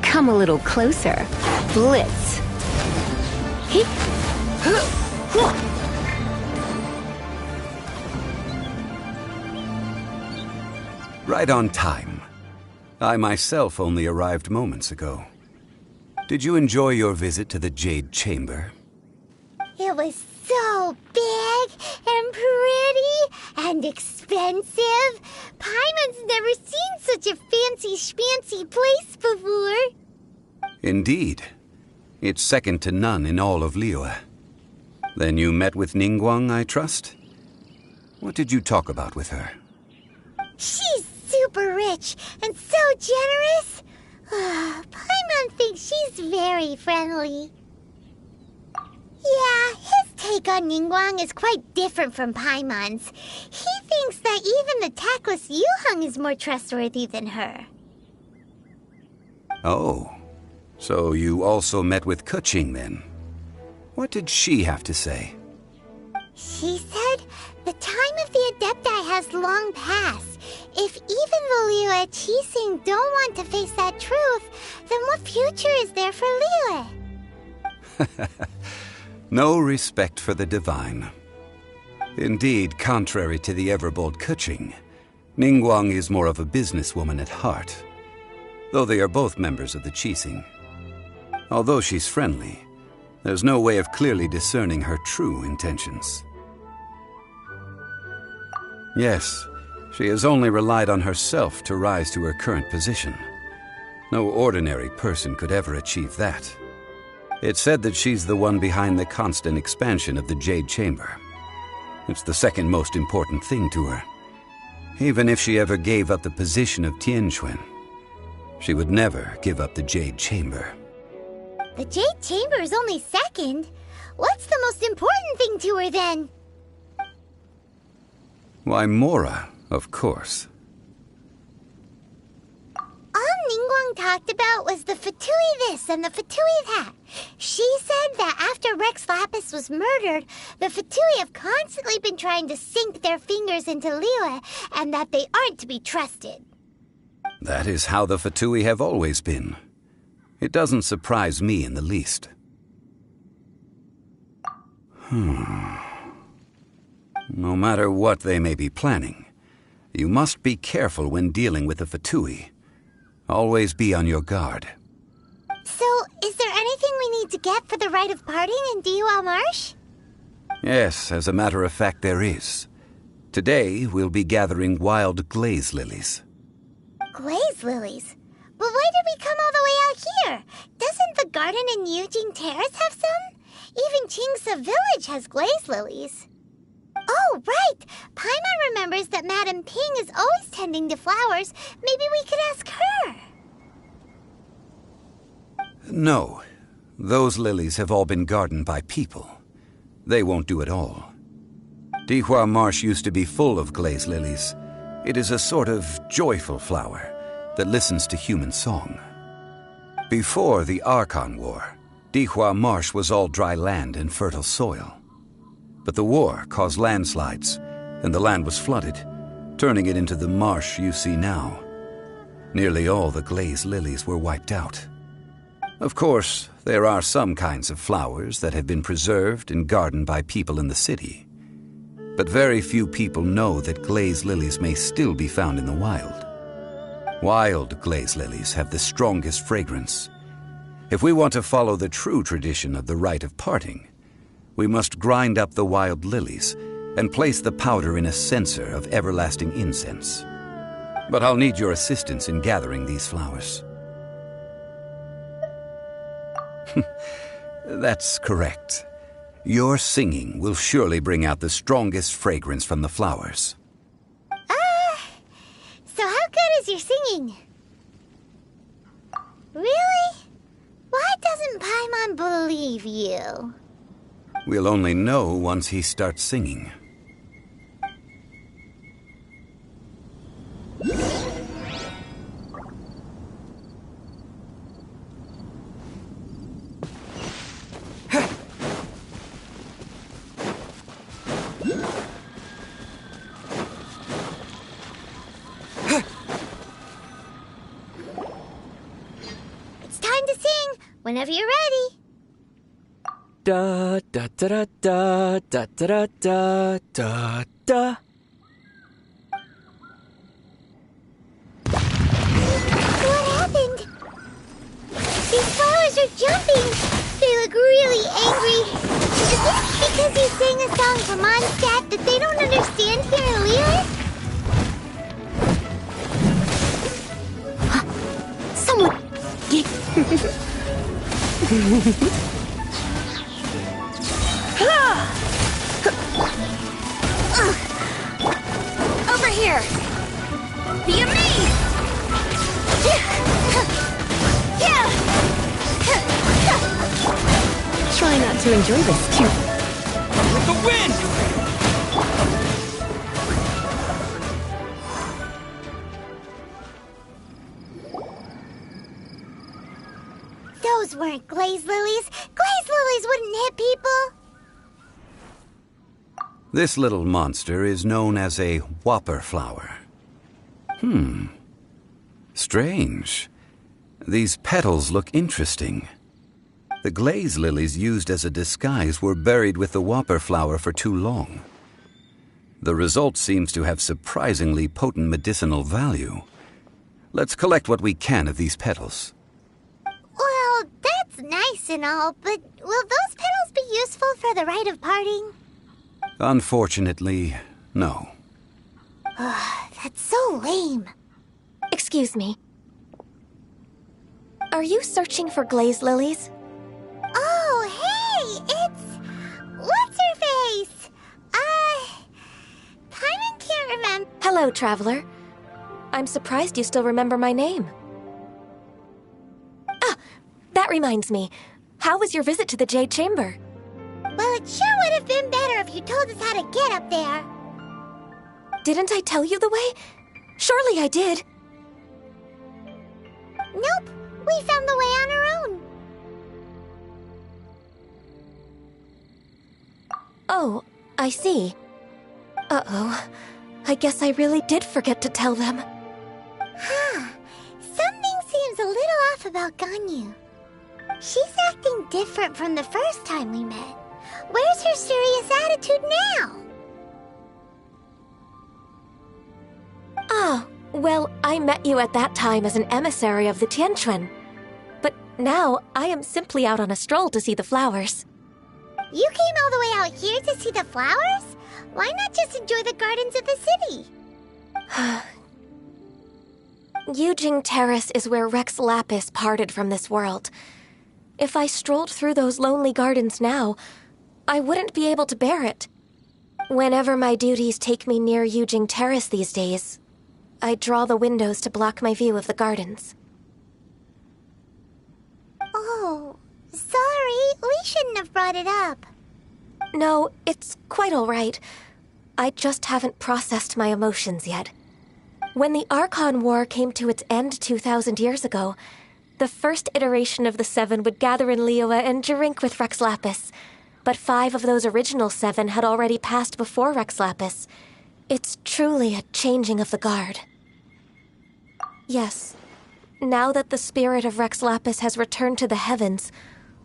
Come a little closer. Blitz. Right on time. I myself only arrived moments ago. Did you enjoy your visit to the Jade Chamber? It was so big and pretty and expensive. Paimon's never seen such a fancy schmancy place before. Indeed. It's second to none in all of Liyue. Then you met with Ningguang, I trust? What did you talk about with her? She's super rich and so generous. Paimon thinks she's very friendly. Yeah, his take on Ningguang is quite different from Paimon's. He thinks that even the tactless Yuheng is more trustworthy than her. Oh, so you also met with Keqing then? What did she have to say? She said the time of the Adepti has long passed. If even the Liyue Qixing don't want to face that truth, then what future is there for Liyue? No respect for the divine. Indeed, contrary to the ever-bold Keqing, Ningguang is more of a businesswoman at heart, though they are both members of the Qixing. Although she's friendly, there's no way of clearly discerning her true intentions. Yes, she has only relied on herself to rise to her current position. No ordinary person could ever achieve that. It's said that she's the one behind the constant expansion of the Jade Chamber. It's the second most important thing to her. Even if she ever gave up the position of Tianquan, she would never give up the Jade Chamber. The Jade Chamber is only second. What's the most important thing to her then? Why, Mora, of course. All Ningguang talked about was the Fatui this and the Fatui that. She said that after Rex Lapis was murdered, the Fatui have constantly been trying to sink their fingers into Liyue, and that they aren't to be trusted. That is how the Fatui have always been. It doesn't surprise me in the least. No matter what they may be planning, you must be careful when dealing with the Fatui. Always be on your guard. So, is there anything we need to get for the rite of parting in Dihua Marsh? Yes, as a matter of fact, there is. Today, we'll be gathering wild glaze lilies. Glaze lilies? But why did we come all the way out here? Doesn't the garden in Yujing Terrace have some? Even Qingse Village has glaze lilies. Oh, right! Paimon remembers that Madame Ping is always tending to flowers. Maybe we could ask her. No. Those lilies have all been gardened by people. They won't do it all. Dihua Marsh used to be full of glaze lilies. It is a sort of joyful flower that listens to human song. Before the Archon War, Dihua Marsh was all dry land and fertile soil. But the war caused landslides, and the land was flooded, turning it into the marsh you see now. Nearly all the glaze lilies were wiped out. Of course, there are some kinds of flowers that have been preserved and gardened by people in the city. But very few people know that glaze lilies may still be found in the wild. Wild glaze lilies have the strongest fragrance. If we want to follow the true tradition of the rite of parting, we must grind up the wild lilies and place the powder in a censer of everlasting incense. But I'll need your assistance in gathering these flowers. That's correct. Your singing will surely bring out the strongest fragrance from the flowers. So how good is your singing? Really? Why doesn't Paimon believe you? We'll only know once he starts singing. Whenever you're ready. Da da da da da da da da da. What happened? These flowers are jumping. They look really angry. Is this because you sang a song for Mondstadt that they don't understand here in Liyue? Someone... Over here! Be amazed! Try not to enjoy this too. With the wind! Those weren't glaze lilies. Glaze lilies wouldn't hit people. This little monster is known as a whopper flower. Strange. These petals look interesting. The glaze lilies used as a disguise were buried with the whopper flower for too long. The result seems to have surprisingly potent medicinal value. Let's collect what we can of these petals. Well, that's nice and all, but will those petals be useful for the rite of parting? Unfortunately, no. That's so lame. Excuse me. Are you searching for glaze lilies? Oh, hey! It's... What's-her-face? Paimon can't remember... Hello, traveler. I'm surprised you still remember my name. Ah! That reminds me. How was your visit to the Jade Chamber? Well, it sure would have been better if you told us how to get up there. Didn't I tell you the way? Surely I did. Nope. We found the way on our own. Oh, I see. Uh-oh. I guess I really did forget to tell them. Something seems a little off about Ganyu. She's acting different from the first time we met. Where's her serious attitude now? Ah, well, I met you at that time as an emissary of the Tianquan. But now, I am simply out on a stroll to see the flowers. You came all the way out here to see the flowers? Why not just enjoy the gardens of the city? Yujing Terrace is where Rex Lapis parted from this world. If I strolled through those lonely gardens now, I wouldn't be able to bear it. Whenever my duties take me near Yujing Terrace these days, I draw the windows to block my view of the gardens. Oh, sorry. We shouldn't have brought it up. No, it's quite all right. I just haven't processed my emotions yet. When the Archon War came to its end 2,000 years ago, the first iteration of the Seven would gather in Liyue and drink with Rex Lapis. But 5 of those original 7 had already passed before Rex Lapis. It's truly a changing of the guard. Yes, now that the spirit of Rex Lapis has returned to the heavens,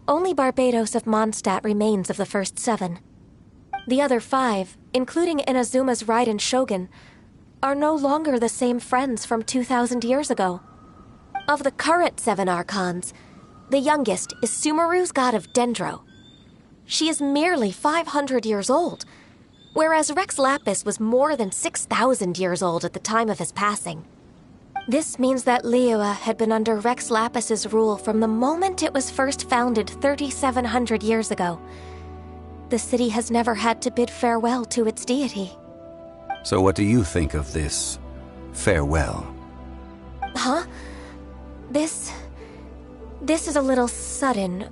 only Barbados of Mondstadt remains of the first 7. The other 5, including Inazuma's Raiden Shogun, are no longer the same friends from 2,000 years ago. Of the current 7 Archons, the youngest is Sumeru's god of Dendro. She is merely 500 years old, whereas Rex Lapis was more than 6,000 years old at the time of his passing. This means that Liyue had been under Rex Lapis's rule from the moment it was first founded 3,700 years ago. The city has never had to bid farewell to its deity. So what do you think of this farewell? Huh? This is a little sudden.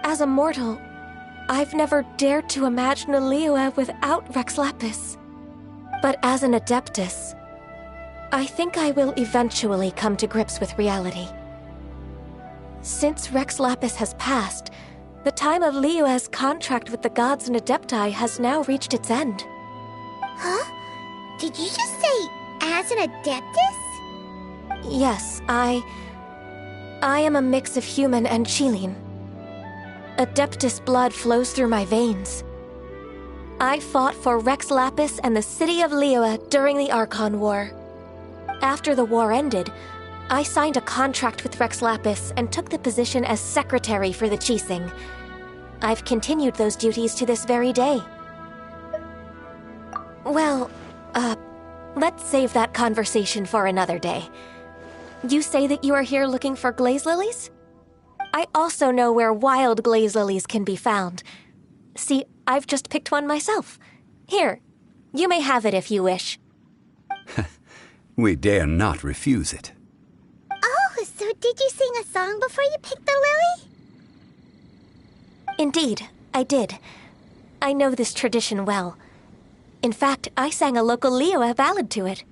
As a mortal, I've never dared to imagine a Liyue without Rex Lapis. But as an Adeptus, I think I will eventually come to grips with reality. Since Rex Lapis has passed, the time of Liyue's contract with the gods and Adepti has now reached its end. Huh? Did you just say, as an Adeptus? Yes, I am a mix of human and Qilin. Adeptus blood flows through my veins. I fought for Rex Lapis and the city of Liyue during the Archon War. After the war ended, I signed a contract with Rex Lapis and took the position as secretary for the Qixing. I've continued those duties to this very day. Well, let's save that conversation for another day. You say that you are here looking for glaze lilies? I also know where wild glaze lilies can be found. See, I've just picked one myself. Here, you may have it if you wish. We dare not refuse it. Oh, so did you sing a song before you picked the lily? Indeed, I did. I know this tradition well. In fact, I sang a local Liyue ballad to it.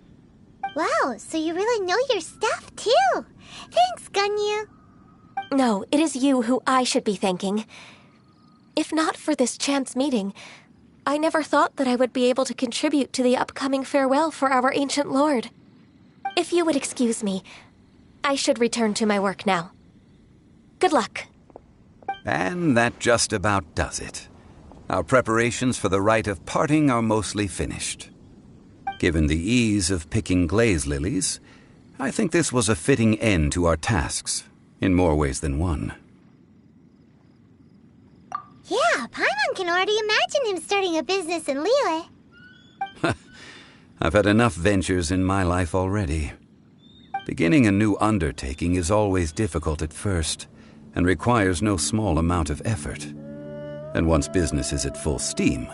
Wow, so you really know your stuff, too. Thanks, Gunyu. No, it is you who I should be thanking. If not for this chance meeting, I never thought that I would be able to contribute to the upcoming farewell for our ancient lord. If you would excuse me, I should return to my work now. Good luck. And that just about does it. Our preparations for the rite of parting are mostly finished. Given the ease of picking glaze lilies, I think this was a fitting end to our tasks, in more ways than one. Yeah, Paimon can already imagine him starting a business in Liyue. I've had enough ventures in my life already. Beginning a new undertaking is always difficult at first, and requires no small amount of effort. And once business is at full steam,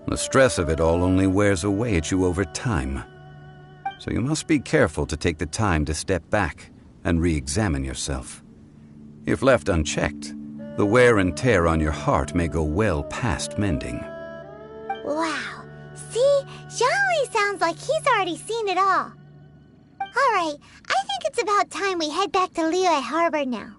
the stress of it all only wears away at you over time. So you must be careful to take the time to step back and re-examine yourself. If left unchecked, the wear and tear on your heart may go well past mending. Wow. See, Zhongli sounds like he's already seen it all. Alright, I think it's about time we head back to Liyue Harbor now.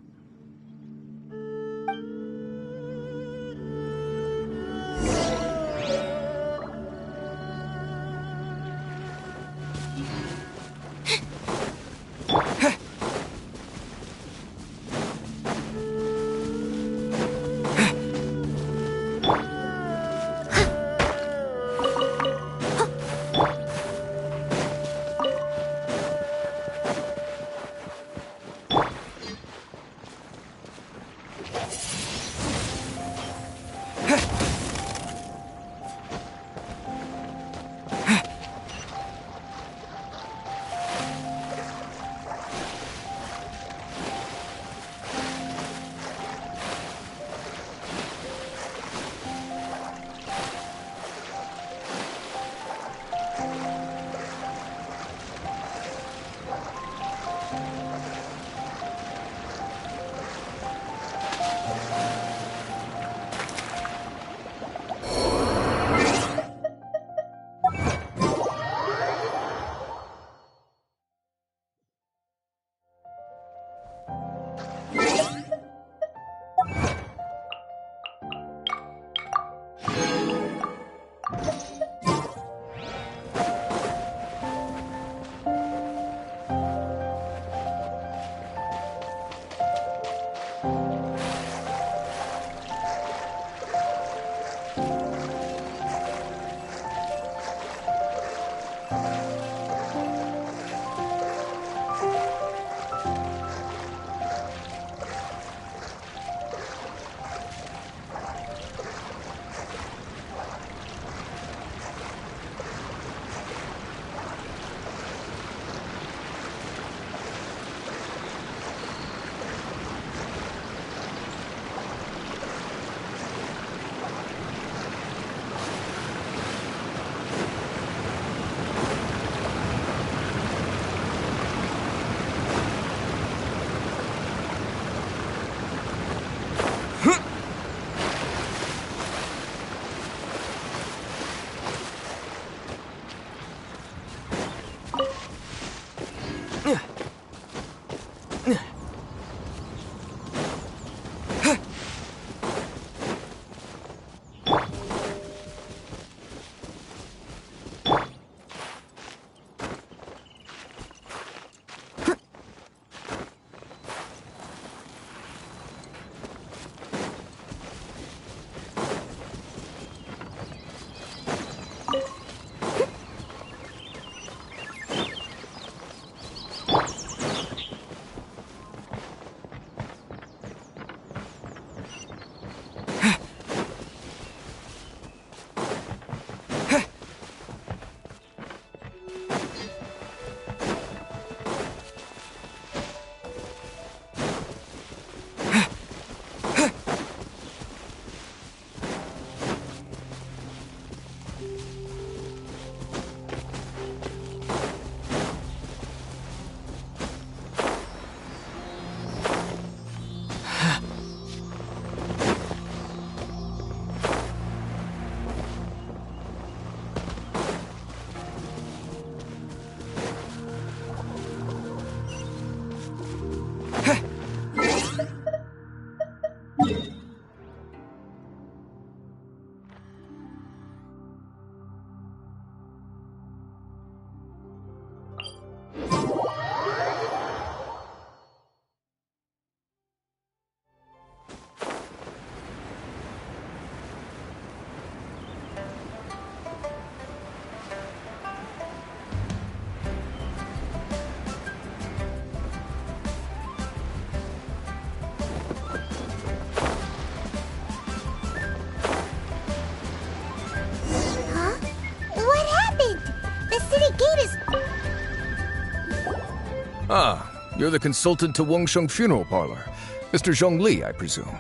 Ah, you're the consultant to Wangsheng Funeral Parlor. Mr. Zhongli, I presume.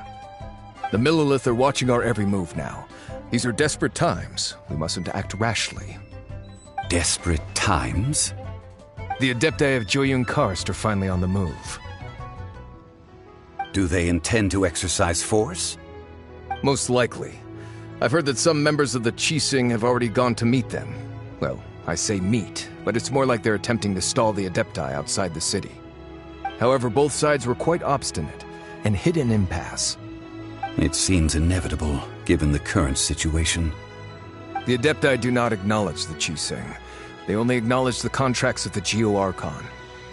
The Millilith are watching our every move now. These are desperate times. We mustn't act rashly. Desperate times? The Adepti of Joyun Karst are finally on the move. Do they intend to exercise force? Most likely. I've heard that some members of the Qixing have already gone to meet them. Well, I say meet, but it's more like they're attempting to stall the Adepti outside the city. However, both sides were quite obstinate and hit an impasse. It seems inevitable, given the current situation. The Adepti do not acknowledge the Qixing. They only acknowledge the contracts of the Geo-Archon.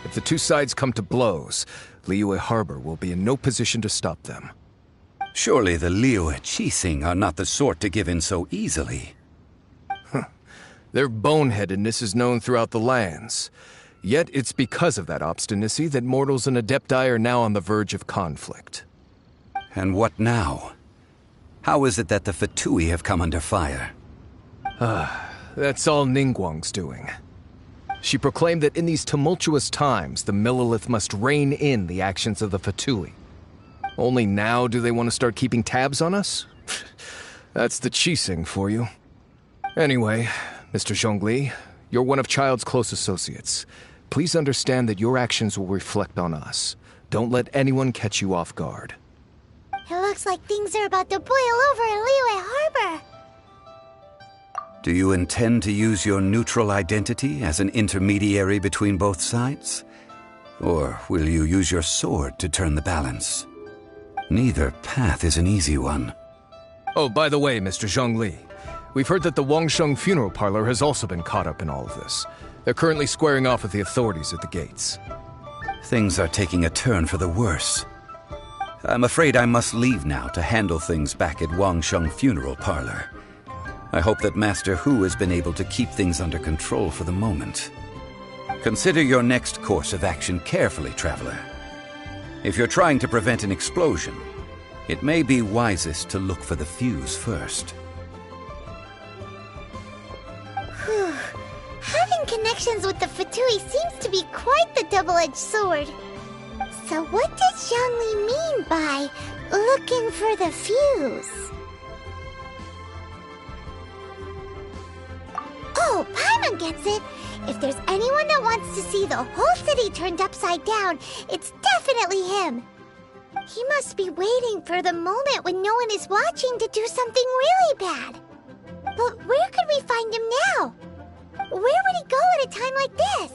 If the two sides come to blows, Liyue Harbor will be in no position to stop them. Surely the Liyue Qixing are not the sort to give in so easily. Their boneheadedness is known throughout the lands. Yet it's because of that obstinacy that mortals and Adepti are now on the verge of conflict. And what now? How is it that the Fatui have come under fire? That's all Ningguang's doing. She proclaimed that in these tumultuous times, the Millilith must rein in the actions of the Fatui. Only now do they want to start keeping tabs on us? That's the Qixing for you. Anyway, Mr. Zhongli, you're one of Child's close associates. Please understand that your actions will reflect on us. Don't let anyone catch you off guard. It looks like things are about to boil over in Liyue Harbor. Do you intend to use your neutral identity as an intermediary between both sides? Or will you use your sword to turn the balance? Neither path is an easy one. Oh, by the way, Mr. Zhongli, we've heard that the Wangsheng Funeral Parlor has also been caught up in all of this. They're currently squaring off with the authorities at the gates. Things are taking a turn for the worse. I'm afraid I must leave now to handle things back at Wangsheng Funeral Parlor. I hope that Master Hu has been able to keep things under control for the moment. Consider your next course of action carefully, Traveler. If you're trying to prevent an explosion, it may be wisest to look for the fuse first. Having connections with the Fatui seems to be quite the double-edged sword. So what does Zhongli mean by looking for the fuse? Oh, Paimon gets it! If there's anyone that wants to see the whole city turned upside down, it's definitely him! He must be waiting for the moment when no one is watching to do something really bad. But where could we find him now? Where would he go at a time like this?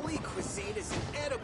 Holy cuisine is inedible.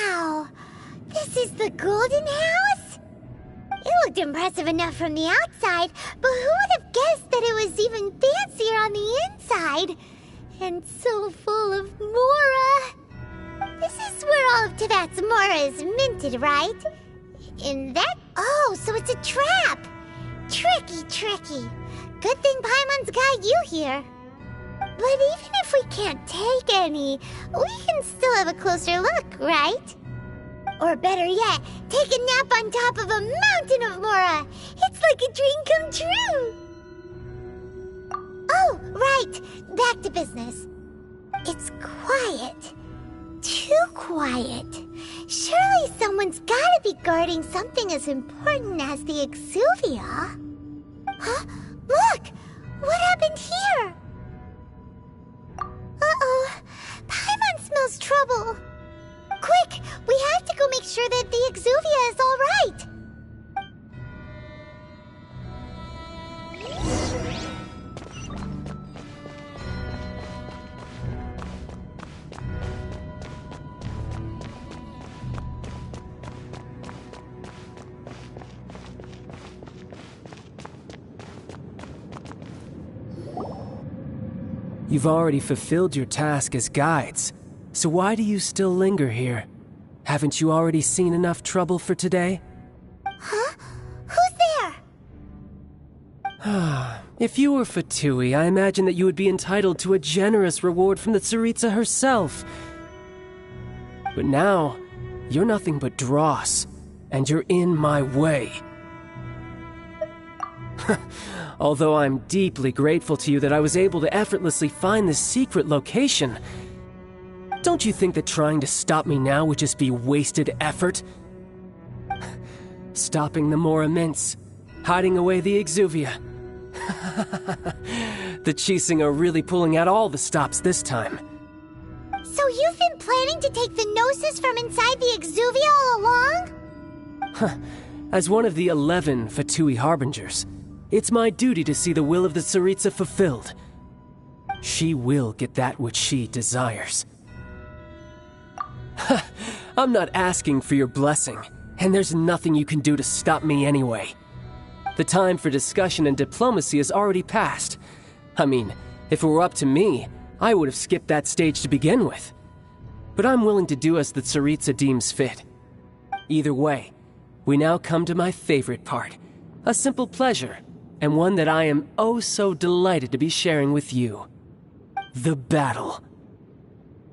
Wow! This is the Golden House? It looked impressive enough from the outside, but who would have guessed that it was even fancier on the inside? And so full of Mora. This is where all of Teyvat's Mora is minted, right? In that... Oh, so it's a trap! Tricky, tricky. Good thing Paimon's got you here. But even if we can't take any, we can still have a closer look, right? Or better yet, take a nap on top of a mountain of Mora. It's like a dream come true. Oh, right. Back to business. It's quiet. Too quiet. Surely someone's gotta be guarding something as important as the Exuvia. Huh? Look! What happened here? Uh-oh. Paimon smells trouble. Quick! We have to go make sure that the Exuvia is all right. You've already fulfilled your task as guides, so why do you still linger here? Haven't you already seen enough trouble for today? Huh? Who's there? If you were Fatui, I imagine that you would be entitled to a generous reward from the Tsaritsa herself. But now, you're nothing but dross, and you're in my way. Although I'm deeply grateful to you that I was able to effortlessly find this secret location, don't you think that trying to stop me now would just be wasted effort? Stopping the Mora Mints, hiding away the Exuvia. The Chising are really pulling out all the stops this time. So you've been planning to take the Gnosis from inside the Exuvia all along? As one of the 11 Fatui Harbingers, it's my duty to see the will of the Tsaritsa fulfilled. She will get that which she desires. I'm not asking for your blessing, and there's nothing you can do to stop me anyway. The time for discussion and diplomacy has already passed. I mean, if it were up to me, I would have skipped that stage to begin with. But I'm willing to do as the Tsaritsa deems fit. Either way, we now come to my favorite part. A simple pleasure, and one that I am oh so delighted to be sharing with you. The battle.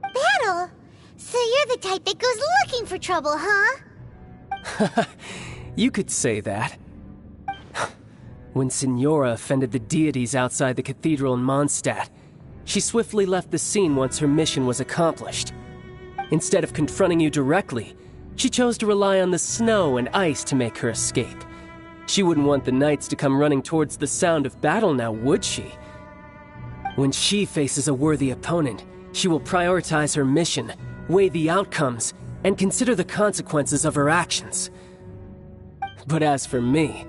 Battle? So you're the type that goes looking for trouble, huh? You could say that. When Signora offended the deities outside the cathedral in Mondstadt, she swiftly left the scene once her mission was accomplished. Instead of confronting you directly, she chose to rely on the snow and ice to make her escape. She wouldn't want the knights to come running towards the sound of battle now, would she? When she faces a worthy opponent, she will prioritize her mission, weigh the outcomes, and consider the consequences of her actions. But as for me,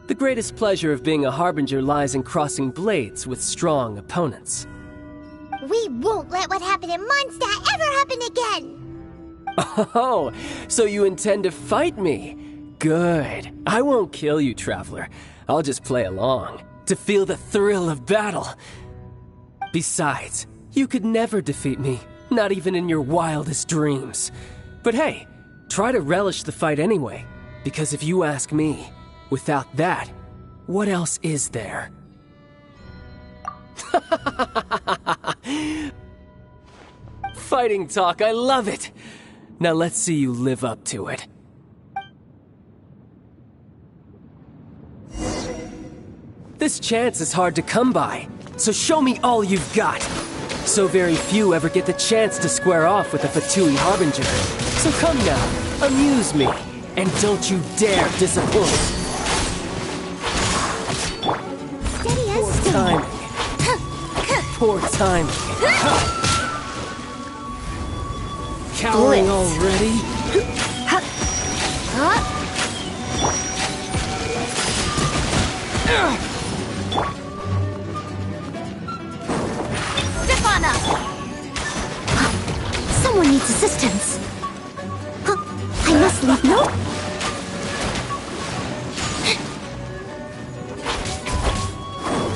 the greatest pleasure of being a Harbinger lies in crossing blades with strong opponents. We won't let what happened in Mondstadt ever happen again! Oh, so you intend to fight me? Good. I won't kill you, Traveler. I'll just play along, to feel the thrill of battle. Besides, you could never defeat me, not even in your wildest dreams. But hey, try to relish the fight anyway, because if you ask me, without that, what else is there? Fighting talk, I love it! Now let's see you live up to it. This chance is hard to come by, so show me all you've got. So very few ever get the chance to square off with a Fatui Harbinger. So come now, amuse me, and don't you dare disappoint. Steady as Poor steel. timing. Poor timing. Cowering already? Stefana! Someone needs assistance. Huh? I must leave, no?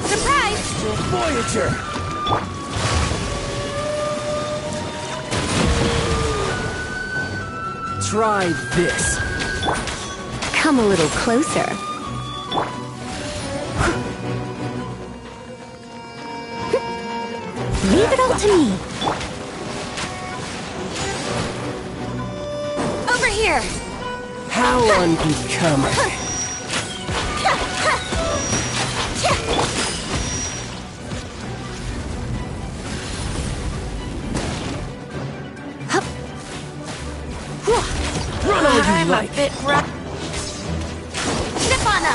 Surprise! Voyager! Try this. Come a little closer. Leave it all to me. Over here! How unbecoming. Run all you like. Stefana!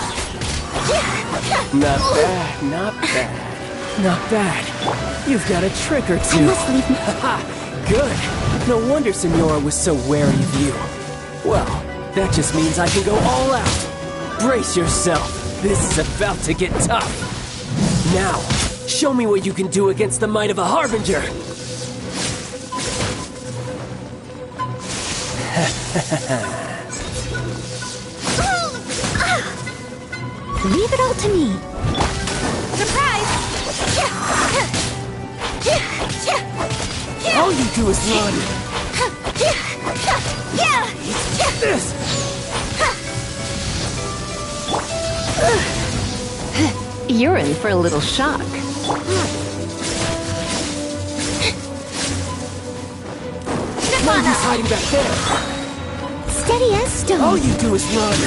Not bad, not bad. Not bad. You've got a trick or two. I must leave. Haha, good. No wonder Signora was so wary of you. Well, that just means I can go all out. Brace yourself. This is about to get tough. Now, show me what you can do against the might of a Harbinger. Leave it all to me. Surprise! All you do is run. This. You're in for a little shock. No use hiding back there. Steady as stone. All you do is run.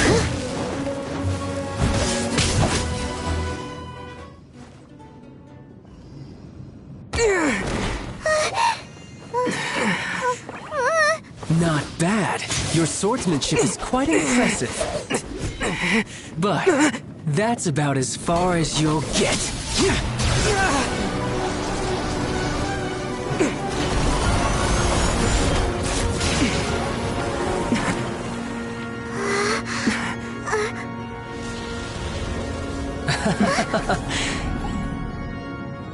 Not bad. Your swordsmanship is quite impressive. But that's about as far as you'll get.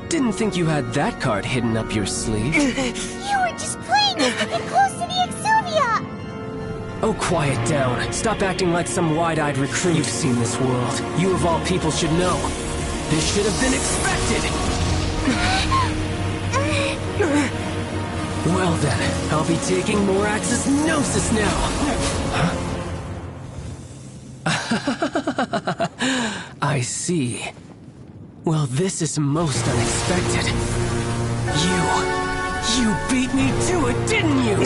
Didn't think you had that card hidden up your sleeve. You were just playing us to get close to the Exuvia! Oh, quiet down. Stop acting like some wide-eyed recruit. You've seen this world. You of all people should know. This should have been expected! Well then, I'll be taking Morax's Gnosis now! I see. Well, this is most unexpected. You beat me to it, didn't you?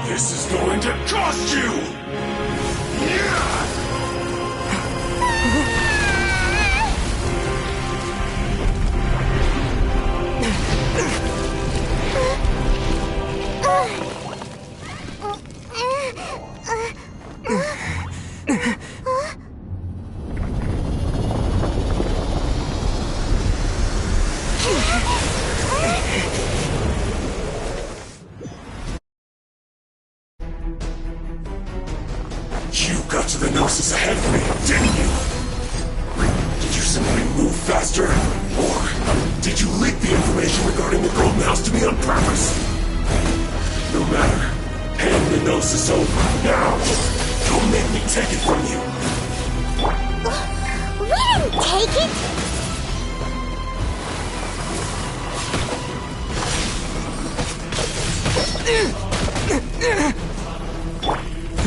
This is going to cost you! You got to the Gnosis ahead of me, didn't you? Did you simply move faster? Or did you leak the information regarding the Golden House to me on purpose? No matter. Hand the Gnosis over, now! Don't make me take it from you! We didn't take it!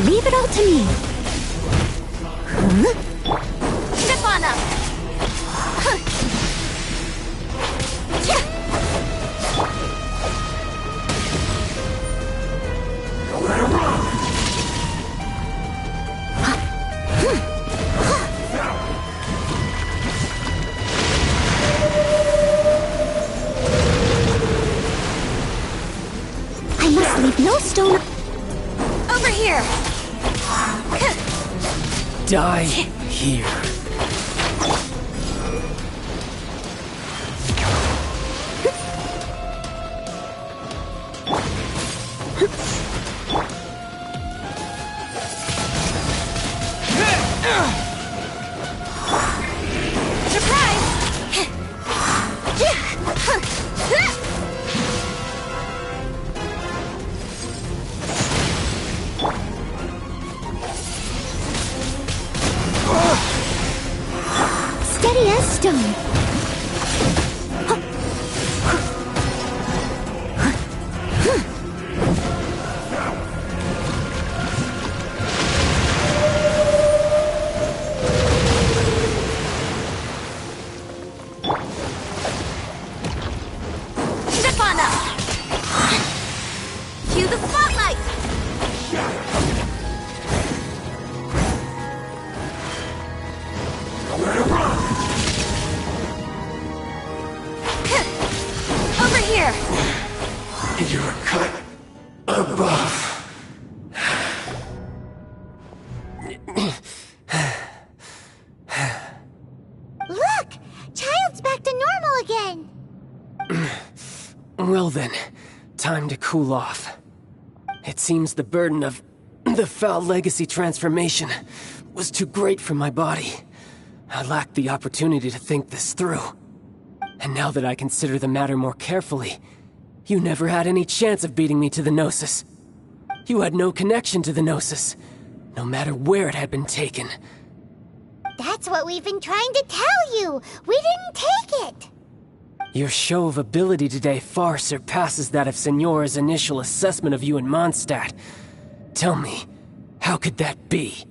Leave it all to me. Step on up! I must leave no stone. Over here! Die here. Steady as stone. Step on up! Cue the spotlight! Over here! You're cut above. Look! Child's back to normal again! Well then, time to cool off. It seems the burden of the foul legacy transformation was too great for my body. I lacked the opportunity to think this through. And now that I consider the matter more carefully, you never had any chance of beating me to the Gnosis. You had no connection to the Gnosis, no matter where it had been taken. That's what we've been trying to tell you! We didn't take it! Your show of ability today far surpasses that of Signora's initial assessment of you in Mondstadt. Tell me, how could that be?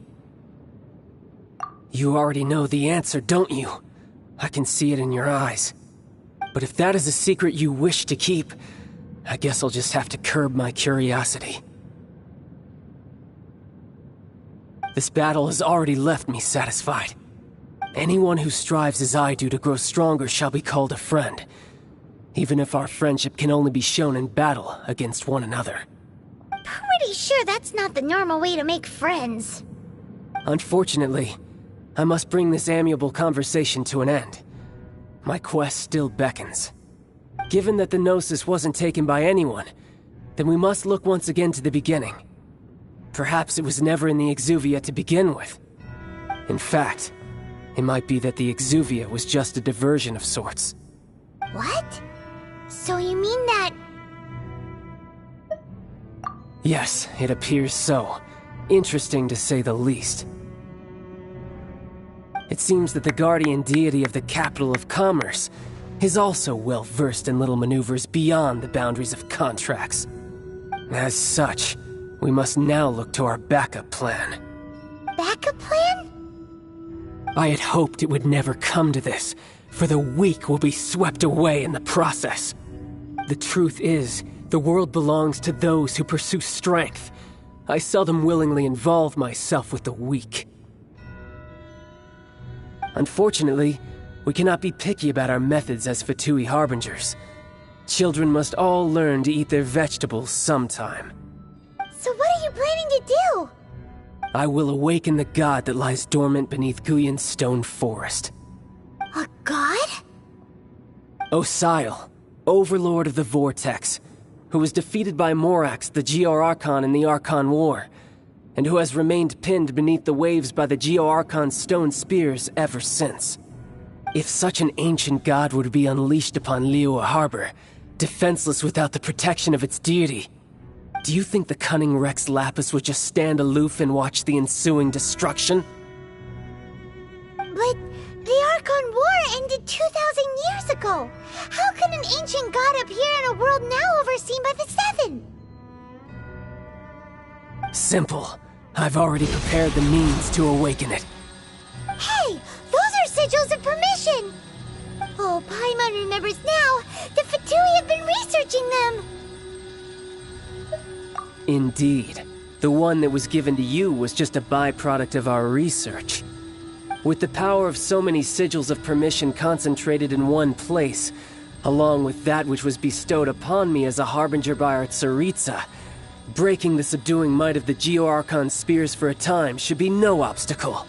You already know the answer, don't you? I can see it in your eyes. But if that is a secret you wish to keep, I guess I'll just have to curb my curiosity. This battle has already left me satisfied. Anyone who strives as I do to grow stronger shall be called a friend, even if our friendship can only be shown in battle against one another. Pretty sure that's not the normal way to make friends. Unfortunately, I must bring this amiable conversation to an end. My quest still beckons. Given that the Gnosis wasn't taken by anyone, then we must look once again to the beginning. Perhaps it was never in the Exuvia to begin with. In fact, it might be that the Exuvia was just a diversion of sorts. What? So you mean that... Yes, it appears so. Interesting to say the least. It seems that the guardian deity of the capital of commerce is also well versed in little maneuvers beyond the boundaries of contracts. As such, we must now look to our backup plan. Backup plan? I had hoped it would never come to this, for the weak will be swept away in the process. The truth is, the world belongs to those who pursue strength. I seldom willingly involve myself with the weak. Unfortunately, we cannot be picky about our methods as Fatui Harbingers. Children must all learn to eat their vegetables sometime. So what are you planning to do? I will awaken the god that lies dormant beneath Guyon's stone forest. A god? Osile, overlord of the Vortex, who was defeated by Morax, the Geo-Archon in the Archon War, and who has remained pinned beneath the waves by the Geo-Archon's stone spears ever since. If such an ancient god were to be unleashed upon Liyue Harbor, defenseless without the protection of its deity, do you think the cunning Rex Lapis would just stand aloof and watch the ensuing destruction? But the Archon War ended 2,000 years ago. How can an ancient god appear in a world now overseen by the Seven? Simple. I've already prepared the means to awaken it. Hey, those are sigils of permission! Oh, Paimon remembers now. The Fatui have been researching them. Indeed. The one that was given to you was just a byproduct of our research. With the power of so many sigils of permission concentrated in one place, along with that which was bestowed upon me as a harbinger by our Tsaritsa, breaking the subduing might of the Geo-Archon spears for a time should be no obstacle.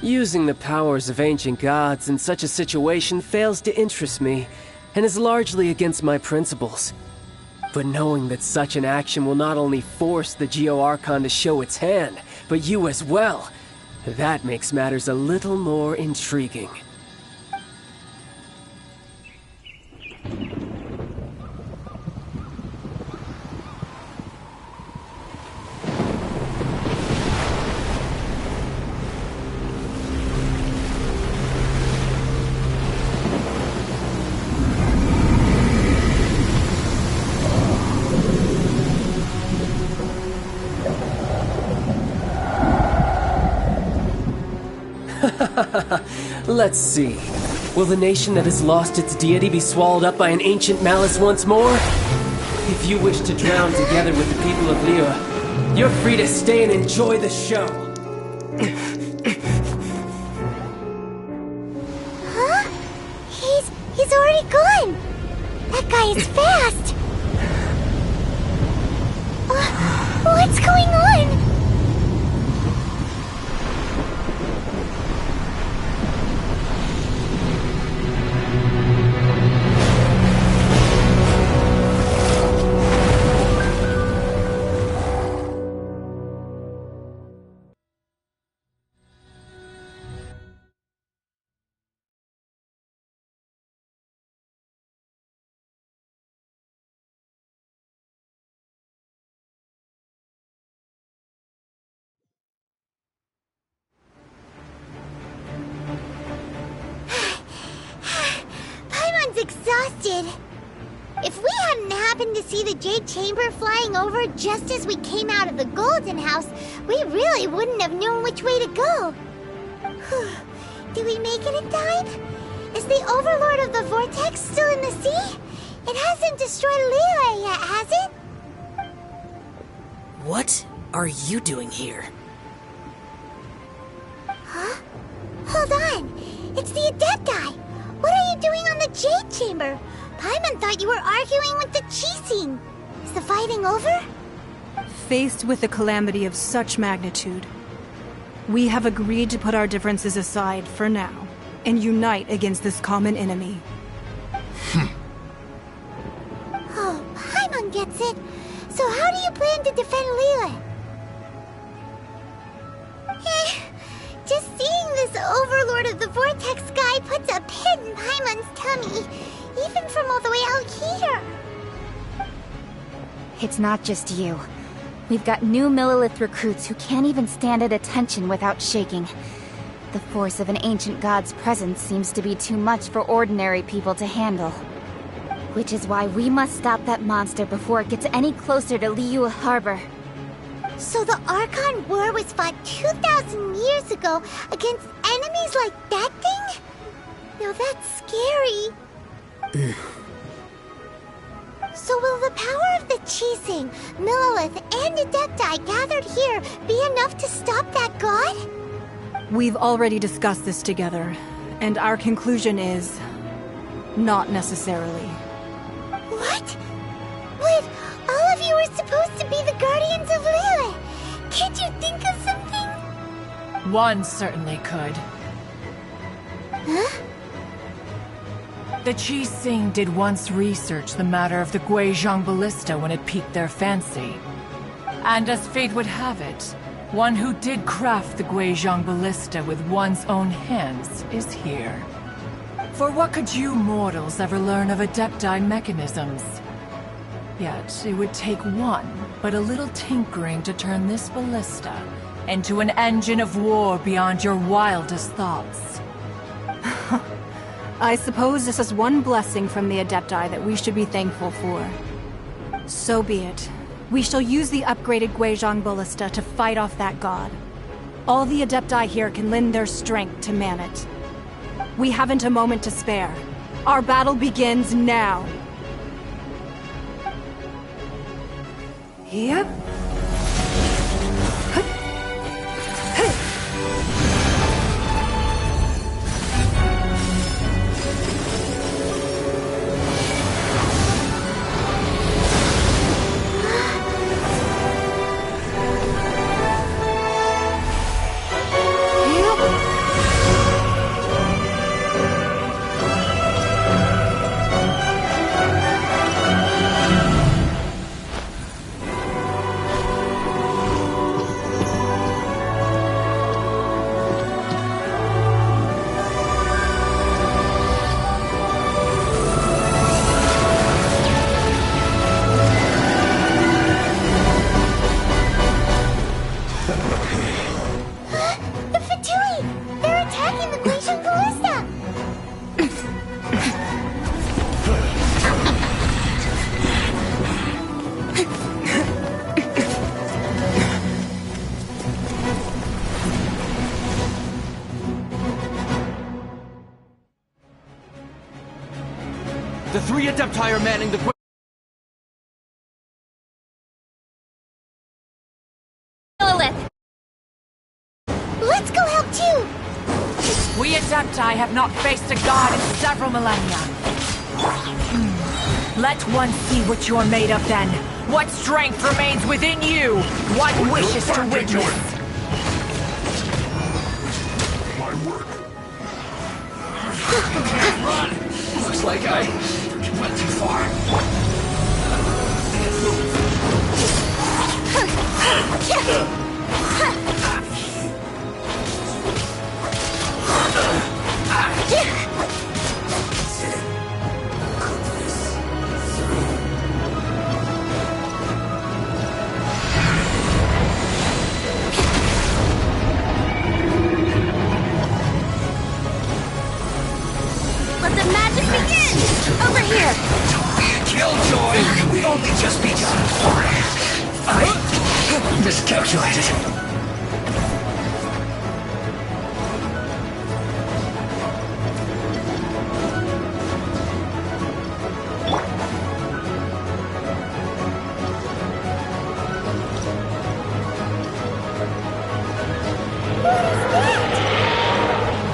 Using the powers of ancient gods in such a situation fails to interest me, and is largely against my principles. But knowing that such an action will not only force the Geo-Archon to show its hand, but you as well, that makes matters a little more intriguing. Let's see. Will the nation that has lost its deity be swallowed up by an ancient malice once more? If you wish to drown together with the people of Liyue, you're free to stay and enjoy the show. Huh? He's already gone. That guy is fast. What's going on? Exhausted. If we hadn't happened to see the Jade Chamber flying over just as we came out of the Golden House, we really wouldn't have known which way to go. Did we make it in time? Is the Overlord of the Vortex still in the sea? It hasn't destroyed Liyue yet, has it? What are you doing here? Huh? Hold on. It's the Adepti! What are you doing on the Jade Chamber? Paimon thought you were arguing with the Qixing. Is the fighting over? Faced with a calamity of such magnitude, we have agreed to put our differences aside for now and unite against this common enemy. Oh, Paimon gets it. So how do you plan to defend Lilith? Just seeing this Overlord of the Vortex guy puts a pit in Paimon's tummy, even from all the way out here. It's not just you. We've got new Millilith recruits who can't even stand at attention without shaking. The force of an ancient god's presence seems to be too much for ordinary people to handle. Which is why we must stop that monster before it gets any closer to Liyue Harbor. So the Archon War was fought 2,000 years ago against enemies like that thing? Now that's scary. So will the power of the Qixing, Millilith, and Adepti gathered here be enough to stop that god? We've already discussed this together, and our conclusion is... not necessarily. What? But all of you are supposed to be the guardians of Lilith. Can't you think of something? One certainly could. Huh? The Qixing did once research the matter of the Guizhong Ballista when it piqued their fancy. And as fate would have it, one who did craft the Guizhong Ballista with one's own hands is here. For what could you mortals ever learn of Adepti mechanisms? Yet, it would take one, but a little tinkering to turn this ballista into an engine of war beyond your wildest thoughts. I suppose this is one blessing from the Adepti that we should be thankful for. So be it. We shall use the upgraded Guizhong Ballista to fight off that god. All the Adepti here can lend their strength to man it. We haven't a moment to spare. Our battle begins now. Yep. The three Adepti are manning the... Lilith! Let's go help too! We Adepti have not faced a god in several millennia. Let one see what you're made of then. What strength remains within you? What wishes to witness? My work. Run! Looks like I went too far. Let the magic begin! Over here! Don't be a killjoy! We've only just begun. I miscalculated.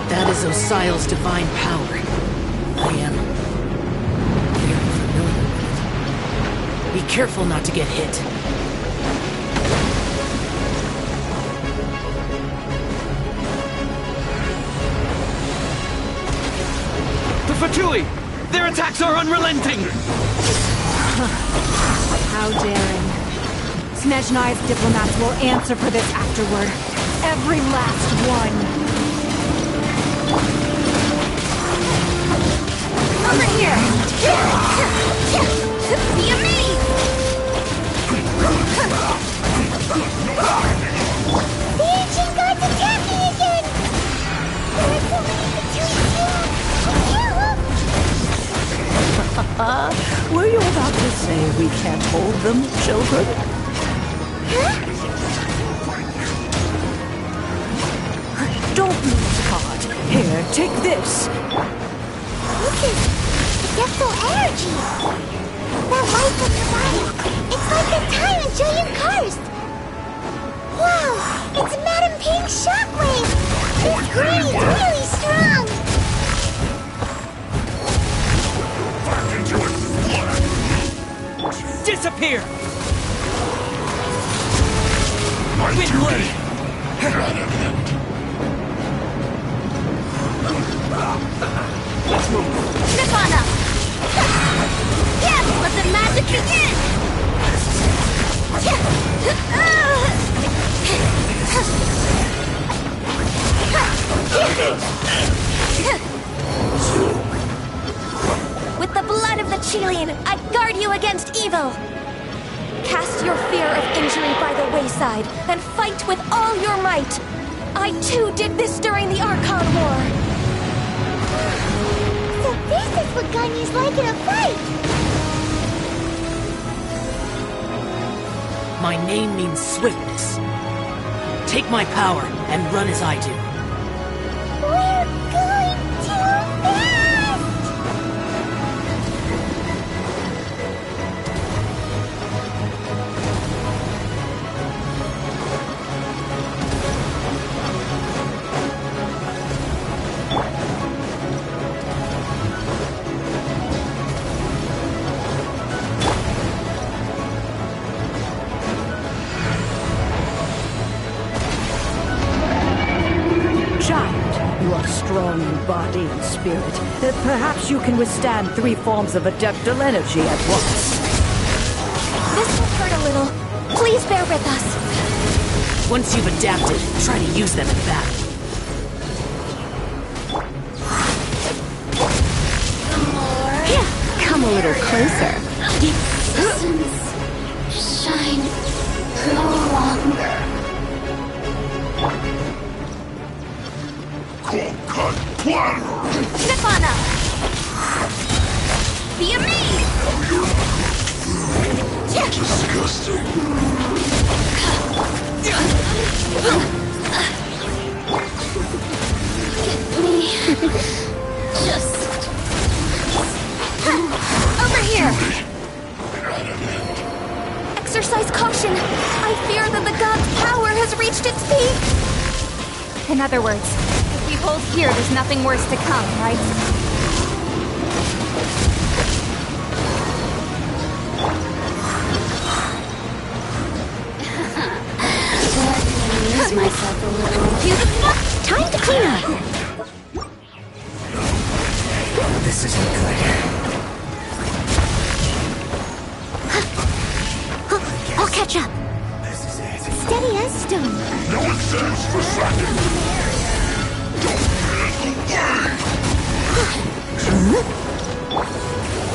That is So Sile's divine power. I am very familiar with it. Be careful not to get hit. The Fatui! Their attacks are unrelenting! How daring. Snezhnai's diplomats will answer for this afterward. Every last one. Over here! Be amazed! The ancient god's attacking again! There are so many Fatui! Were you about to say we can't hold them, children? Don't lose heart. Here, take this. Look at Defil energy! That light from your body, it's like the time in Julian Karst! Wow! It's Madame Ping's shockwave! This green is really strong! Disappear! Windblade! Let's move! Nirvana! Yes! Let the magic begin! With the blood of the Chilean, I guard you against evil! Cast your fear of injury by the wayside, and fight with all your might! I too did this during the Archon War! So this is what Ganyu's like in a fight! My name means swiftness. Take my power and run as I do. We're going too fast! You are strong in body and spirit. Perhaps you can withstand 3 forms of adeptal energy at once. This will hurt a little. Please bear with us. Once you've adapted, try to use them in battle. Come a little closer. Shine no longer. Cut platter! Nirvana! Be amazed! Disgusting. Me. Just... Over here! Exercise caution. I fear that the god's power has reached its peak. In other words, if we hold here, there's nothing worse to come, right? Use myself a little. Time to clean up. This isn't good. I'll catch up. Steady as stone. No exams for slacking!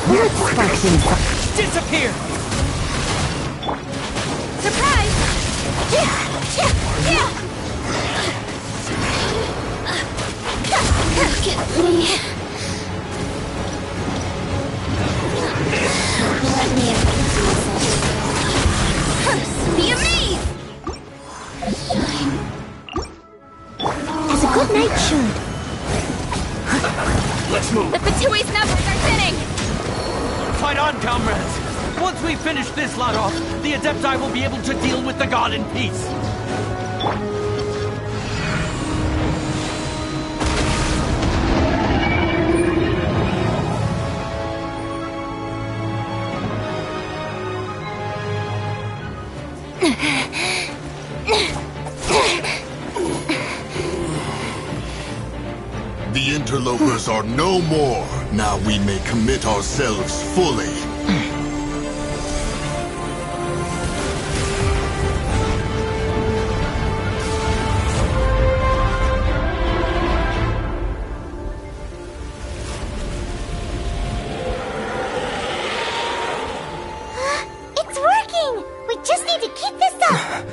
Let's spark things up. Disappear! Surprise! Look at me. Let me abuse myself. Be amazed! Shine. As a good knight should. Let's move! The Fatui's numbers are thinning! Fight on, comrades! Once we finish this lot off, the Adepti will be able to deal with the god in peace. The interlopers are no more. Now we may commit ourselves fully. It's working! We just need to keep this up!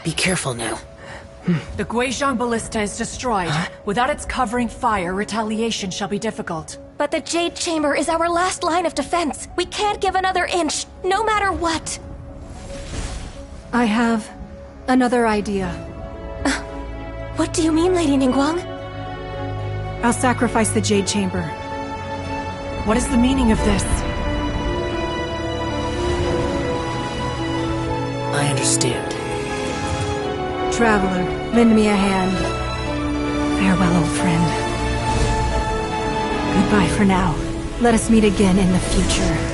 Be careful now. The Guizhong Ballista is destroyed. Without its covering fire, retaliation shall be difficult. But the Jade Chamber is our last line of defense. We can't give another inch, no matter what. I have another idea. What do you mean, Lady Ningguang? I'll sacrifice the Jade Chamber. What is the meaning of this? I understand. Traveler, lend me a hand. Farewell, old friend. Goodbye for now. Let us meet again in the future.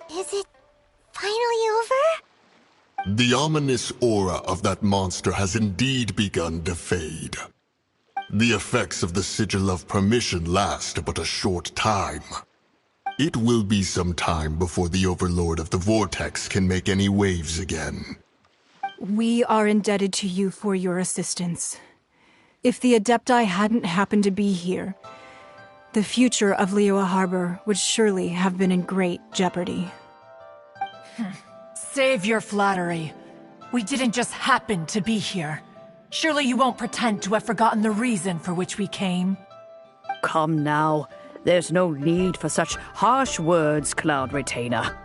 Is it finally over? The ominous aura of that monster has indeed begun to fade. The effects of the Sigil of Permission last but a short time. It will be some time before the Overlord of the Vortex can make any waves again. We are indebted to you for your assistance. If the Adepti hadn't happened to be here, the future of Liyue Harbor would surely have been in great jeopardy. Save your flattery. We didn't just happen to be here. Surely you won't pretend to have forgotten the reason for which we came. Come now. There's no need for such harsh words, Cloud Retainer.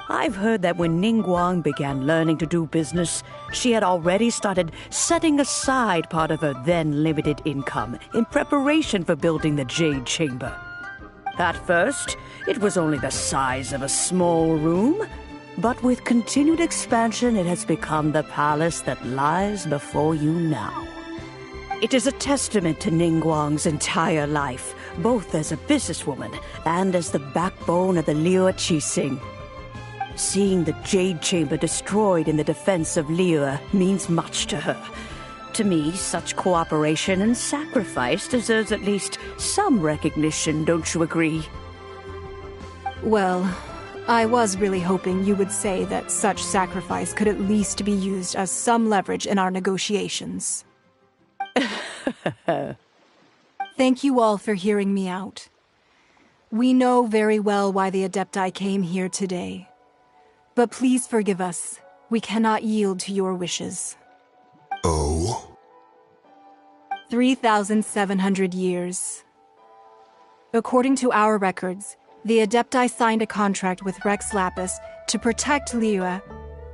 I've heard that when Ningguang began learning to do business, she had already started setting aside part of her then limited income in preparation for building the Jade Chamber. At first, it was only the size of a small room, but with continued expansion, it has become the palace that lies before you now. It is a testament to Ningguang's entire life, both as a businesswoman and as the backbone of the Liyue Qixing. Seeing the Jade Chamber destroyed in the defense of Liyue means much to her. To me, such cooperation and sacrifice deserves at least some recognition, don't you agree? Well, I was really hoping you would say that such sacrifice could at least be used as some leverage in our negotiations. Thank you all for hearing me out. We know very well why the Adepti came here today. But please forgive us. We cannot yield to your wishes. Oh? 3,700 years. According to our records, the Adepti signed a contract with Rex Lapis to protect Liyue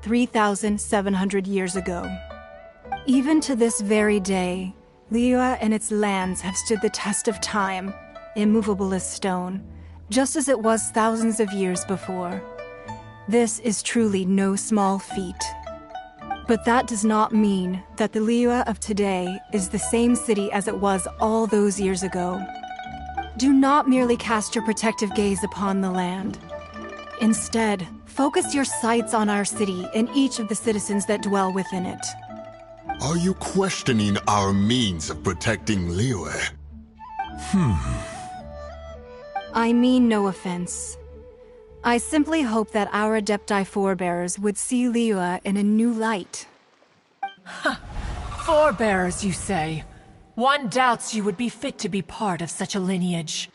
3,700 years ago. Even to this very day, Liyue and its lands have stood the test of time, immovable as stone, just as it was thousands of years before. This is truly no small feat. But that does not mean that the Liyue of today is the same city as it was all those years ago. Do not merely cast your protective gaze upon the land. Instead, focus your sights on our city and each of the citizens that dwell within it. Are you questioning our means of protecting Liyue? I mean no offense. I simply hope that our Adepti forebears would see Liyue in a new light. Forebearers, you say? One doubts you would be fit to be part of such a lineage.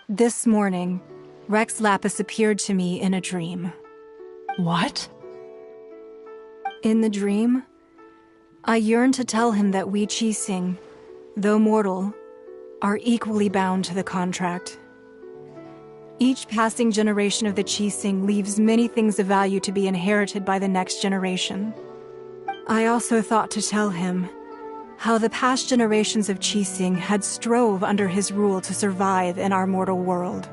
This morning, Rex Lapis appeared to me in a dream. What? In the dream, I yearned to tell him that we Qixing, though mortal, are equally bound to the contract. Each passing generation of the Qixing leaves many things of value to be inherited by the next generation. I also thought to tell him how the past generations of Qixing had strove under his rule to survive in our mortal world,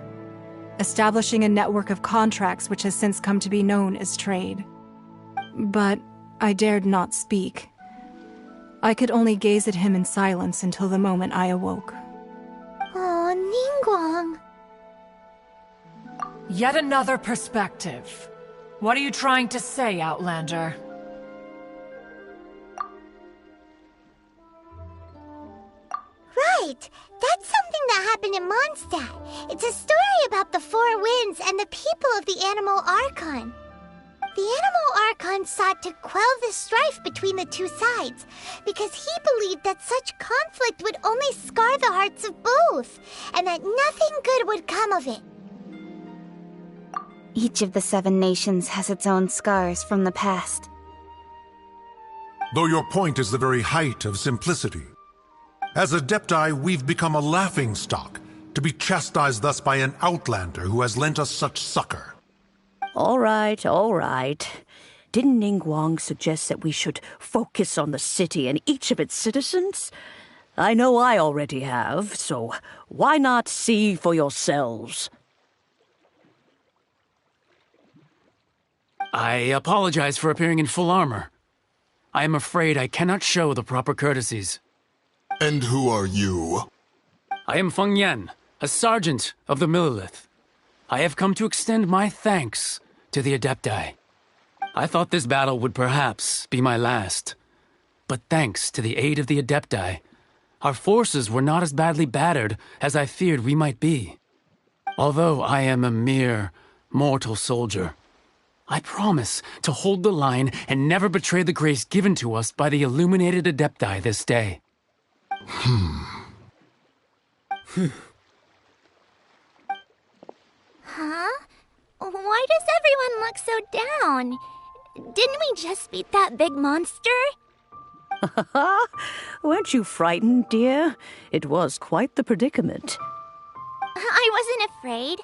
establishing a network of contracts which has since come to be known as trade. But I dared not speak. I could only gaze at him in silence until the moment I awoke. Oh, Ningguang. Yet another perspective. What are you trying to say, Outlander? Right! That's something that happened in Mondstadt. It's a story about the Four Winds and the people of the Animal Archon. The Animal Archon sought to quell the strife between the two sides, because he believed that such conflict would only scar the hearts of both, and that nothing good would come of it. Each of the 7 nations has its own scars from the past. Though your point is the very height of simplicity. As Adepti, we've become a laughingstock, to be chastised thus by an outlander who has lent us such succor. All right, all right. Didn't Ningguang suggest that we should focus on the city and each of its citizens? I know I already have, so why not see for yourselves? I apologize for appearing in full armor. I am afraid I cannot show the proper courtesies. And who are you? I am Feng Yan, a sergeant of the Millelith. I have come to extend my thanks to the Adepti. I thought this battle would perhaps be my last. But thanks to the aid of the Adepti, our forces were not as badly battered as I feared we might be. Although I am a mere mortal soldier, I promise to hold the line and never betray the grace given to us by the illuminated Adepti this day. Huh? Why does everyone look so down? Didn't we just beat that big monster? Weren't you frightened, dear? It was quite the predicament. I wasn't afraid.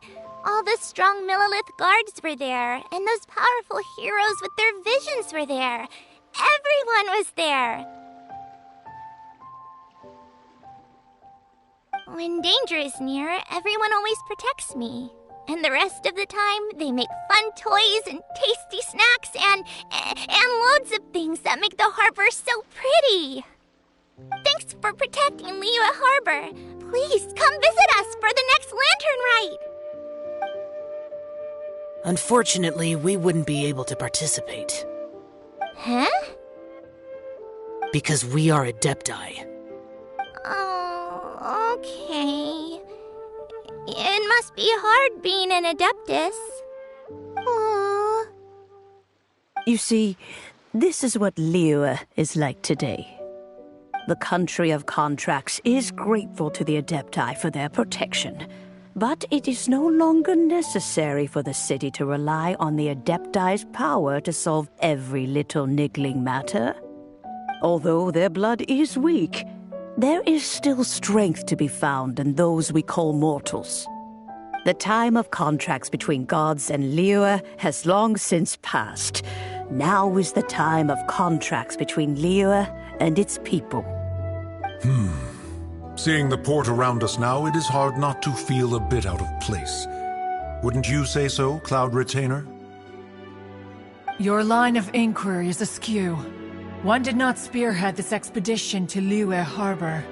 All the strong Millelith guards were there, and those powerful heroes with their visions were there. Everyone was there. When danger is near, everyone always protects me. And the rest of the time, they make fun toys and tasty snacks and loads of things that make the harbor so pretty. Thanks for protecting Liyue Harbor. Please come visit us for the next lantern rite. Unfortunately, we wouldn't be able to participate. Huh? Because we are Adepti. Oh, okay. It must be hard being an Adeptus. Aww. You see, this is what Liyue is like today. The country of contracts is grateful to the Adepti for their protection. But it is no longer necessary for the city to rely on the Adepti's power to solve every little niggling matter. Although their blood is weak, there is still strength to be found in those we call mortals. The time of contracts between gods and Liyue has long since passed. Now is the time of contracts between Liyue and its people. Seeing the port around us now, it is hard not to feel a bit out of place. Wouldn't you say so, Cloud Retainer? Your line of inquiry is askew. One did not spearhead this expedition to Liyue Harbor.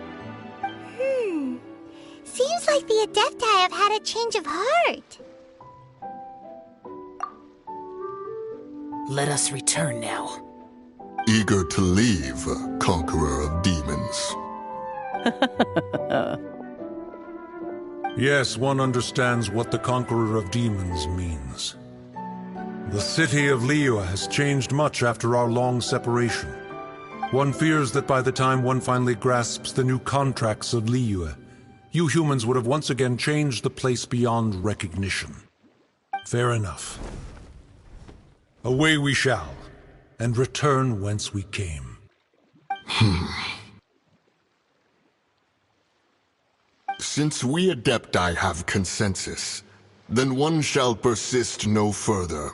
Seems like the Adepti have had a change of heart. Let us return now. Eager to leave, Conqueror of Demons. Yes, one understands what the Conqueror of Demons means. The city of Liyue has changed much after our long separation. One fears that by the time one finally grasps the new contracts of Liyue, you humans would have once again changed the place beyond recognition. Fair enough. Away we shall, and return whence we came. Since we Adepti have consensus, then one shall persist no further.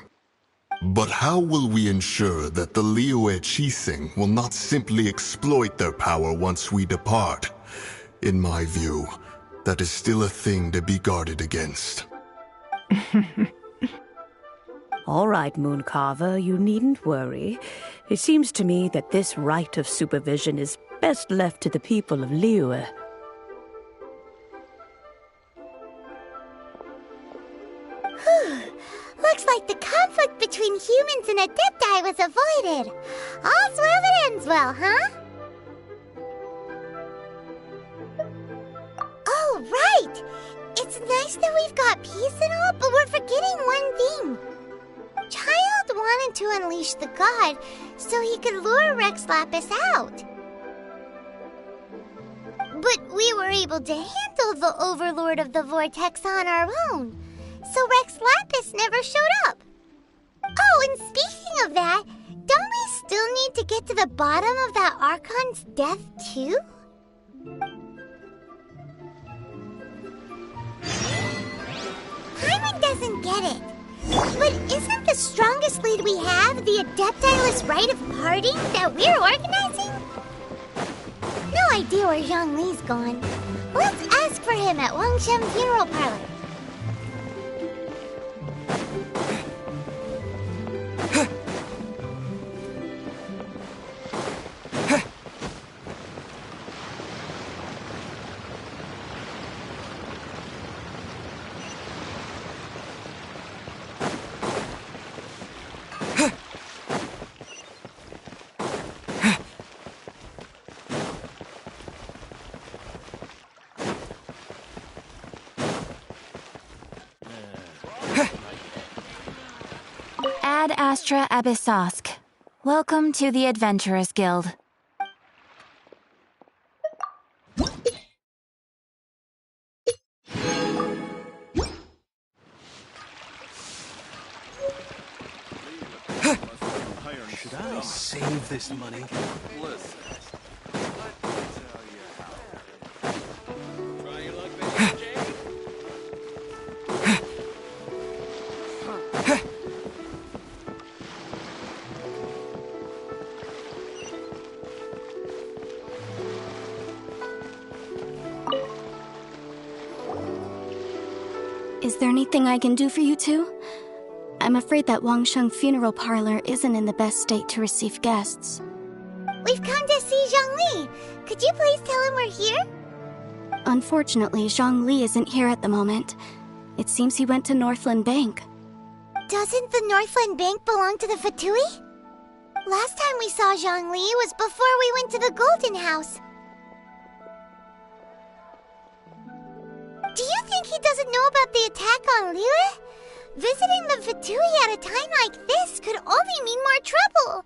But how will we ensure that the Liyue Qixing will not simply exploit their power once we depart? In my view, that is still a thing to be guarded against. All right, Mooncarver, you needn't worry. It seems to me that this right of supervision is best left to the people of Liyue. Looks like the conflict between humans and Adepti was avoided. All's well that ends well, huh? Oh, right! It's nice that we've got peace and all, but we're forgetting one thing. Child wanted to unleash the god so he could lure Rex Lapis out. But we were able to handle the Overlord of the Vortex on our own, so Rex Lapis never showed up. Oh, and speaking of that, don't we still need to get to the bottom of that Archon's death too? Paimon doesn't get it. But isn't the strongest lead we have the Adepti-less rite of parting that we're organizing? No idea where Zhongli's gone. Let's ask for him at Wangshem Funeral Parlor. Ad Astra Abyssosk. Welcome to the Adventurers Guild. Should I save this money? Listen. Try your luck, baby, Jay. Is there anything I can do for you two? I'm afraid that Wangsheng Funeral Parlor isn't in the best state to receive guests. We've come to see Zhongli. Could you please tell him we're here? Unfortunately, Zhongli isn't here at the moment. It seems he went to Northland Bank. Doesn't the Northland Bank belong to the Fatui? Last time we saw Zhongli was before we went to the Golden House. Do you think he doesn't know about the attack on Liyue? Visiting the Fatui at a time like this could only mean more trouble.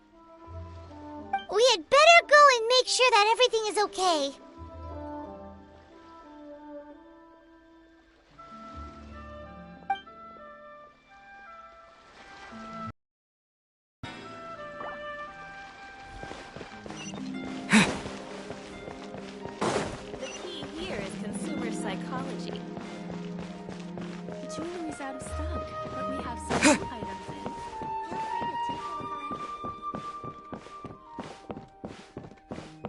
We had better go and make sure that everything is okay. The key here is consumer psychology. Jewelry's out of stock, but we have some new items in. Feel free to take a look around.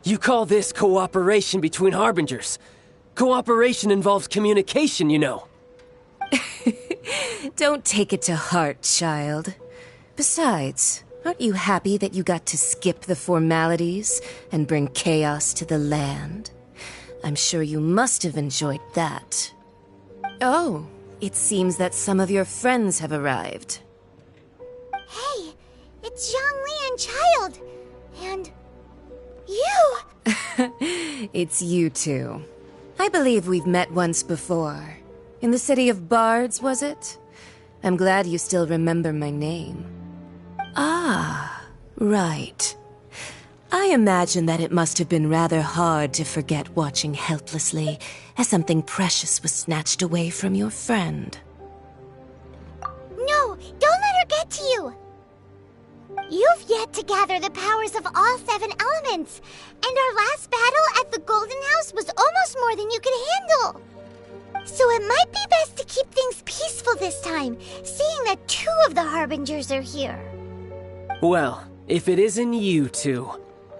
You call this cooperation between Harbingers? Cooperation involves communication, you know. Don't take it to heart, child. Besides, aren't you happy that you got to skip the formalities and bring chaos to the land? I'm sure you must have enjoyed that. Oh, it seems that some of your friends have arrived. Hey, it's Zhongli and Child. And you! It's you two. I believe we've met once before. In the city of Bards, was it? I'm glad you still remember my name. Ah, right. I imagine that it must have been rather hard to forget watching helplessly as something precious was snatched away from your friend. No, don't let her get to you! You've yet to gather the powers of all 7 elements, and our last battle at the Golden House was almost more than you could handle. So it might be best to keep things peaceful this time, seeing that 2 of the Harbingers are here. Well, if it isn't you two.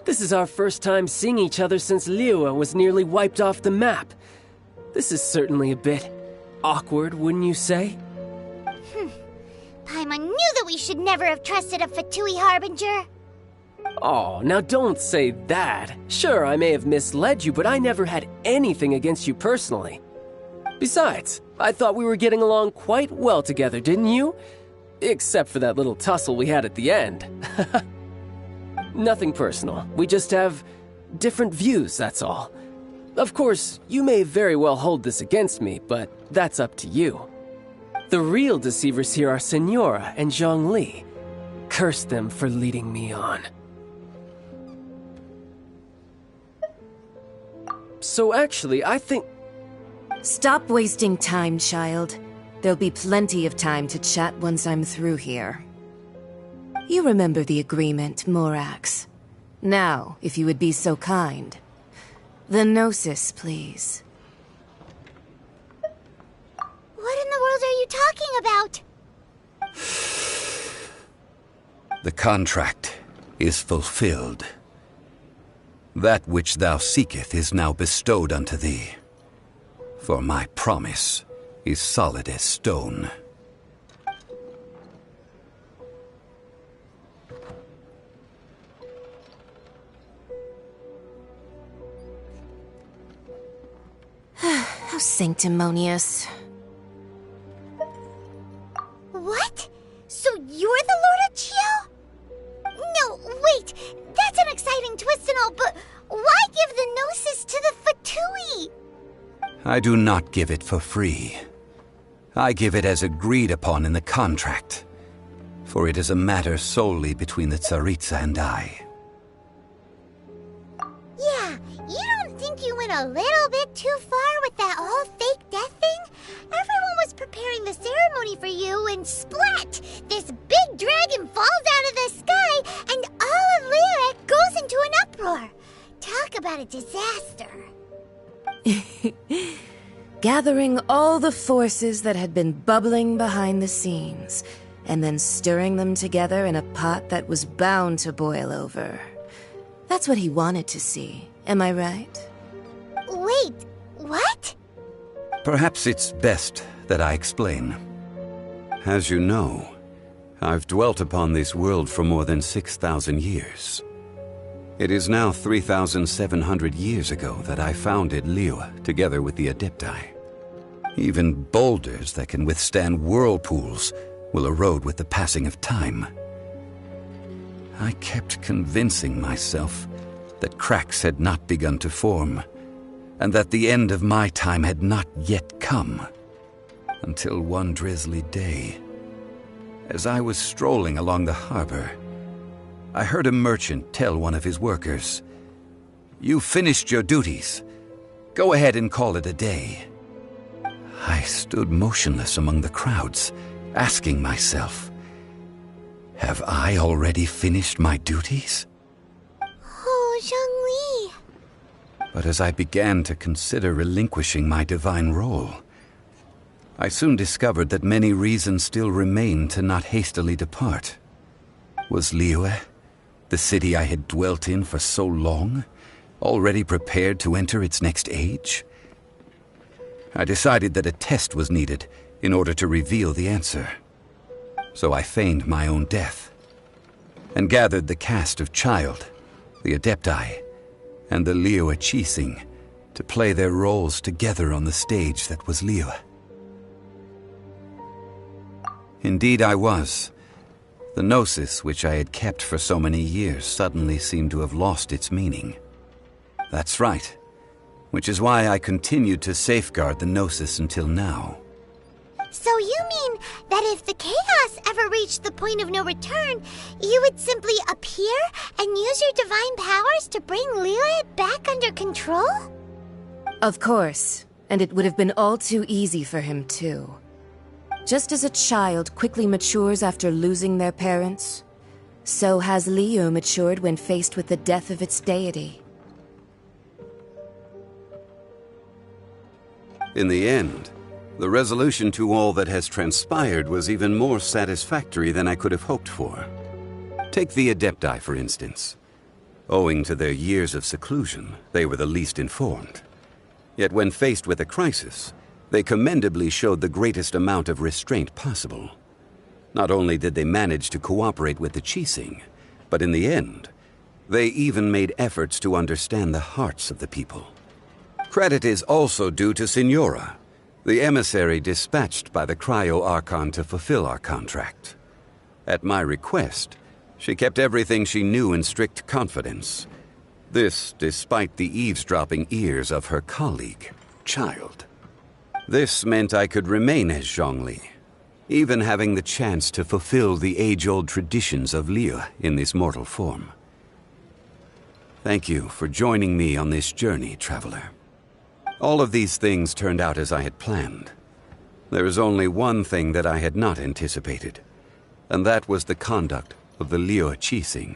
This is our first time seeing each other since Liyue was nearly wiped off the map. This is certainly a bit awkward, wouldn't you say? Paimon knew that we should never have trusted a Fatui Harbinger. Oh, now don't say that. Sure, I may have misled you, but I never had anything against you personally. Besides, I thought we were getting along quite well together, didn't you? Except for that little tussle we had at the end. Nothing personal. We just have different views, that's all. Of course, you may very well hold this against me, but that's up to you. The real deceivers here are Senora and Zhongli. Curse them for leading me on. So actually, I think... Stop wasting time, child. There'll be plenty of time to chat once I'm through here. You remember the agreement, Morax. Now, if you would be so kind. The Gnosis, please. What in the world are you talking about? The contract is fulfilled. That which thou seeketh is now bestowed unto thee. For my promise is solid as stone. How sanctimonious. What? So you're the Lord of Chiao? No, wait! That's an exciting twist and all, but why give the Gnosis to the Fatui? I do not give it for free. I give it as agreed upon in the contract, for it is a matter solely between the Tsaritsa and I. Yeah, you don't think you went a little bit too far with that whole fake death thing? Everyone was preparing the ceremony for you, and splat! This big dragon falls out of the sky, and all of Liyue goes into an uproar. Talk about a disaster. Gathering all the forces that had been bubbling behind the scenes, and then stirring them together in a pot that was bound to boil over. That's what he wanted to see, am I right? Wait, what? Perhaps it's best that I explain. As you know, I've dwelt upon this world for more than 6,000 years. It is now 3,700 years ago that I founded Liyue together with the Adepti. Even boulders that can withstand whirlpools will erode with the passing of time. I kept convincing myself that cracks had not begun to form, and that the end of my time had not yet come. Until one drizzly day, as I was strolling along the harbor, I heard a merchant tell one of his workers, "You've finished your duties. Go ahead and call it a day." I stood motionless among the crowds, asking myself, have I already finished my duties? Oh, Zhongli. But as I began to consider relinquishing my divine role, I soon discovered that many reasons still remained to not hastily depart. Was Liyue, the city I had dwelt in for so long, Already prepared to enter its next age? I decided that a test was needed in order to reveal the answer. So I feigned my own death, and gathered the cast of Child, the Adepti, and the Liyue Qixing to play their roles together on the stage that was Liyue. Indeed I was. The Gnosis, which I had kept for so many years, suddenly seemed to have lost its meaning. That's right, which is why I continued to safeguard the Gnosis until now. So you mean that if the chaos ever reached the point of no return, you would simply appear and use your divine powers to bring Liyue back under control? Of course, and it would have been all too easy for him too. Just as a child quickly matures after losing their parents, so has Liyue matured when faced with the death of its deity. In the end, the resolution to all that has transpired was even more satisfactory than I could have hoped for. Take the Adepti, for instance. Owing to their years of seclusion, they were the least informed. Yet when faced with a crisis, they commendably showed the greatest amount of restraint possible. Not only did they manage to cooperate with the Qixing, but in the end, they even made efforts to understand the hearts of the people. Credit is also due to Signora, the emissary dispatched by the Cryo-Archon to fulfill our contract. At my request, she kept everything she knew in strict confidence. This despite the eavesdropping ears of her colleague, Child. This meant I could remain as Zhongli, even having the chance to fulfill the age-old traditions of Liyue in this mortal form. Thank you for joining me on this journey, Traveler. All of these things turned out as I had planned. There is only one thing that I had not anticipated, and that was the conduct of the Liyue Qixing.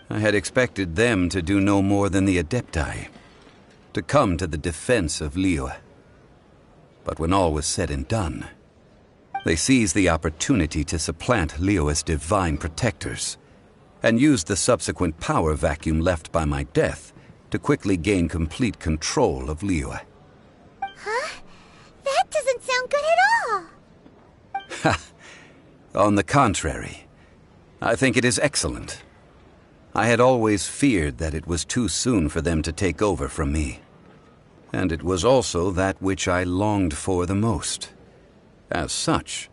I had expected them to do no more than the Adepti, to come to the defense of Liyue. But when all was said and done, they seized the opportunity to supplant Liyue's divine protectors, and used the subsequent power vacuum left by my death to quickly gain complete control of Liyue. Huh? That doesn't sound good at all! Ha! On the contrary, I think it is excellent. I had always feared that it was too soon for them to take over from me. And it was also that which I longed for the most. As such,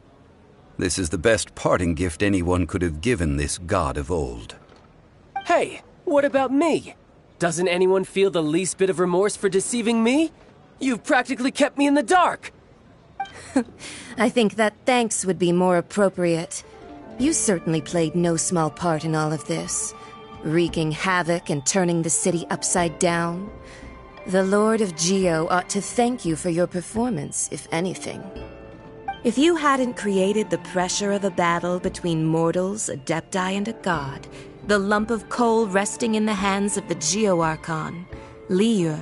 this is the best parting gift anyone could have given this god of old. Hey, what about me? Doesn't anyone feel the least bit of remorse for deceiving me? You've practically kept me in the dark! I think that thanks would be more appropriate. You certainly played no small part in all of this, wreaking havoc and turning the city upside down. The Lord of Geo ought to thank you for your performance, if anything. If you hadn't created the pressure of a battle between mortals, Adepti, and a god, the lump of coal resting in the hands of the Geo-Archon, Liyue,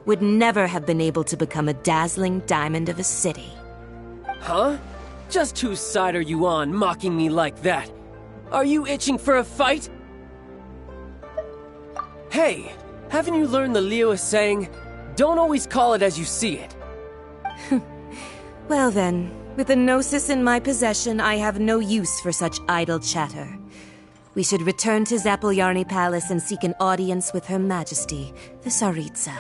would never have been able to become a dazzling diamond of a city. Huh? Just whose side are you on, mocking me like that? Are you itching for a fight? Hey, haven't you learned the Liyue saying, don't always call it as you see it? Well then, with the Gnosis in my possession, I have no use for such idle chatter. We should return to Zapoljarny Palace and seek an audience with Her Majesty, the Tsaritsa.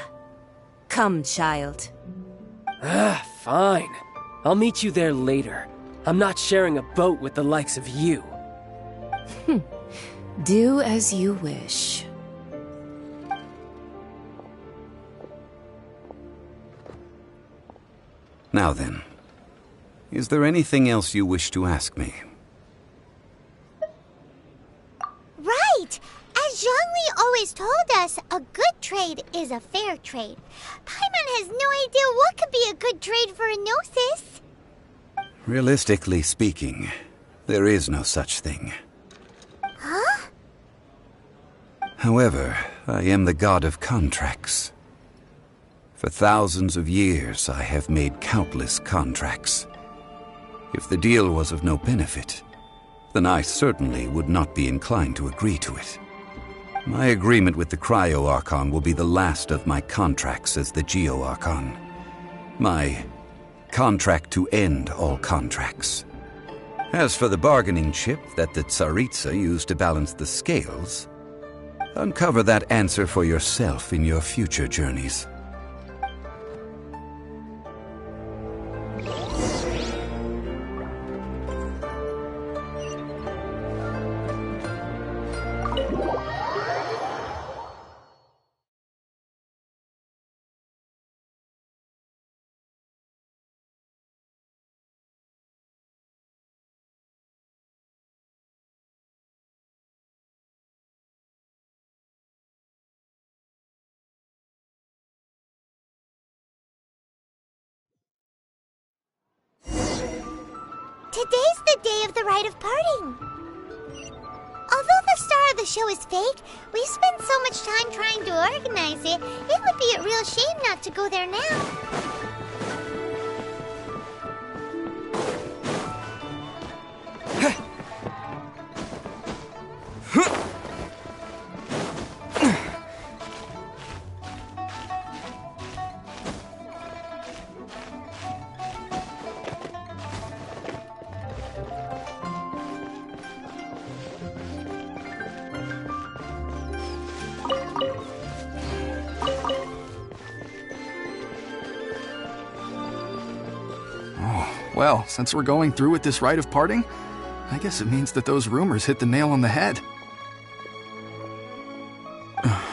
Come, child. Ah, fine. I'll meet you there later. I'm not sharing a boat with the likes of you. Do as you wish. Now then, is there anything else you wish to ask me? Right! As Zhongli always told us, a good trade is a fair trade. Paimon has no idea what could be a good trade for a Gnosis. Realistically speaking, there is no such thing. Huh? However, I am the god of contracts. For thousands of years, I have made countless contracts. If the deal was of no benefit, then I certainly would not be inclined to agree to it. My agreement with the Cryo-Archon will be the last of my contracts as the Geo-Archon. My contract to end all contracts. As for the bargaining chip that the Tsaritsa used to balance the scales, uncover that answer for yourself in your future journeys. Today's the day of the rite of parting. Although the star of the show is fake, we spent so much time trying to organize it, it would be a real shame not to go there now. Well, since we're going through with this rite of parting, I guess it means that those rumors hit the nail on the head.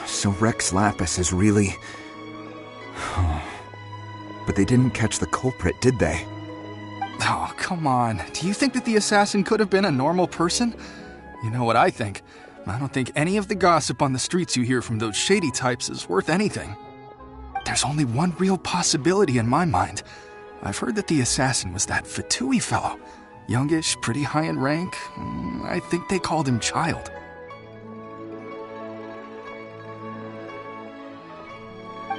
So Rex Lapis is really... But they didn't catch the culprit, did they? Oh, come on. Do you think that the assassin could have been a normal person? You know what I think. I don't think any of the gossip on the streets you hear from those shady types is worth anything. There's only one real possibility in my mind. I've heard that the assassin was that Fatui fellow. Youngish, pretty high in rank. I think they called him Child.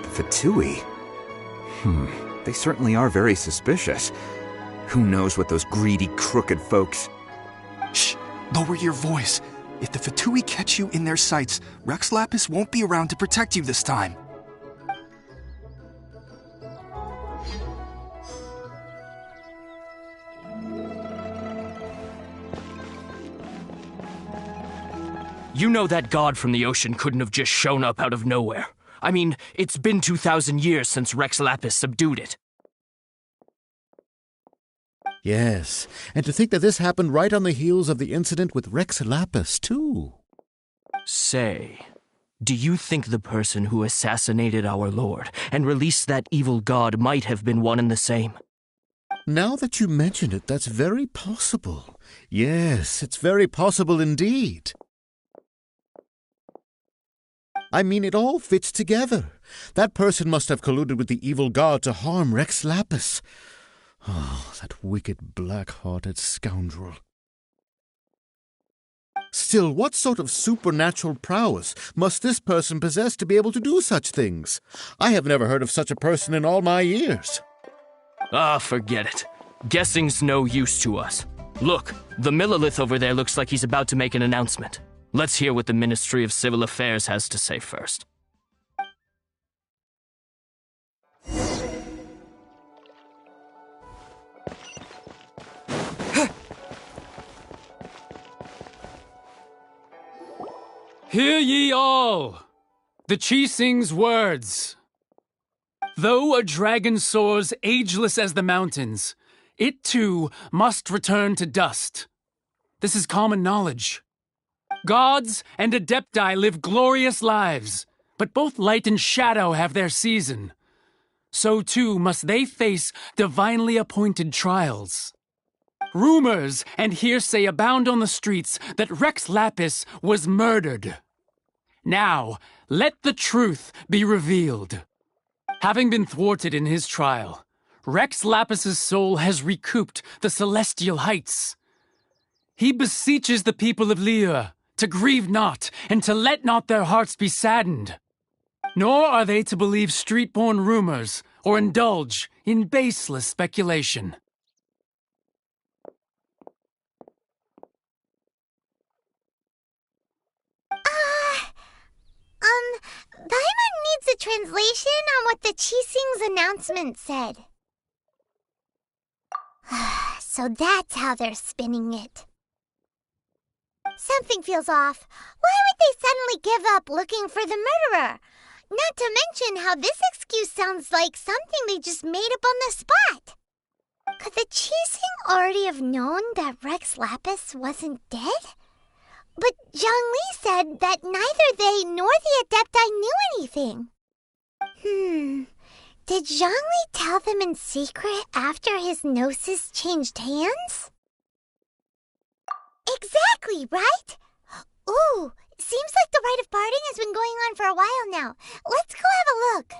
Fatui? They certainly are very suspicious. Who knows what those greedy, crooked folks... Shh! Lower your voice. If the Fatui catch you in their sights, Rex Lapis won't be around to protect you this time. You know that god from the ocean couldn't have just shown up out of nowhere. I mean, it's been 2,000 years since Rex Lapis subdued it. Yes, and to think that this happened right on the heels of the incident with Rex Lapis, too. Say, do you think the person who assassinated our lord and released that evil god might have been one and the same? Now that you mention it, that's very possible. Yes, it's very possible indeed. I mean, it all fits together. That person must have colluded with the evil god to harm Rex Lapis. Oh, that wicked, black-hearted scoundrel. Still, what sort of supernatural prowess must this person possess to be able to do such things? I have never heard of such a person in all my years. Ah, forget it. Guessing's no use to us. Look, the Millilith over there looks like he's about to make an announcement. Let's hear what the Ministry of Civil Affairs has to say first. Hear ye all! The Qixing's words. Though a dragon soars ageless as the mountains, it too must return to dust. This is common knowledge. Gods and Adepti live glorious lives, but both light and shadow have their season. So too must they face divinely appointed trials. Rumors and hearsay abound on the streets that Rex Lapis was murdered. Now, let the truth be revealed. Having been thwarted in his trial, Rex Lapis's soul has recouped the celestial heights. He beseeches the people of Liyue to grieve not and to let not their hearts be saddened. Nor are they to believe street-born rumors or indulge in baseless speculation. translation on what the Qixing's announcement said. So that's how they're spinning it. Something feels off. Why would they suddenly give up looking for the murderer? Not to mention how this excuse sounds like something they just made up on the spot. Could the Qixing already have known that Rex Lapis wasn't dead? But Zhongli said that neither they nor the Adepti knew anything. Did Zhongli tell them in secret after his gnosis changed hands? Exactly, right? Ooh, seems like the rite of parting has been going on for a while now. Let's go have a look.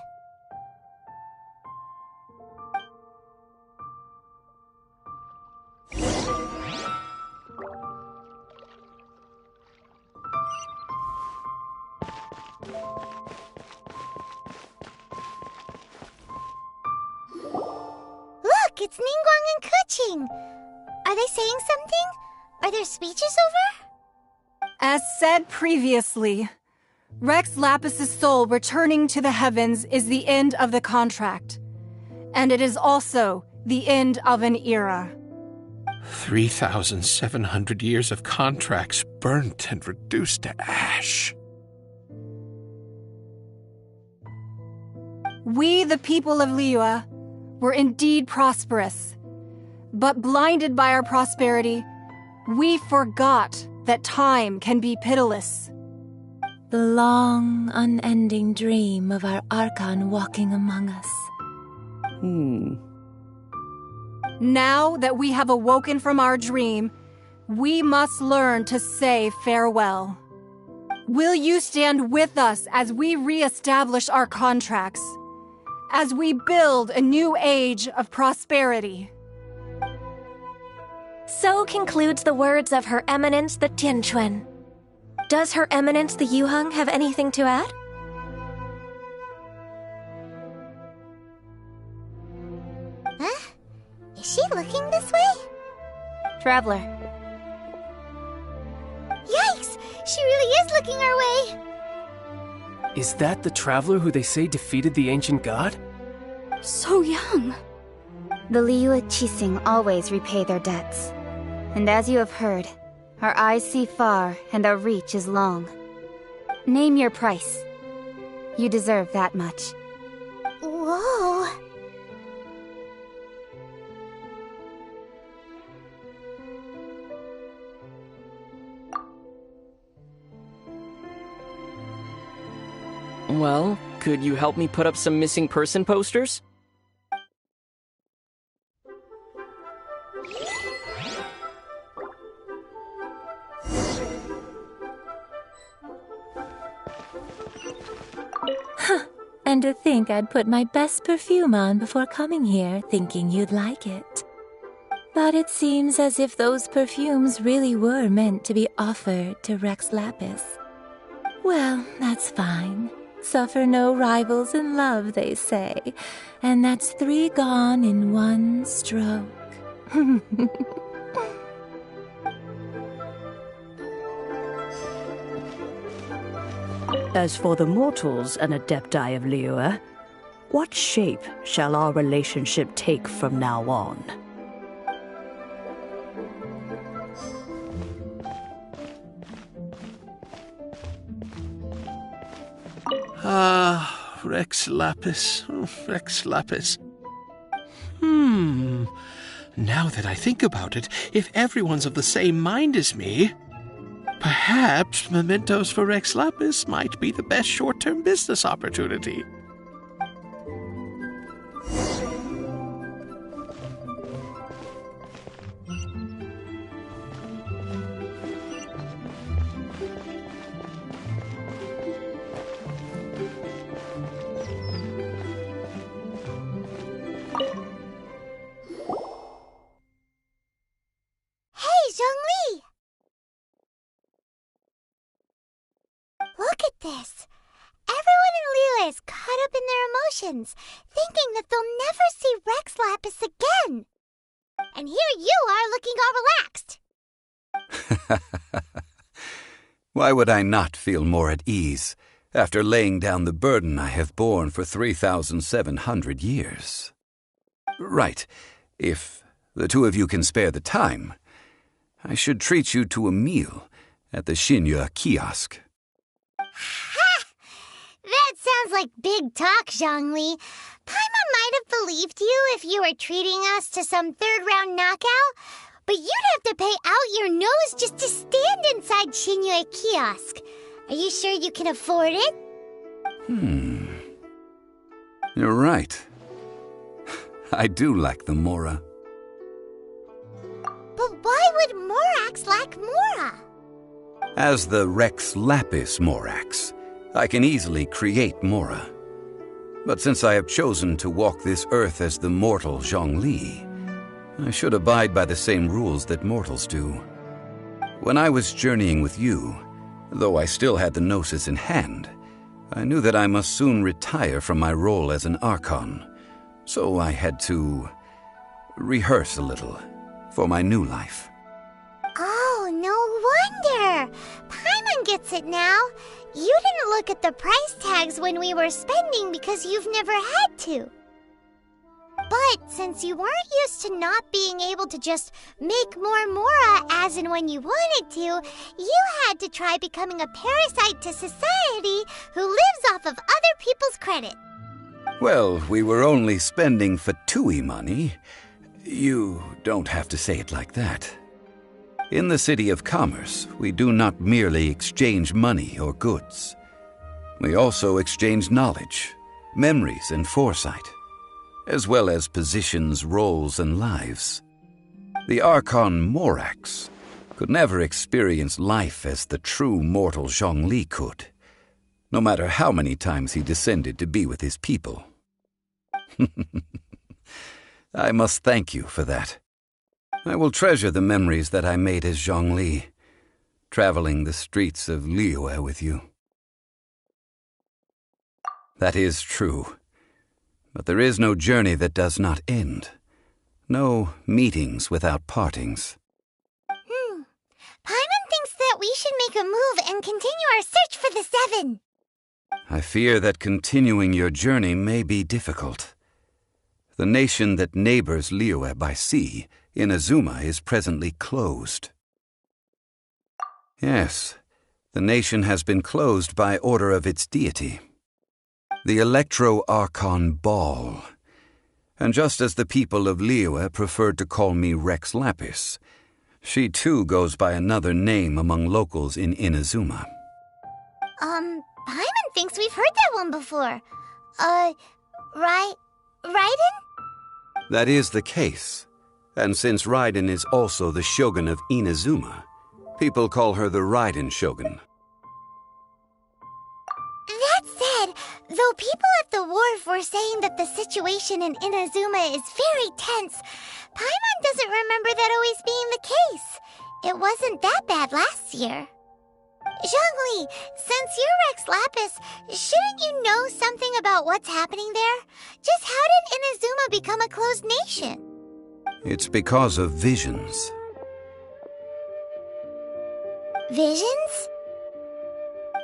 Look, it's Ningguang and Keqing. Are they saying something? Are their speeches over? As said previously, Rex Lapis's soul returning to the heavens is the end of the contract. And it is also the end of an era. 3,700 years of contracts burnt and reduced to ash. We, the people of Liyue, were indeed prosperous. But blinded by our prosperity, we forgot that time can be pitiless. The long, unending dream of our Archon walking among us. Now that we have awoken from our dream, we must learn to say farewell. Will you stand with us as we re-establish our contracts? As we build a new age of prosperity? So concludes the words of Her Eminence the Tianquan. Does Her Eminence the Yuheng have anything to add? Huh? Is she looking this way? Traveler. Yikes! She really is looking our way! Is that the traveler who they say defeated the ancient god? So young. The Liyue Qixing always repay their debts. And as you have heard, our eyes see far and our reach is long. Name your price. You deserve that much. Whoa! Well, could you help me put up some missing person posters? And to think I'd put my best perfume on before coming here, thinking you'd like it. But it seems as if those perfumes really were meant to be offered to Rex Lapis. Well, that's fine. Suffer no rivals in love, they say. And that's 3 gone in 1 stroke. As for the mortals and Adepti of Liyue, what shape shall our relationship take from now on? Rex Lapis. Rex Lapis. Now that I think about it, if everyone's of the same mind as me, perhaps mementos for Rex Lapis might be the best short-term business opportunity. Hey, Zhongli! Look at this! Everyone in Liyue is caught up in their emotions, thinking that they'll never see Rex Lapis again. And here you are looking all relaxed. Why would I not feel more at ease? after laying down the burden I have borne for 3,700 years. Right, if the two of you can spare the time, I should treat you to a meal at the Shinya kiosk. Ha! That sounds like big talk, Zhongli. Paimon might have believed you if you were treating us to some third-round knockout, but you'd have to pay out your nose just to stand inside Shinya kiosk. Are you sure you can afford it? You're right. I do lack the Mora. But why would Morax lack Mora? As the Rex Lapis Morax, I can easily create Mora. But since I have chosen to walk this earth as the mortal Zhongli, I should abide by the same rules that mortals do. When I was journeying with you, though I still had the Gnosis in hand, I knew that I must soon retire from my role as an Archon, so I had to rehearse a little for my new life. Oh, no wonder! Paimon gets it now. You didn't look at the price tags when we were spending because you've never had to. But since you weren't used to not being able to just make more Mora as and when you wanted to, you had to try becoming a parasite to society who lives off of other people's credit. Well, we were only spending Fatui money. You don't have to say it like that. In the City of Commerce, we do not merely exchange money or goods. We also exchange knowledge, memories, and foresight, as well as positions, roles, and lives. The Archon Morax could never experience life as the true mortal Zhongli could, no matter how many times he descended to be with his people. I must thank you for that. I will treasure the memories that I made as Zhongli, traveling the streets of Liyue with you. That is true. But there is no journey that does not end. No meetings without partings. Paimon thinks that we should make a move and continue our search for the Seven. I fear that continuing your journey may be difficult. The nation that neighbors Liyue by sea, Inazuma, is presently closed. Yes, the nation has been closed by order of its deity, the Electro-Archon Ball. And just as the people of Liyue preferred to call me Rex Lapis, she too goes by another name among locals in Inazuma. Paimon thinks we've heard that one before. Raiden? That is the case. And since Raiden is also the shogun of Inazuma, people call her the Raiden Shogun. That said, though people at the wharf were saying that the situation in Inazuma is very tense, Paimon doesn't remember that always being the case. It wasn't that bad last year. Zhongli, since you're Rex Lapis, shouldn't you know something about what's happening there? Just how did Inazuma become a closed nation? It's because of visions. Visions?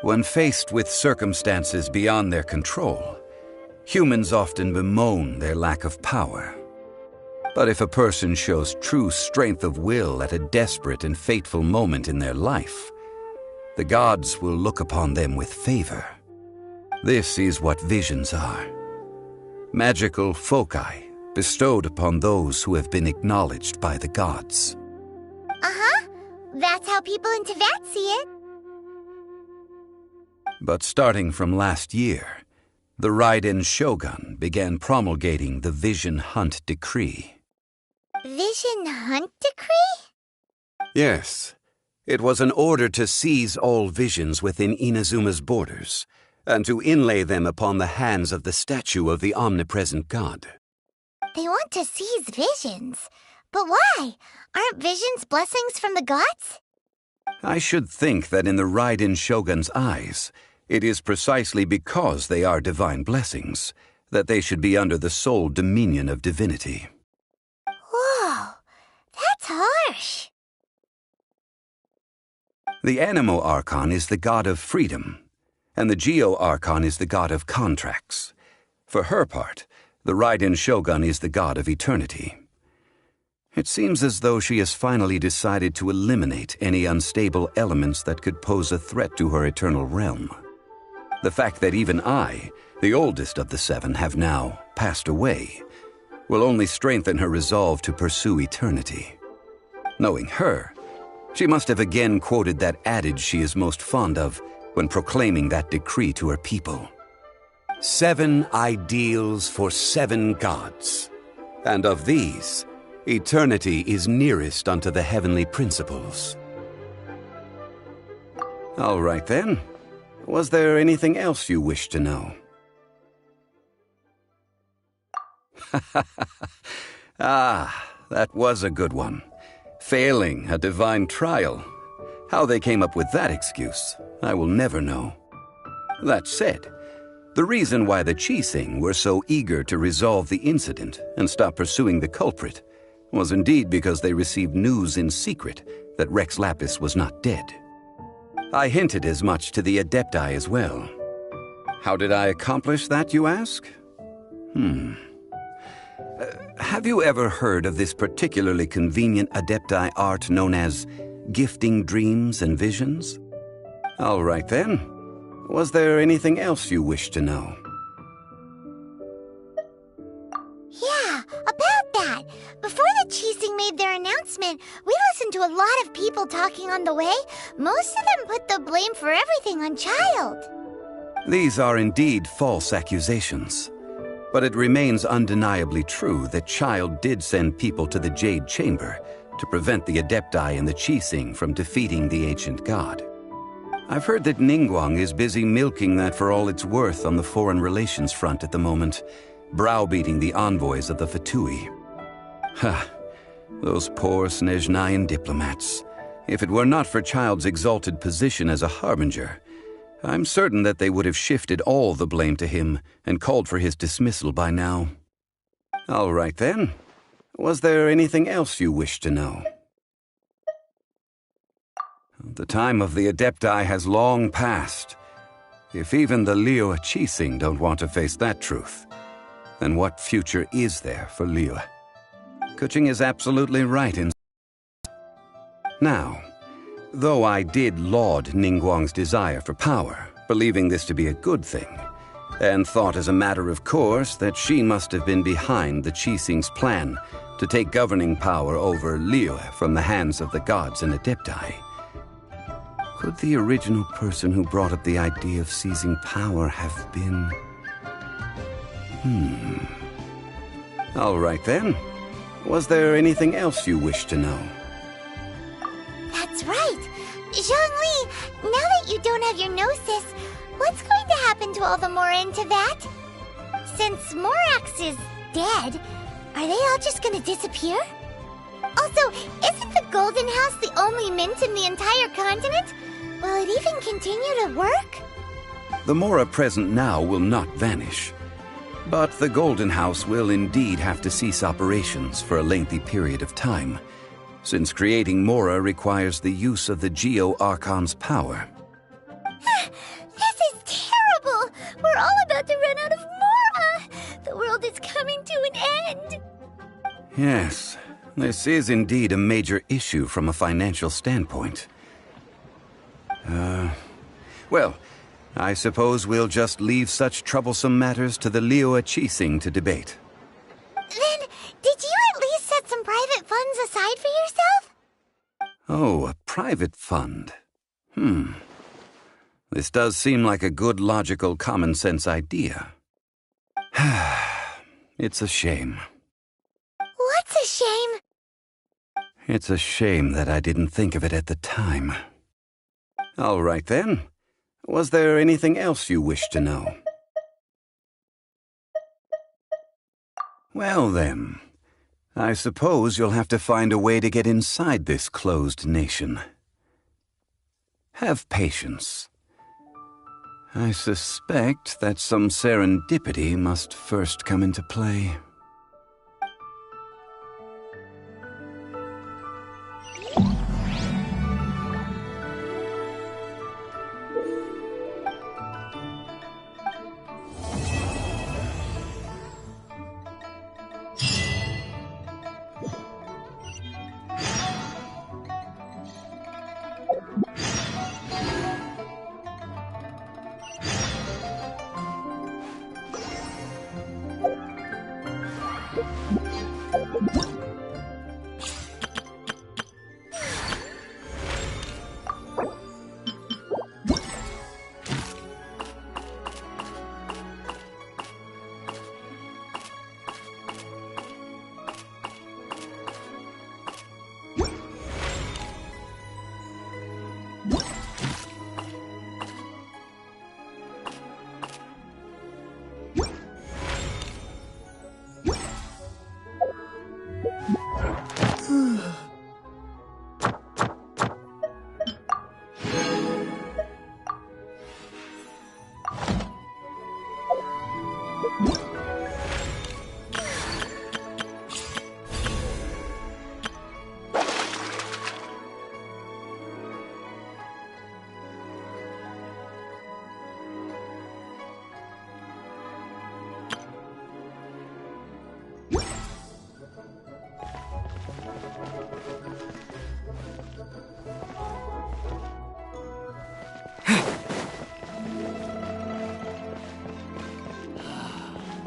When faced with circumstances beyond their control, humans often bemoan their lack of power. But if a person shows true strength of will at a desperate and fateful moment in their life, the gods will look upon them with favor. This is what visions are. Magical foci bestowed upon those who have been acknowledged by the gods. Uh-huh. That's how people in Teyvat see it. But starting from last year, the Raiden Shogun began promulgating the Vision Hunt Decree. Vision Hunt Decree? Yes. It was an order to seize all visions within Inazuma's borders, and to inlay them upon the hands of the statue of the omnipresent god. They want to seize visions. But why? Aren't visions blessings from the gods? I should think that in the Raiden Shogun's eyes, it is precisely because they are divine blessings that they should be under the sole dominion of divinity. Whoa, that's harsh. The Anemo Archon is the god of freedom, and the Geo-Archon is the god of contracts. For her part, the Raiden Shogun is the god of eternity. It seems as though she has finally decided to eliminate any unstable elements that could pose a threat to her eternal realm. The fact that even I, the oldest of the seven, have now passed away, will only strengthen her resolve to pursue eternity. Knowing her, she must have again quoted that adage she is most fond of when proclaiming that decree to her people. 7 ideals for 7 gods, and of these, eternity is nearest unto the heavenly principles. All right then. Was there anything else you wished to know? Ah, that was a good one. Failing a divine trial. How they came up with that excuse, I will never know. That said, the reason why the Qixing were so eager to resolve the incident and stop pursuing the culprit was indeed because they received news in secret that Rex Lapis was not dead. I hinted as much to the Adepti as well. How did I accomplish that, you ask? Have you ever heard of this particularly convenient Adepti art known as gifting dreams and visions? All right then. Was there anything else you wished to know? Yeah, about that. Before the Qixing made their announcement, we listened to a lot of people talking on the way. Most of them put the blame for everything on Child. These are indeed false accusations. But it remains undeniably true that Child did send people to the Jade Chamber to prevent the Adepti and the Qixing from defeating the ancient god. I've heard that Ningguang is busy milking that for all it's worth on the foreign relations front at the moment, browbeating the envoys of the Fatui. Ha! Those poor Snezhnayan diplomats. If it were not for Child's exalted position as a harbinger, I'm certain that they would have shifted all the blame to him and called for his dismissal by now. All right then. Was there anything else you wished to know? The time of the Adepti has long passed. If even the Liyue Qixing don't want to face that truth, then what future is there for Liyue? Kuching is absolutely right in... Now, though I did laud Ningguang's desire for power, believing this to be a good thing, and thought as a matter of course that she must have been behind the Qixing's plan to take governing power over Liyue from the hands of the gods and Adepti, could the original person who brought up the idea of seizing power have been... All right then. Was there anything else you wished to know? That's right. Zhongli, now that you don't have your gnosis, what's going to happen to all the Mora in Teyvat? Since Morax is dead, are they all just gonna disappear? Also, isn't the Golden House the only mint in the entire continent? Will it even continue to work? The Mora present now will not vanish. But the Golden House will indeed have to cease operations for a lengthy period of time, since creating Mora requires the use of the Geo-Archon's power. This is terrible! We're all about to run out of Mora! The world is coming to an end! Yes, this is indeed a major issue from a financial standpoint. Well, I suppose we'll just leave such troublesome matters to the Liyue Qixing to debate. Then, did you at least set some private funds aside for yourself? Oh, a private fund. This does seem like a good, logical, common-sense idea. It's a shame. What's a shame? It's a shame that I didn't think of it at the time. All right then. Was there anything else you wished to know? Well then, I suppose you'll have to find a way to get inside this closed nation. Have patience. I suspect that some serendipity must first come into play.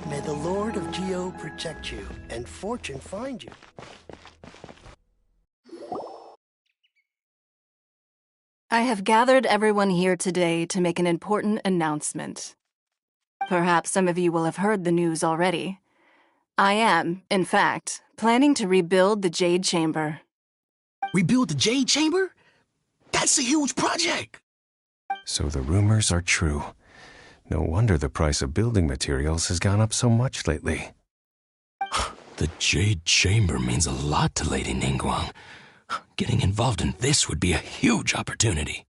May the Lord of Geo protect you, and fortune find you. I have gathered everyone here today to make an important announcement. Perhaps some of you will have heard the news already. I am, in fact, planning to rebuild the Jade Chamber. Rebuild the Jade Chamber? That's a huge project! So the rumors are true. No wonder the price of building materials has gone up so much lately. The Jade Chamber means a lot to Lady Ningguang. Getting involved in this would be a huge opportunity.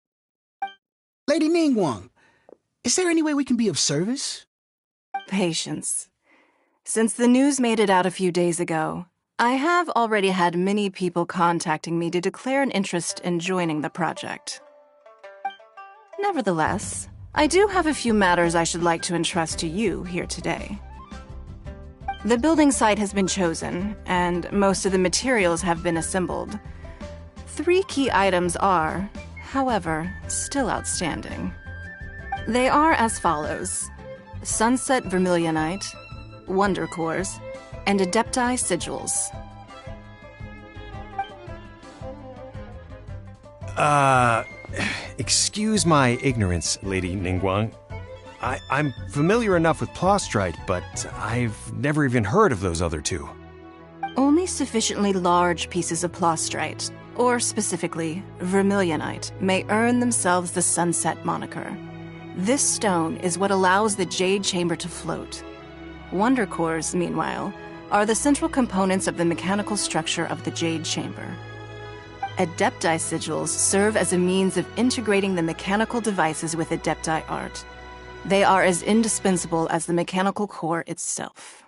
Lady Ningguang, is there any way we can be of service? Patience. Since the news made it out a few days ago, I have already had many people contacting me to declare an interest in joining the project. Nevertheless, I do have a few matters I should like to entrust to you here today. The building site has been chosen, and most of the materials have been assembled. 3 key items are, however, still outstanding. They are as follows: Sunset Vermilionite, Wonder Cores, and Adepti Sigils. Excuse my ignorance, Lady Ningguang. I'm familiar enough with Plostrite, but I've never even heard of those other 2. Only sufficiently large pieces of Plostrite, or specifically Vermilionite, may earn themselves the Sunset moniker. This stone is what allows the Jade Chamber to float. Wonder Cores, meanwhile, are the central components of the mechanical structure of the Jade Chamber. Adepti Sigils serve as a means of integrating the mechanical devices with Adepti art. They are as indispensable as the mechanical core itself.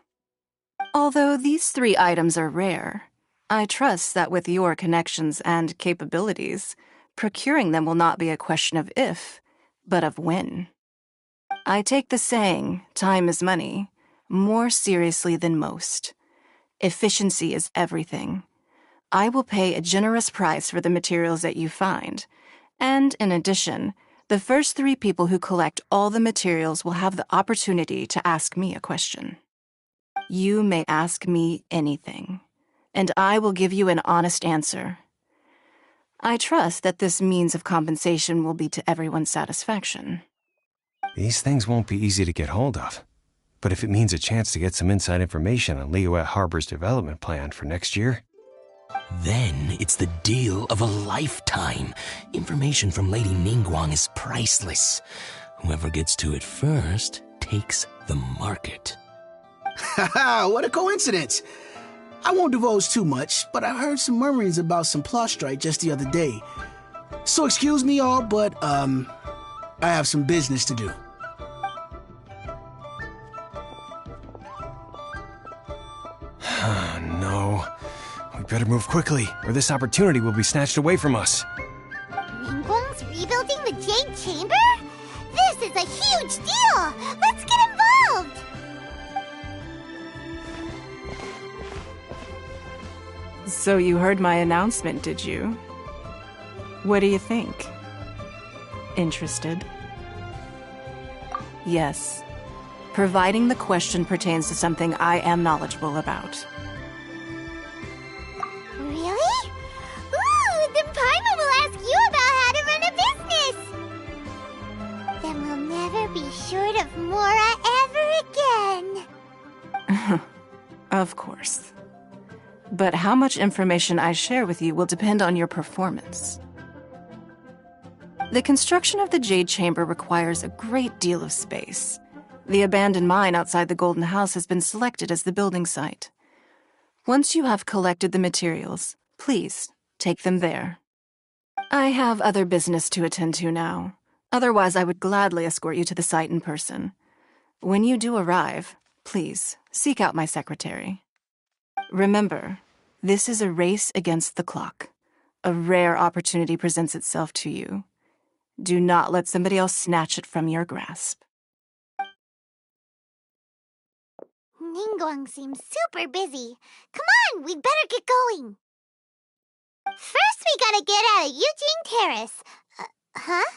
Although these 3 items are rare, I trust that with your connections and capabilities, procuring them will not be a question of if, but of when. I take the saying, time is money, more seriously than most. Efficiency is everything. I will pay a generous price for the materials that you find, and in addition, the first 3 people who collect all the materials will have the opportunity to ask me a question. You may ask me anything, and I will give you an honest answer. I trust that this means of compensation will be to everyone's satisfaction. These things won't be easy to get hold of. But if it means a chance to get some inside information on Liyue Harbor's development plan for next year... Then it's the deal of a lifetime. Information from Lady Ningguang is priceless. Whoever gets to it first takes the market. Haha, what a coincidence! I won't divulge too much, but I heard some murmurings about some Plostrite just the other day. So excuse me all, but, I have some business to do. No. We better move quickly, or this opportunity will be snatched away from us. Ningguang's rebuilding the Jade Chamber? This is a huge deal! Let's get involved! So you heard my announcement, did you? What do you think? Interested? Yes. providing the question pertains to something I am knowledgeable about. Really? Ooh, then Paimon will ask you about how to run a business! Then we'll never be short of Mora ever again! Of course. But how much information I share with you will depend on your performance. The construction of the Jade Chamber requires a great deal of space. The abandoned mine outside the Golden House has been selected as the building site. Once you have collected the materials, please take them there. I have other business to attend to now. Otherwise, I would gladly escort you to the site in person. When you do arrive, please seek out my secretary. Remember, this is a race against the clock. A rare opportunity presents itself to you. Do not let somebody else snatch it from your grasp. Ningguang seems super busy. Come on, we'd better get going. First, we gotta get out of Eugene Terrace. Huh?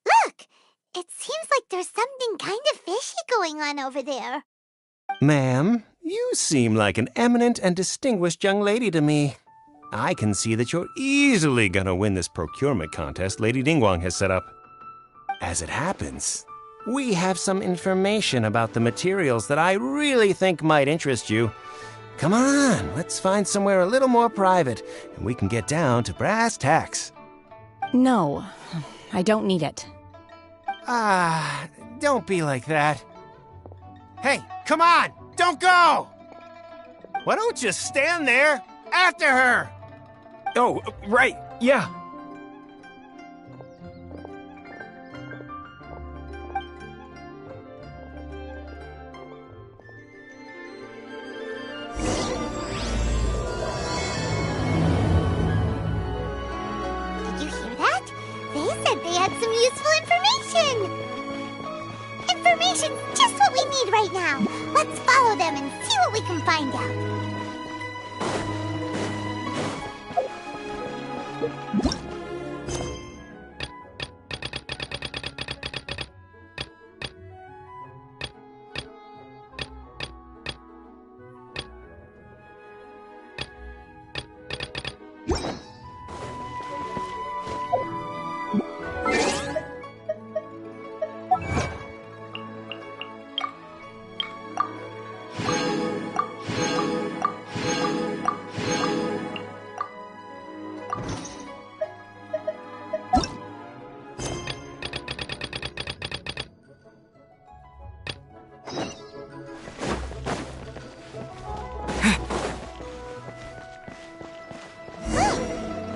Look! It seems like there's something kind of fishy going on over there. Ma'am, you seem like an eminent and distinguished young lady to me. I can see that you're easily gonna win this procurement contest Lady Ningguang has set up. As it happens, we have some information about the materials that I really think might interest you. Come on, let's find somewhere a little more private, and we can get down to brass tacks. No, I don't need it. Don't be like that. Hey, come on! Don't go! Why don't you stand there after her? Oh, right, yeah. Did you hear that? They said they had some useful information. Information's just what we need right now. Let's follow them and see what we can find out.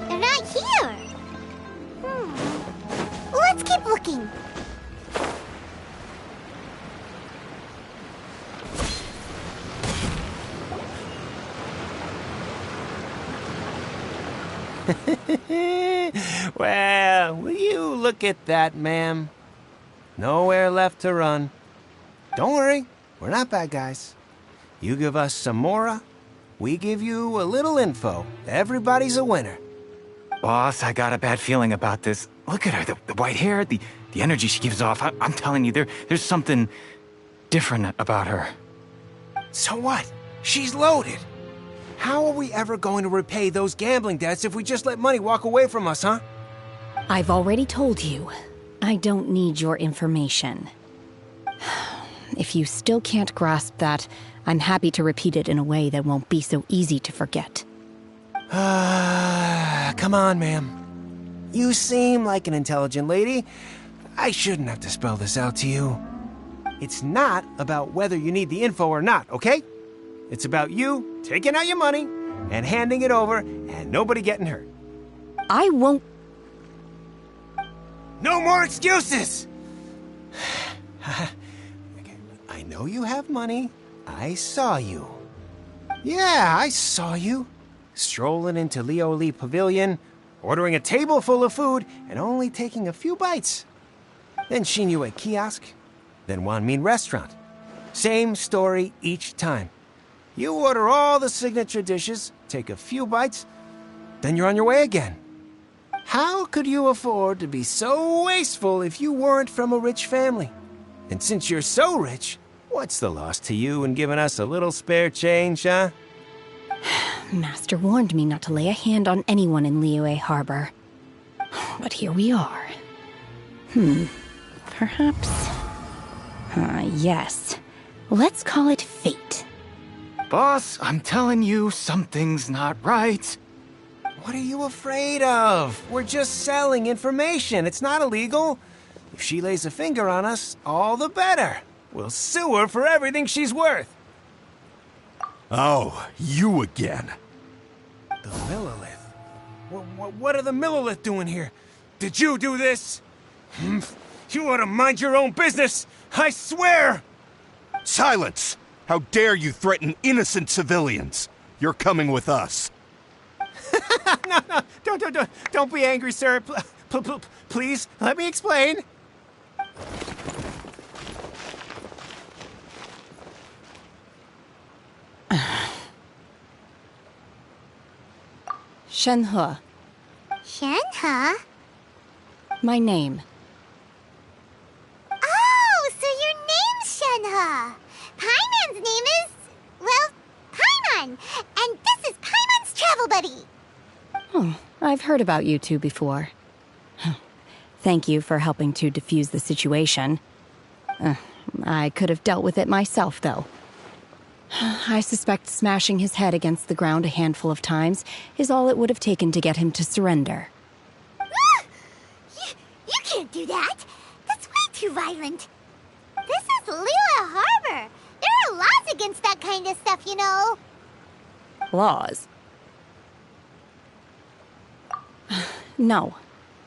They're not here. Let's keep looking. Well, will you look at that, ma'am? Nowhere left to run. Don't worry, we're not bad guys. You give us some Mora, we give you a little info. Everybody's a winner. Boss, I got a bad feeling about this. Look at her, the white hair, the energy she gives off. I'm telling you, there's something different about her. So what? She's loaded. How are we ever going to repay those gambling debts if we just let money walk away from us, huh? I've already told you, I don't need your information. If you still can't grasp that, I'm happy to repeat it in a way that won't be so easy to forget. Come on, ma'am. You seem like an intelligent lady. I shouldn't have to spell this out to you. It's not about whether you need the info or not, okay? It's about you taking out your money and handing it over and nobody getting hurt. I won't... No more excuses! I know you have money. I saw you. Yeah, I saw you. Strolling into Leo Lee Pavilion, ordering a table full of food, and only taking a few bites. Then Shinyue Kiosk, then Wanmin Restaurant. Same story each time. You order all the signature dishes, take a few bites, then you're on your way again. How could you afford to be so wasteful if you weren't from a rich family? And since you're so rich, What's the loss to you in giving us a little spare change, huh? Master warned me not to lay a hand on anyone in Liyue Harbor. But here we are. Perhaps... yes. Let's call it fate. Boss, I'm telling you, something's not right. What are you afraid of? We're just selling information. It's not illegal. If she lays a finger on us, all the better. We'll sue her for everything she's worth. Oh, you again. The Millilith? What are the Millilith doing here? Did you do this? You ought to mind your own business! I swear! Silence! How dare you threaten innocent civilians? You're coming with us. No, don't be angry, sir. Please, let me explain. Shenhe. Shenhe? My name. Oh, so your name's Shenhe. Paimon's name is... well, Paimon. And this is Paimon's travel buddy. Oh, I've heard about you two before. Thank you for helping to defuse the situation. I could have dealt with it myself, though. I suspect smashing his head against the ground a handful of times is all it would have taken to get him to surrender. You can't do that. That's way too violent. This is Liyue Harbor. There are laws against that kind of stuff, you know. Laws? No,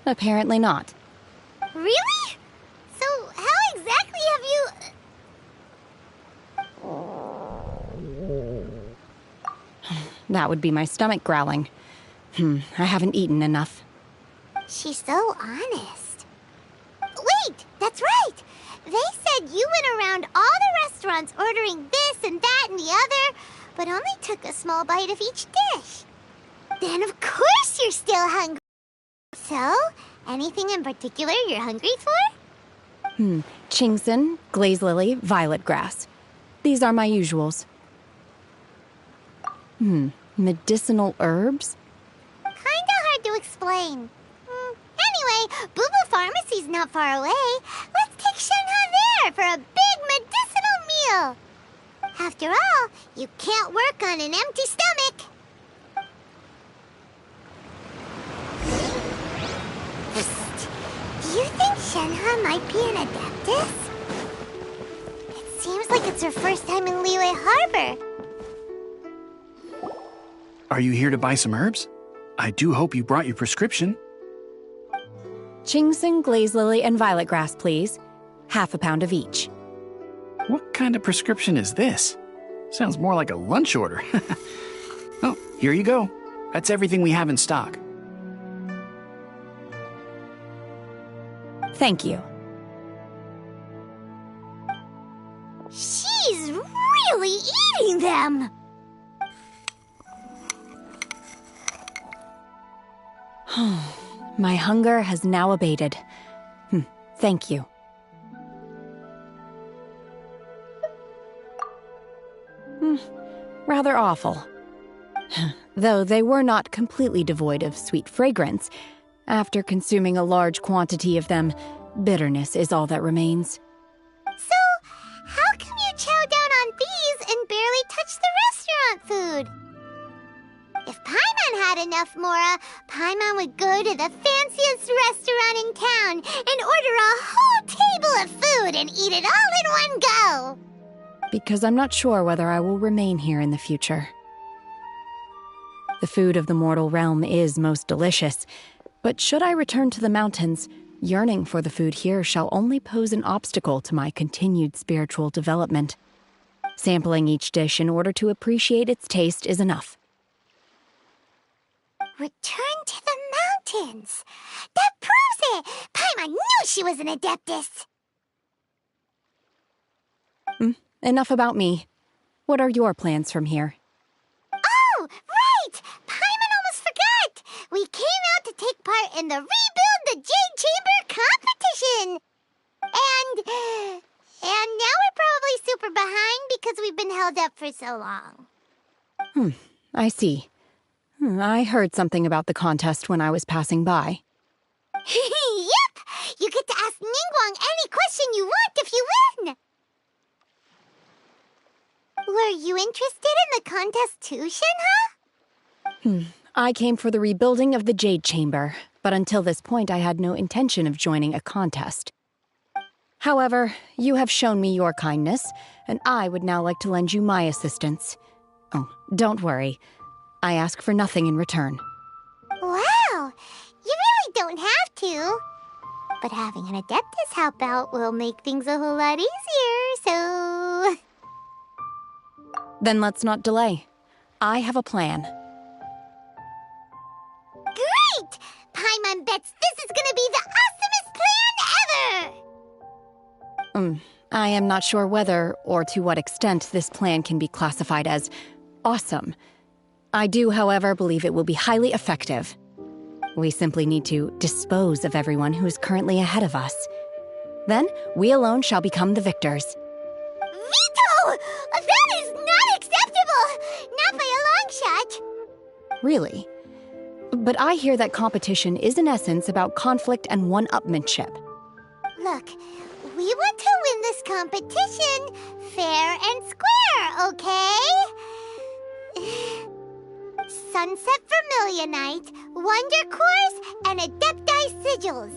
apparently not. Really? So how exactly have you... That would be my stomach growling. I haven't eaten enough. She's so honest. Wait, that's right! They said you went around all the restaurants ordering this and that and the other, but only took a small bite of each dish. Then of course you're still hungry. So, anything in particular you're hungry for? Chingson, glaze lily, violet grass. These are my usuals. Medicinal herbs? Kinda hard to explain. Anyway, Boo Boo Pharmacy's not far away. Let's take Shenhe there for a big medicinal meal. After all, you can't work on an empty stomach. Do you think Shenhe might be an Adeptus? It seems like it's her first time in Liyue Harbor. Are you here to buy some herbs? I do hope you brought your prescription. Chingson, glaze lily, and violet grass, please. Half a pound of each. What kind of prescription is this? Sounds more like a lunch order. Oh, here you go. That's everything we have in stock. Thank you. She's really eating them! My hunger has now abated. Thank you. Rather awful. Though they were not completely devoid of sweet fragrance, after consuming a large quantity of them, bitterness is all that remains. So, how come you chow down on these and barely touch the restaurant food? If Paimon had enough Mora, Paimon would go to the fanciest restaurant in town and order a whole table of food and eat it all in one go. Because I'm not sure whether I will remain here in the future. The food of the mortal realm is most delicious, but should I return to the mountains, yearning for the food here shall only pose an obstacle to my continued spiritual development. Sampling each dish in order to appreciate its taste is enough. Return to the mountains! That proves it! Paimon knew she was an Adeptus! Enough about me. What are your plans from here? Oh, right! Paimon almost forgot! We came out to take part in the Rebuild the Jade Chamber competition! And now we're probably super behind because we've been held up for so long. I see. I heard something about the contest when I was passing by. Yep! You get to ask Ningguang any question you want if you win! Were you interested in the contest too, Shenhe? I came for the rebuilding of the Jade Chamber, but until this point I had no intention of joining a contest. However, you have shown me your kindness, and I would now like to lend you my assistance. Oh, don't worry. I ask for nothing in return. Wow! You really don't have to. But having an Adeptus help out will make things a whole lot easier, so... Then let's not delay. I have a plan. Great! Paimon bets this is gonna be the awesomest plan ever! I am not sure whether or to what extent this plan can be classified as awesome. I do, however, believe it will be highly effective. We simply need to dispose of everyone who is currently ahead of us. Then, we alone shall become the victors. Veto! That is not acceptable! Not by a long shot! Really? But I hear that competition is in essence about conflict and one-upmanship. Look, we want to win this competition fair and square, okay? Sunset Vermilionite, Wonder Cores, and Adepti Sigils.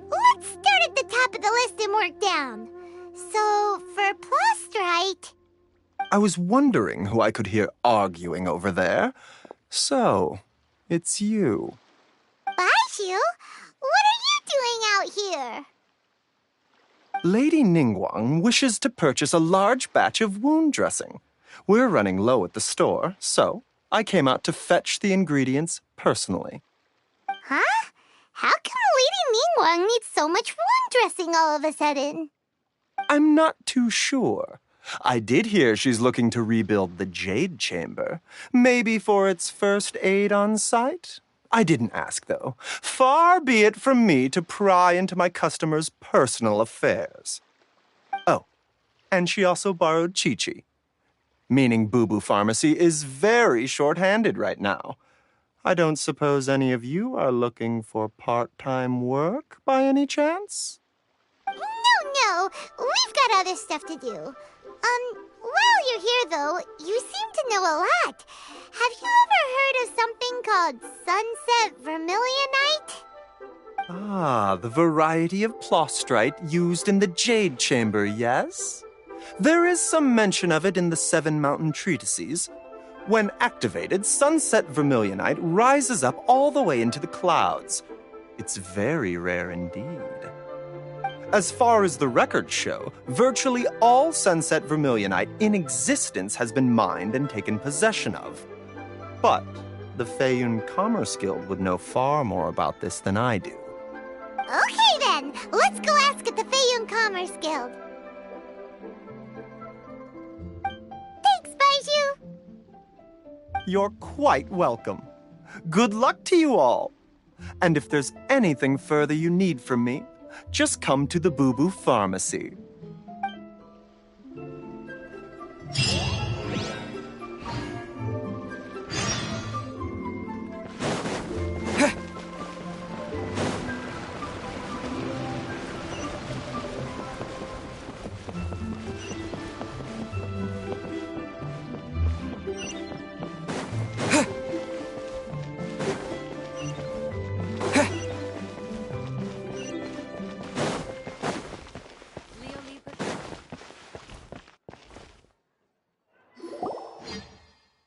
Let's start at the top of the list and work down. So, for Plostrite... I was wondering who I could hear arguing over there. So, it's you. Baishu? What are you doing out here? Lady Ningguang wishes to purchase a large batch of wound dressing. We're running low at the store, so I came out to fetch the ingredients personally. Huh? How come Lady Ningguang needs so much wound dressing all of a sudden? I'm not too sure. I did hear she's looking to rebuild the Jade Chamber. Maybe for its first aid on site? I didn't ask, though. Far be it from me to pry into my customers' personal affairs. Oh, and she also borrowed Chi-Chi. Meaning Boo Boo Pharmacy is very short-handed right now. I don't suppose any of you are looking for part-time work by any chance? No, we've got other stuff to do. While you're here, though, you seem to know a lot. Have you ever heard of something called Sunset Vermilionite? Ah, the variety of plostrite used in the Jade Chamber, yes? There is some mention of it in the Seven Mountain Treatises. When activated, Sunset Vermilionite rises up all the way into the clouds. It's very rare indeed. As far as the records show, virtually all Sunset Vermilionite in existence has been mined and taken possession of. But the Feiyun Commerce Guild would know far more about this than I do. Okay then, let's go ask at the Feiyun Commerce Guild. Thanks, Baiju. You're quite welcome. Good luck to you all. And if there's anything further you need from me, just come to the Boo Boo Pharmacy.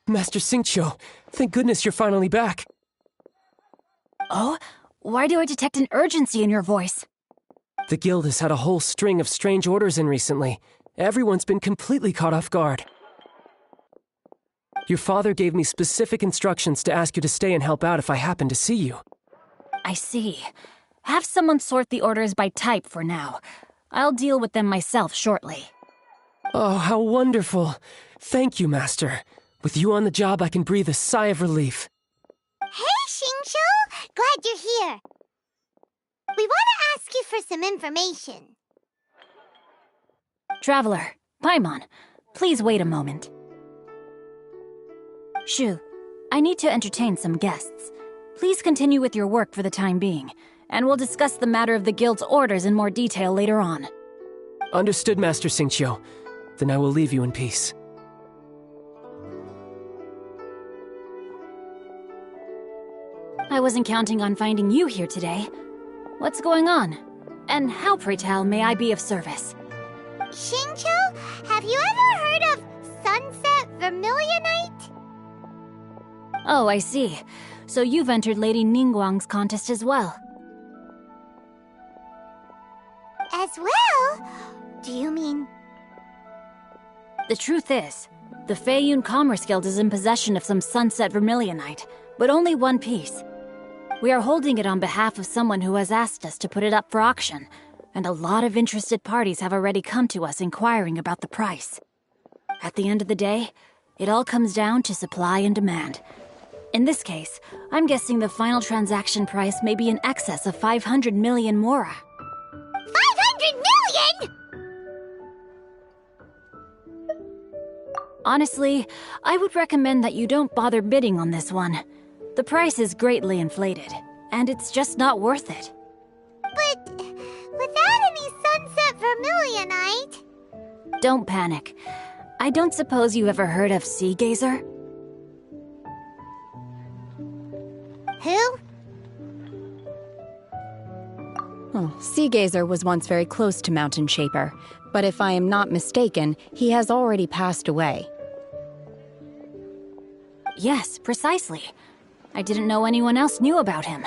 Master Xingqiu, thank goodness you're finally back. Oh? Why do I detect an urgency in your voice? The guild has had a whole string of strange orders in recently. Everyone's been completely caught off guard. Your father gave me specific instructions to ask you to stay and help out if I happen to see you. I see. Have someone sort the orders by type for now. I'll deal with them myself shortly. Oh, how wonderful. Thank you, Master. With you on the job, I can breathe a sigh of relief. Hey, Xingqiu! Glad you're here. We want to ask you for some information. Traveler, Paimon, Please wait a moment. Shu, I need to entertain some guests. Please continue with your work for the time being, and we'll discuss the matter of the guild's orders in more detail later on. Understood, Master Xingqiu. Then I will leave you in peace. I wasn't counting on finding you here today. What's going on? And how, pray tell, may I be of service? Xingqiu, have you ever heard of Sunset Vermilionite? Oh, I see. So you've entered Lady Ningguang's contest as well. As well? Do you mean... The truth is, the Feiyun Commerce Guild is in possession of some Sunset Vermilionite, but only one piece. We are holding it on behalf of someone who has asked us to put it up for auction, and a lot of interested parties have already come to us inquiring about the price. At the end of the day, it all comes down to supply and demand. In this case, I'm guessing the final transaction price may be in excess of 500 million mora. 500 million?! Honestly, I would recommend that you don't bother bidding on this one. The price is greatly inflated, and it's just not worth it. But without any Sunset Vermilionite... Don't panic. I don't suppose you ever heard of Sea Gazer? Who? Oh, Sea Gazer was once very close to Mountain Shaper, but if I am not mistaken, he has already passed away. Yes, precisely. I didn't know anyone else knew about him.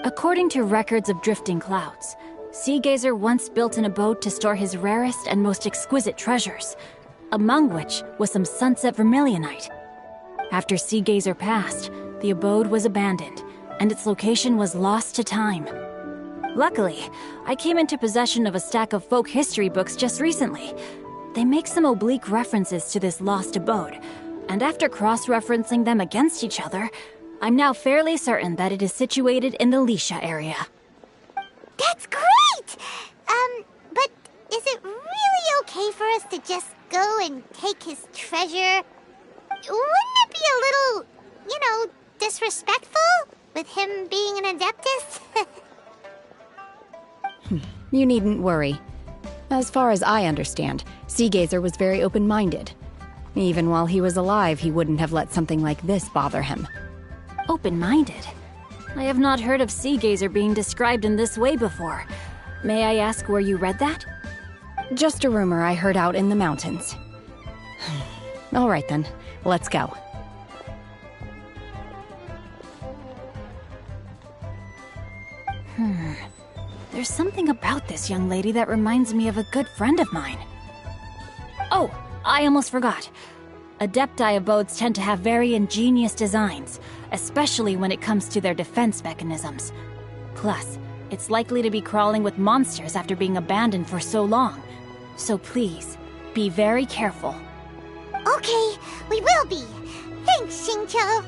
According to records of drifting clouds, Sea Gazer once built an abode to store his rarest and most exquisite treasures, among which was some Sunset Vermilionite. After Sea Gazer passed, the abode was abandoned, and its location was lost to time. Luckily, I came into possession of a stack of folk history books just recently. They make some oblique references to this lost abode, and after cross-referencing them against each other, I'm now fairly certain that it is situated in the Lisha area. That's great! But is it really okay for us to just go and take his treasure? Wouldn't it be a little, disrespectful with him being an Adeptus? You needn't worry. As far as I understand, Sea Gazer was very open-minded. Even while he was alive, he wouldn't have let something like this bother him. Open-minded? I have not heard of Sea Gazer being described in this way before. May I ask where you read that? Just a rumor I heard out in the mountains. All right then, let's go. There's something about this young lady that reminds me of a good friend of mine. Oh, I almost forgot. Adepti abodes tend to have very ingenious designs, especially when it comes to their defense mechanisms. Plus, it's likely to be crawling with monsters after being abandoned for so long. So please, be very careful. Okay, we will be. Thanks, Xingqiu.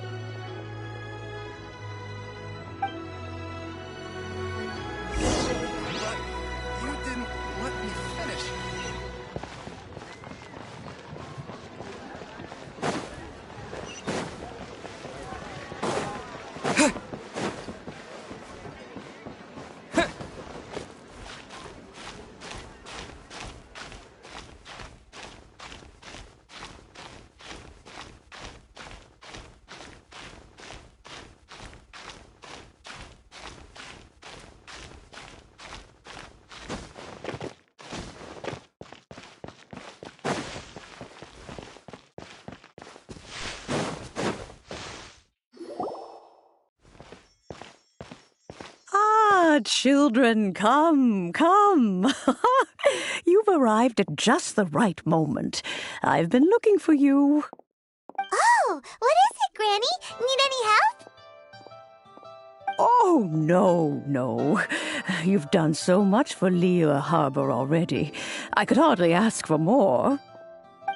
You didn't let me finish. Children, come, come. You've arrived at just the right moment. I've been looking for you. Oh, what is it, Granny? Need any help? Oh, no. You've done so much for Liyue Harbor already. I could hardly ask for more.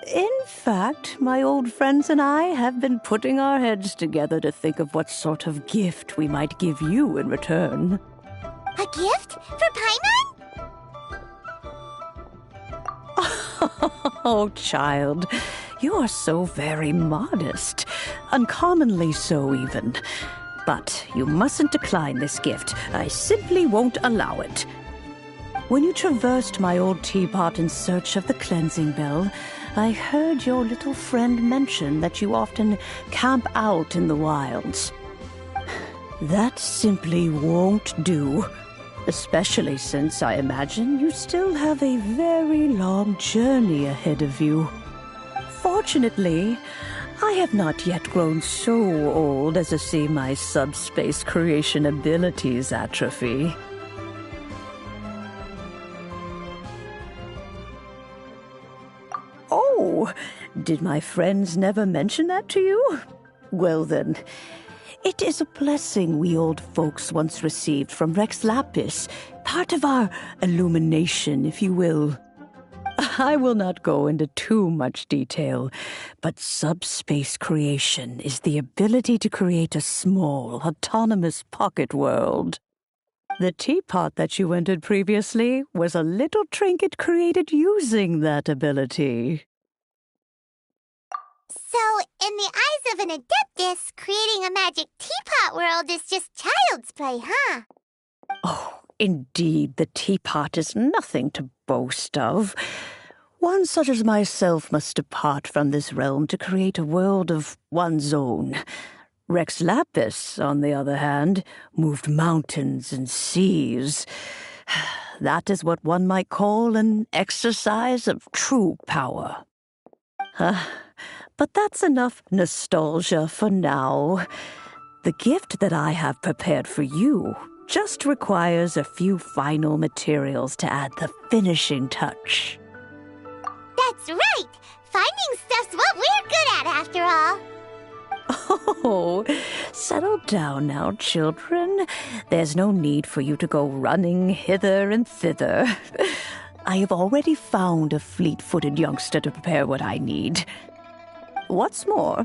In fact, my old friends and I have been putting our heads together to think of what sort of gift we might give you in return. A gift? For Paimon? Oh, child, you are so very modest. Uncommonly so, even. But you mustn't decline this gift. I simply won't allow it. When you traversed my old teapot in search of the cleansing bell, I heard your little friend mention that you often camp out in the wilds. That simply won't do. Especially since I imagine you still have a very long journey ahead of you. Fortunately, I have not yet grown so old as to see my subspace creation abilities atrophy. Oh, did my friends never mention that to you? Well then, it is a blessing we old folks once received from Rex Lapis, part of our illumination, if you will. I will not go into too much detail, but subspace creation is the ability to create a small, autonomous pocket world. The teapot that you entered previously was a little trinket created using that ability. So, in the eyes of an Adeptus, creating a magic teapot world is just child's play, huh? Oh, indeed, the teapot is nothing to boast of. One such as myself must depart from this realm to create a world of one's own. Rex Lapis, on the other hand, moved mountains and seas. That is what one might call an exercise of true power. But that's enough nostalgia for now. The gift that I have prepared for you just requires a few final materials to add the finishing touch. That's right! Finding stuff's what we're good at, after all. Oh, settle down now, children. There's no need for you to go running hither and thither. I have already found a fleet-footed youngster to prepare what I need. What's more,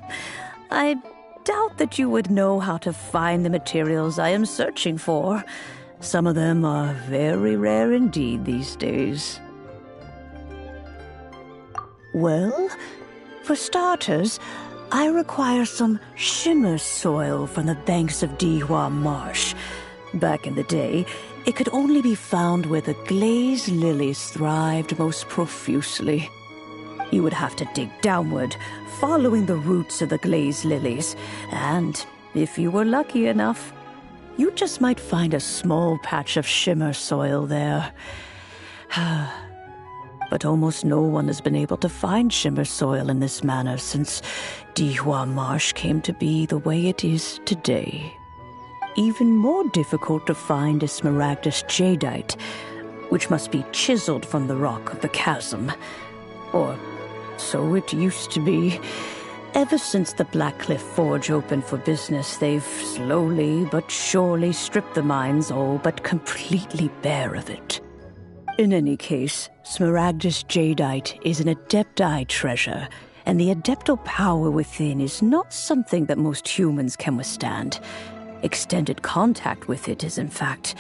I doubt that you would know how to find the materials I am searching for. Some of them are very rare indeed these days. Well, for starters, I require some shimmer soil from the banks of Dihua Marsh. Back in the day, it could only be found where the glazed lilies thrived most profusely. You would have to dig downward, following the roots of the glazed lilies, and if you were lucky enough, you just might find a small patch of shimmer soil there. But almost no one has been able to find shimmer soil in this manner since Dihua Marsh came to be the way it is today. Even more difficult to find is smaragdus jadeite, which must be chiseled from the rock of the chasm. Or so it used to be. Ever since the Blackcliff Forge opened for business, they've slowly but surely stripped the mines all but completely bare of it. In any case, smaragdus jadeite is an Adepti treasure, and the adeptal power within is not something that most humans can withstand. Extended contact with it is, in fact,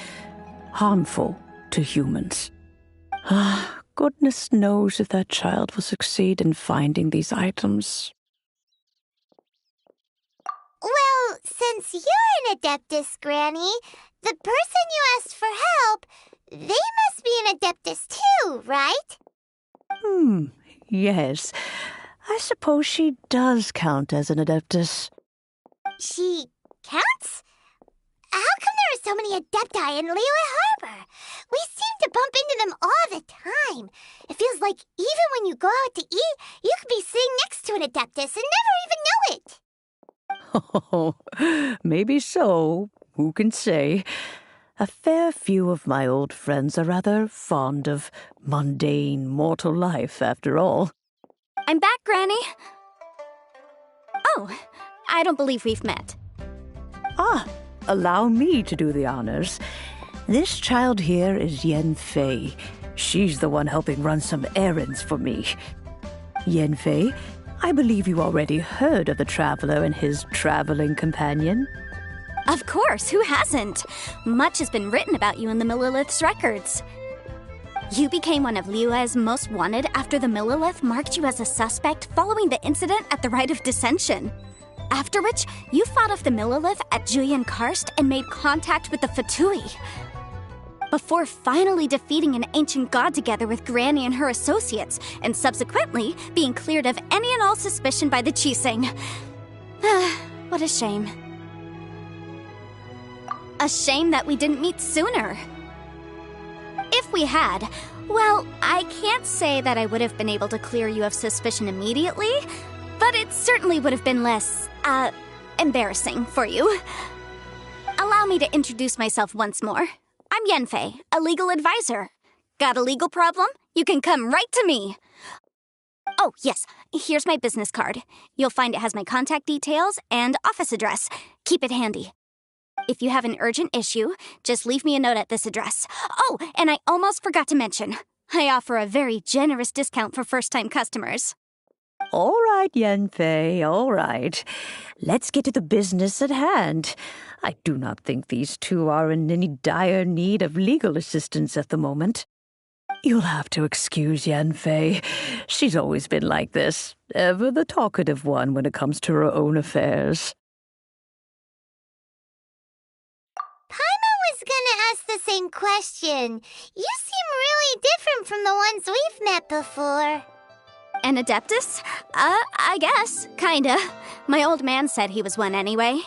harmful to humans. Goodness knows if that child will succeed in finding these items. Well, since you're an Adeptus, Granny, the person you asked for help, they must be an Adeptus too, right? Yes. I suppose she does count as an Adeptus. She counts? How come there are so many Adepti in Liyue Harbor? We seem to bump into them all the time. It feels like even when you go out to eat, you could be sitting next to an Adeptus and never even know it. Oh, maybe so. Who can say? A fair few of my old friends are rather fond of mundane mortal life, after all. I'm back, Granny. Oh, I don't believe we've met. Allow me to do the honors. This child here is Yen Fei. She's the one helping run some errands for me. Yen Fei, I believe you already heard of the traveler and his traveling companion. Of course, who hasn't? Much has been written about you in the Millilith's records. You became one of Liyue's most wanted after the Millilith marked you as a suspect following the incident at the Rite of Dissension. After which, you fought off the Millilith at Julian Karst and made contact with the Fatui. Before finally defeating an ancient god together with Granny and her associates, and subsequently being cleared of any and all suspicion by the Chiseng. What a shame. A shame that we didn't meet sooner. If we had, well, I can't say that I would have been able to clear you of suspicion immediately, but it certainly would have been less, embarrassing for you. Allow me to introduce myself once more. I'm Yanfei, a legal advisor. Got a legal problem? You can come right to me. Oh, yes, here's my business card. You'll find it has my contact details and office address. Keep it handy. If you have an urgent issue, just leave me a note at this address. Oh, and I almost forgot to mention, I offer a very generous discount for first-time customers. All right, Yanfei, all right. Let's get to the business at hand. I do not think these two are in any dire need of legal assistance at the moment. You'll have to excuse Yanfei. She's always been like this, ever the talkative one when it comes to her own affairs. Paimon was gonna ask the same question. You seem really different from the ones we've met before. An Adeptus? I guess. Kinda. My old man said he was one anyway.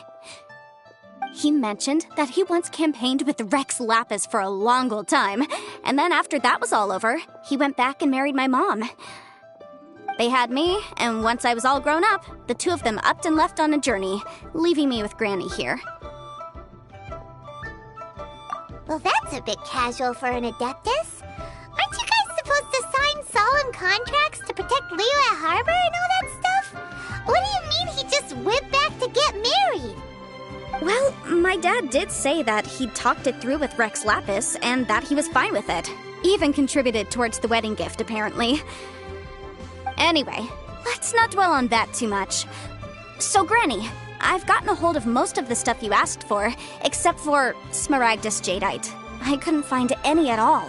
He mentioned that he once campaigned with Rex Lapis for a long old time, and then after that was all over, he went back and married my mom. They had me, and once I was all grown up, the two of them upped and left on a journey, leaving me with Granny here. Well, that's a bit casual for an Adeptus. Aren't you guys supposed to sign solemn contracts to protect Liyue Harbor and all that stuff? What do you mean he just went back to get married? Well, my dad did say that he'd talked it through with Rex Lapis and that he was fine with it. Even contributed towards the wedding gift, apparently. Anyway, let's not dwell on that too much. So, Granny, I've gotten a hold of most of the stuff you asked for, except for Smaragdus Jadeite. I couldn't find any at all.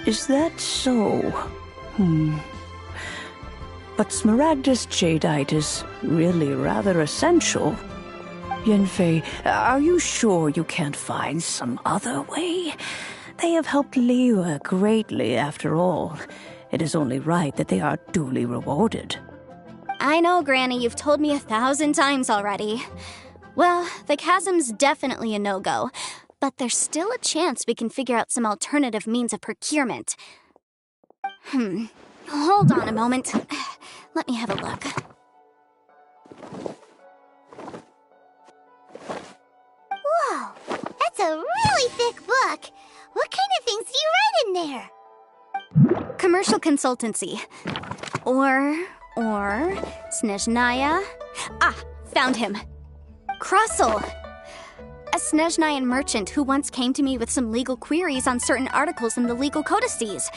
Is that so? But Smaragdus Jadeite is really rather essential. Yanfei, are you sure you can't find some other way? They have helped Liyue greatly, after all. It is only right that they are duly rewarded. I know, Granny, you've told me 1,000 times already. Well, the chasm's definitely a no-go, but there's still a chance we can figure out some alternative means of procurement. Hold on a moment. Let me have a look. Whoa, that's a really thick book. What kind of things do you write in there? Commercial consultancy. Or Snezhnaya. Ah, found him. Krusel. A Snezhnayan merchant who once came to me with some legal queries on certain articles in the legal codices.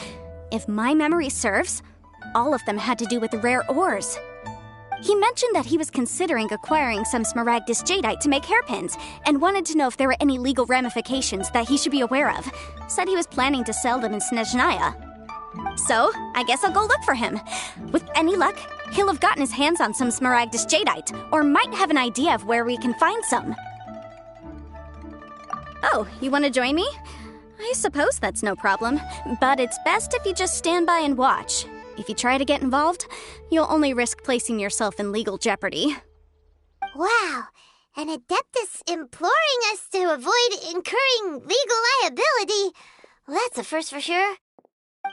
If my memory serves, all of them had to do with rare ores. He mentioned that he was considering acquiring some Smaragdus Jadeite to make hairpins, and wanted to know if there were any legal ramifications that he should be aware of. Said he was planning to sell them in Snezhnaya. So, I guess I'll go look for him. With any luck, he'll have gotten his hands on some Smaragdus Jadeite, or might have an idea of where we can find some. Oh, you want to join me? I suppose that's no problem, but it's best if you just stand by and watch. If you try to get involved, you'll only risk placing yourself in legal jeopardy. Wow, an Adeptus imploring us to avoid incurring legal liability. Well, that's a first for sure.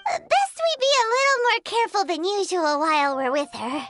Best we be a little more careful than usual while we're with her.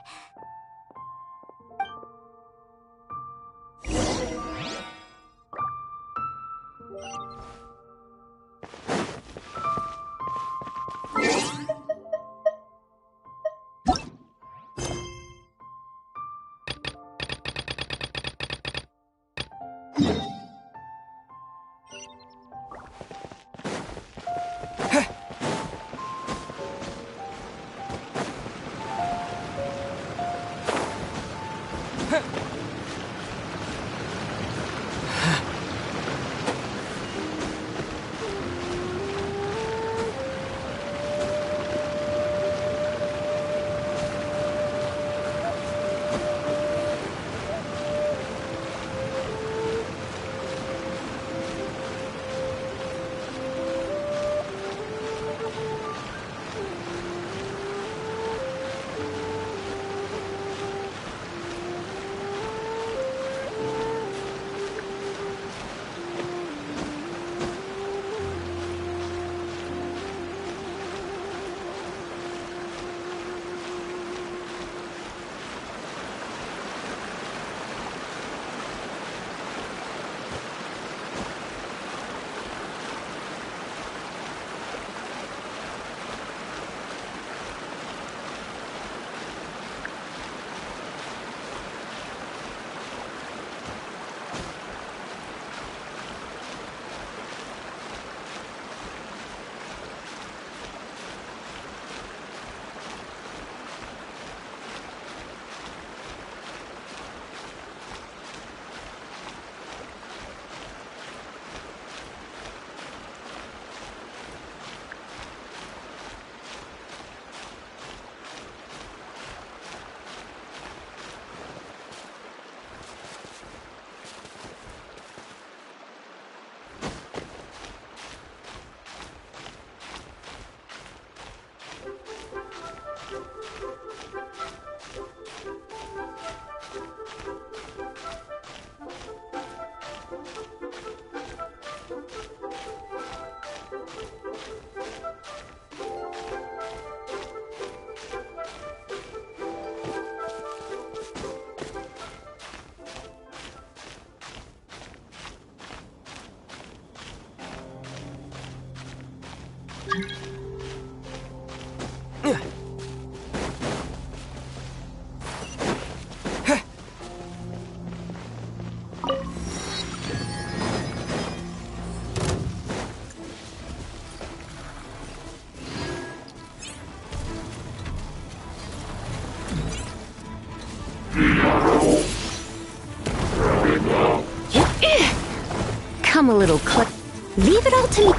Come a little clip. Leave it all to me.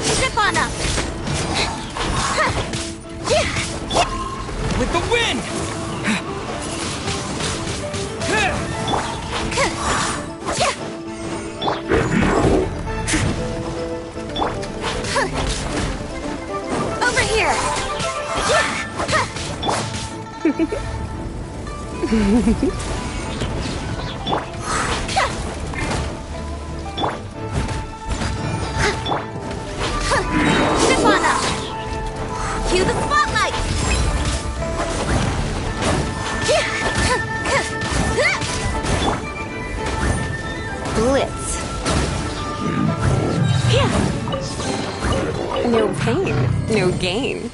Zip on up! With the wind! Over here! Zip on up! Cue the spotlight! Blitz. No pain, no gain.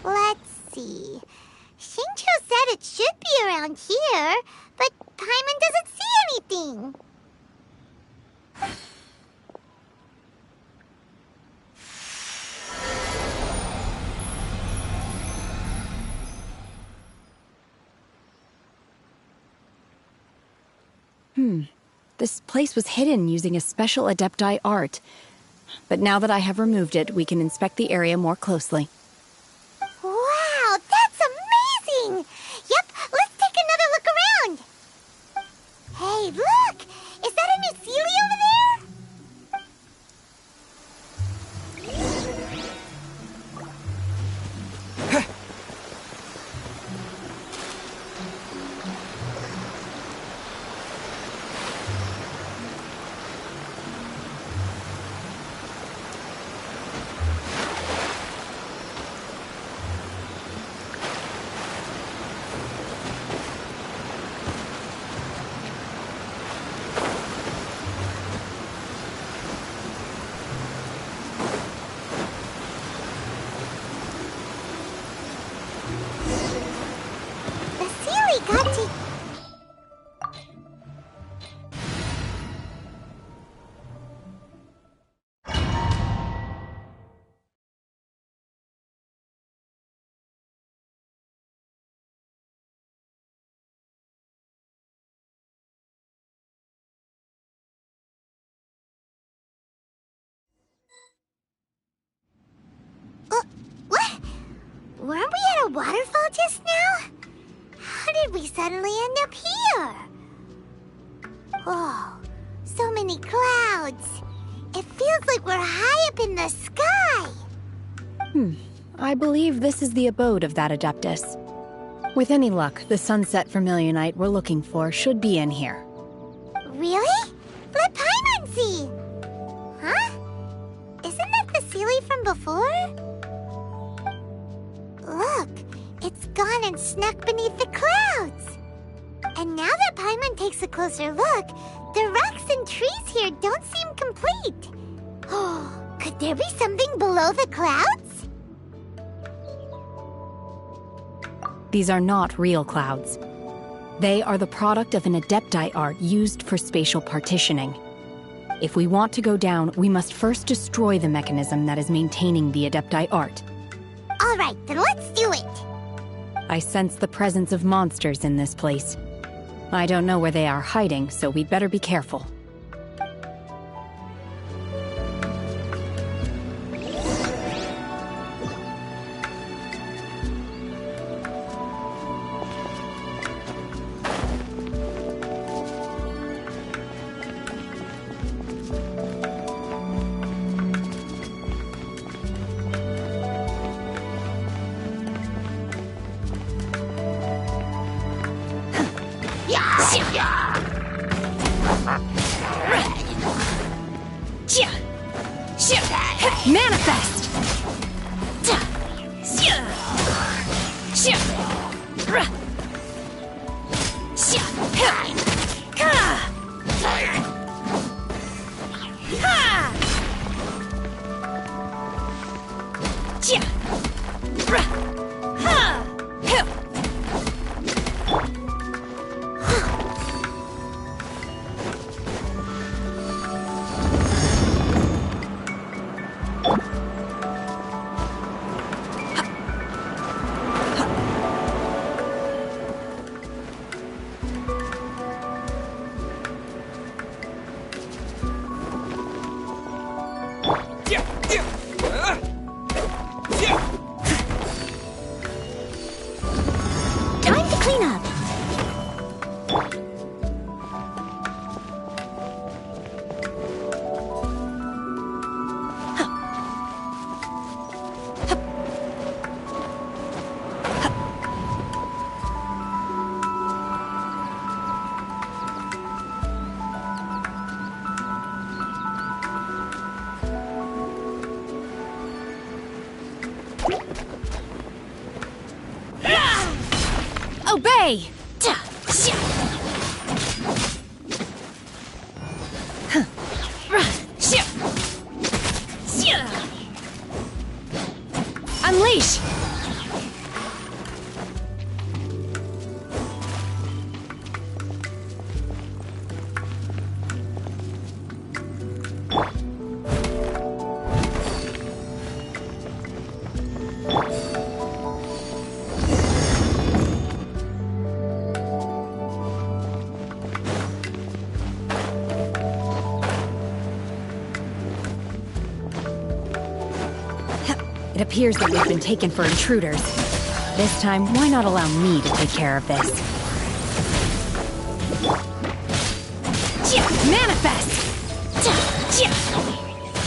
Let's see. Shincho said it should be around here, but Paimon doesn't see anything. This place was hidden using a special Adepti art. But now that I have removed it, we can inspect the area more closely. Wow, that's amazing! Yep, let's take another look around. Hey, look! Is that a new Sealy over there? The Sealy got to... What? Weren't we at a waterfall just now? How did we suddenly end up here? Oh, so many clouds. It feels like we're high up in the sky. I believe this is the abode of that Adeptus. With any luck, the sunset Vermilionite we're looking for should be in here. Really? Let Paimon see. Huh? Isn't that the Sealy from before? Look, it's gone and snuck beneath the clouds. And now that Paimon takes a closer look, the rocks and trees here don't seem complete. Oh, could there be something below the clouds? These are not real clouds. They are the product of an Adepti art used for spatial partitioning. If we want to go down, we must first destroy the mechanism that is maintaining the Adepti art. All right, then let's do it. I sense the presence of monsters in this place. I don't know where they are hiding, so we'd better be careful. Manifest! Obey! Unleash! It appears that we've been taken for intruders. This time, why not allow me to take care of this? Manifest!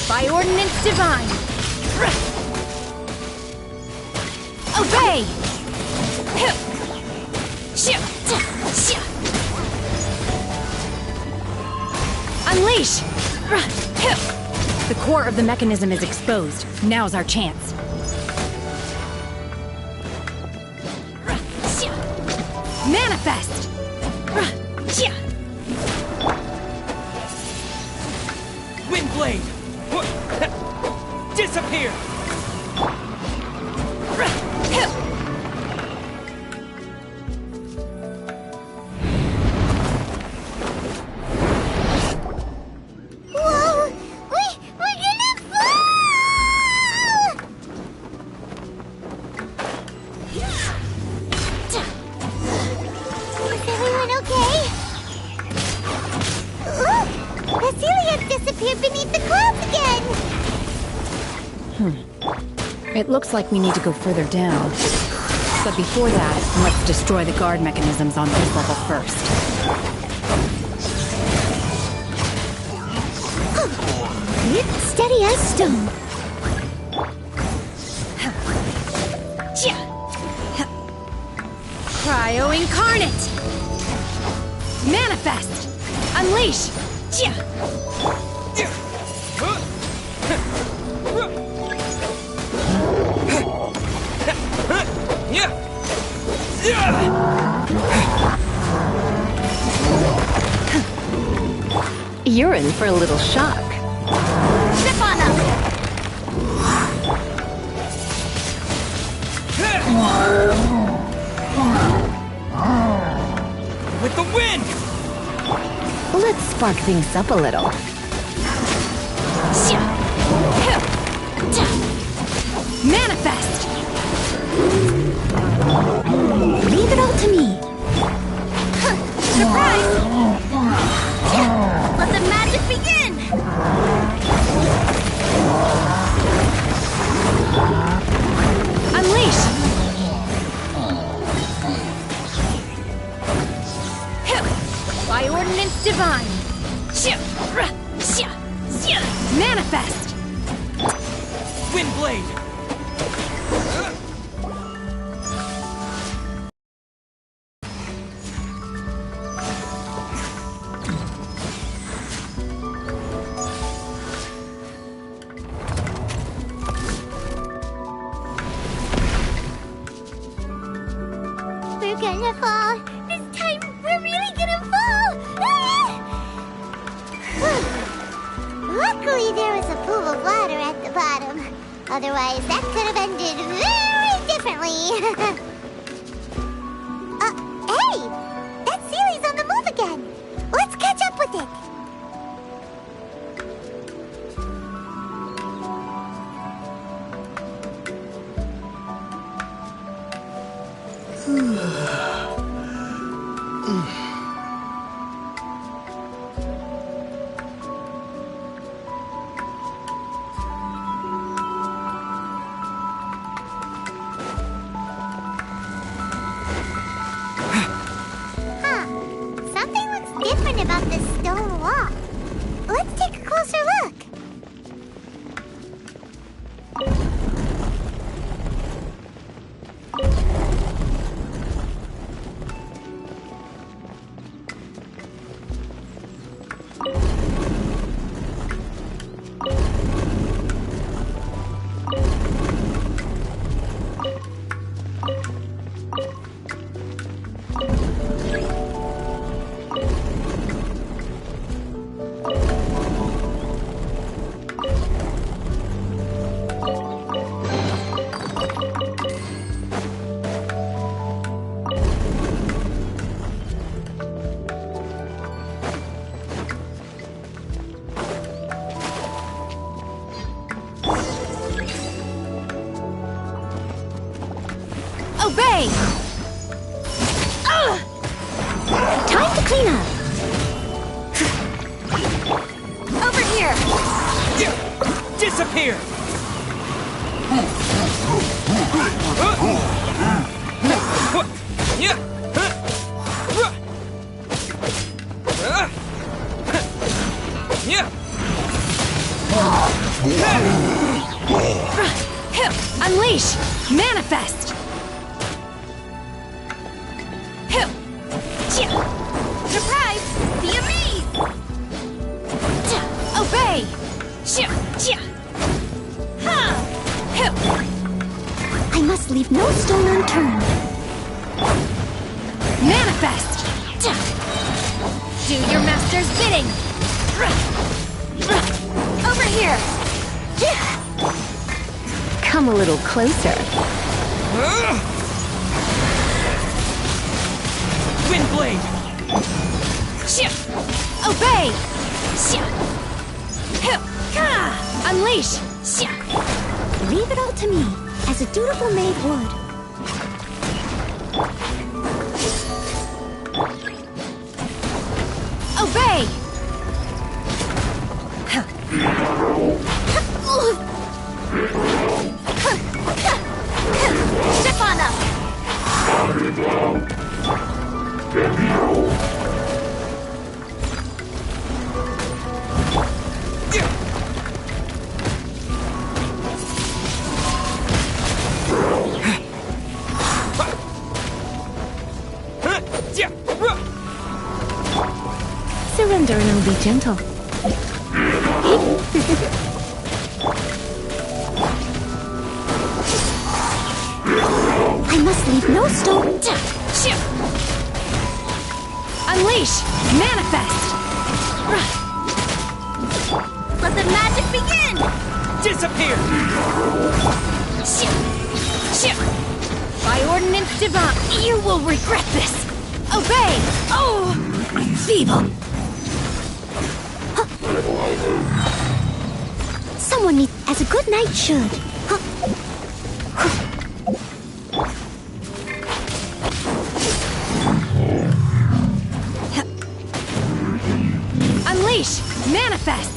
By ordinance divine! Obey! Unleash! The core of the mechanism is exposed. Now's our chance. Manifest! Windblade! Disappear! Whoa! We're gonna fall! Is everyone okay? Look! The celiac disappeared beneath the clouds again! It looks like we need to go further down. But before that, let's destroy the guard mechanisms on this level first. Steady as stone. Cryo incarnate! Manifest! Unleash! You're in for a little shock. Step on up! With the wind! Let's spark things up a little. Manifest! Leave it all to me. Surprise! Let the magic begin! Unleash! By ordinance divine! Manifest! Windblade! We're gonna fall. This time, we're really gonna fall. Ah! Luckily, there was a pool of water at the bottom. Otherwise, that could have ended very differently. Hey! That Sealy's on the move again. Let's catch up with it. Something looks different about this stone Obey! Time to clean up. Over here! Disappear! Unleash! Manifest! Surprise! The amaze! Obey! I must leave no stone unturned. Manifest! Do your master's bidding! Over here! Come a little closer. Wind blade! Obey! Unleash! Leave it all to me, as a dutiful maid would. Obey! Step on up! Surrender and I'll be gentle. I must leave no stone. Unleash! Manifest! Let the magic begin! Disappear! By ordinance divine, you will regret this! Obey! Oh! Feeble! Someone needs, as a good knight should. Unleash! Manifest!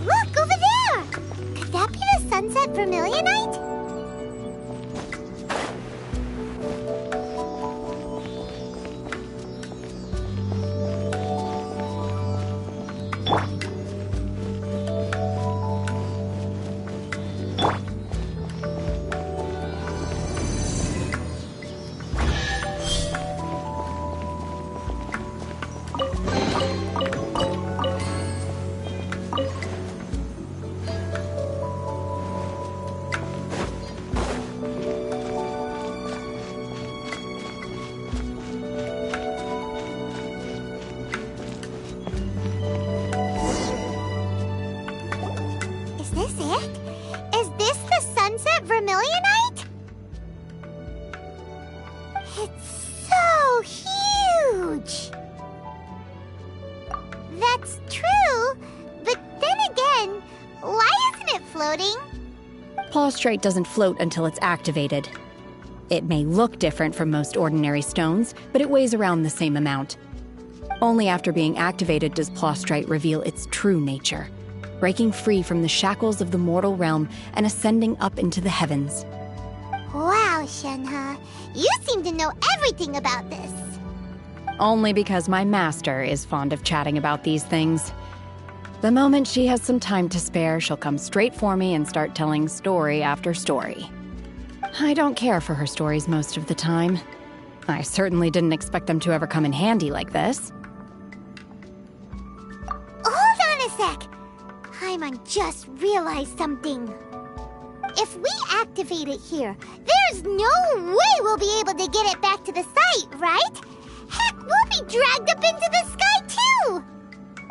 Look, over there! Could that be the Sunset Vermilionite? Is this it? Is this the Sunset Vermilionite? It's so huge! That's true, but then again, why isn't it floating? Plaustrite doesn't float until it's activated. It may look different from most ordinary stones, but it weighs around the same amount. Only after being activated does Plaustrite reveal its true nature, breaking free from the shackles of the mortal realm and ascending up into the heavens. Wow, Shenhe, you seem to know everything about this. Only because my master is fond of chatting about these things. The moment she has some time to spare, she'll come straight for me and start telling story after story. I don't care for her stories most of the time. I certainly didn't expect them to ever come in handy like this. Hold on a sec. Paimon just realized something. If we activate it here, there's no way we'll be able to get it back to the site. right, right? Heck, we'll be dragged up into the sky too!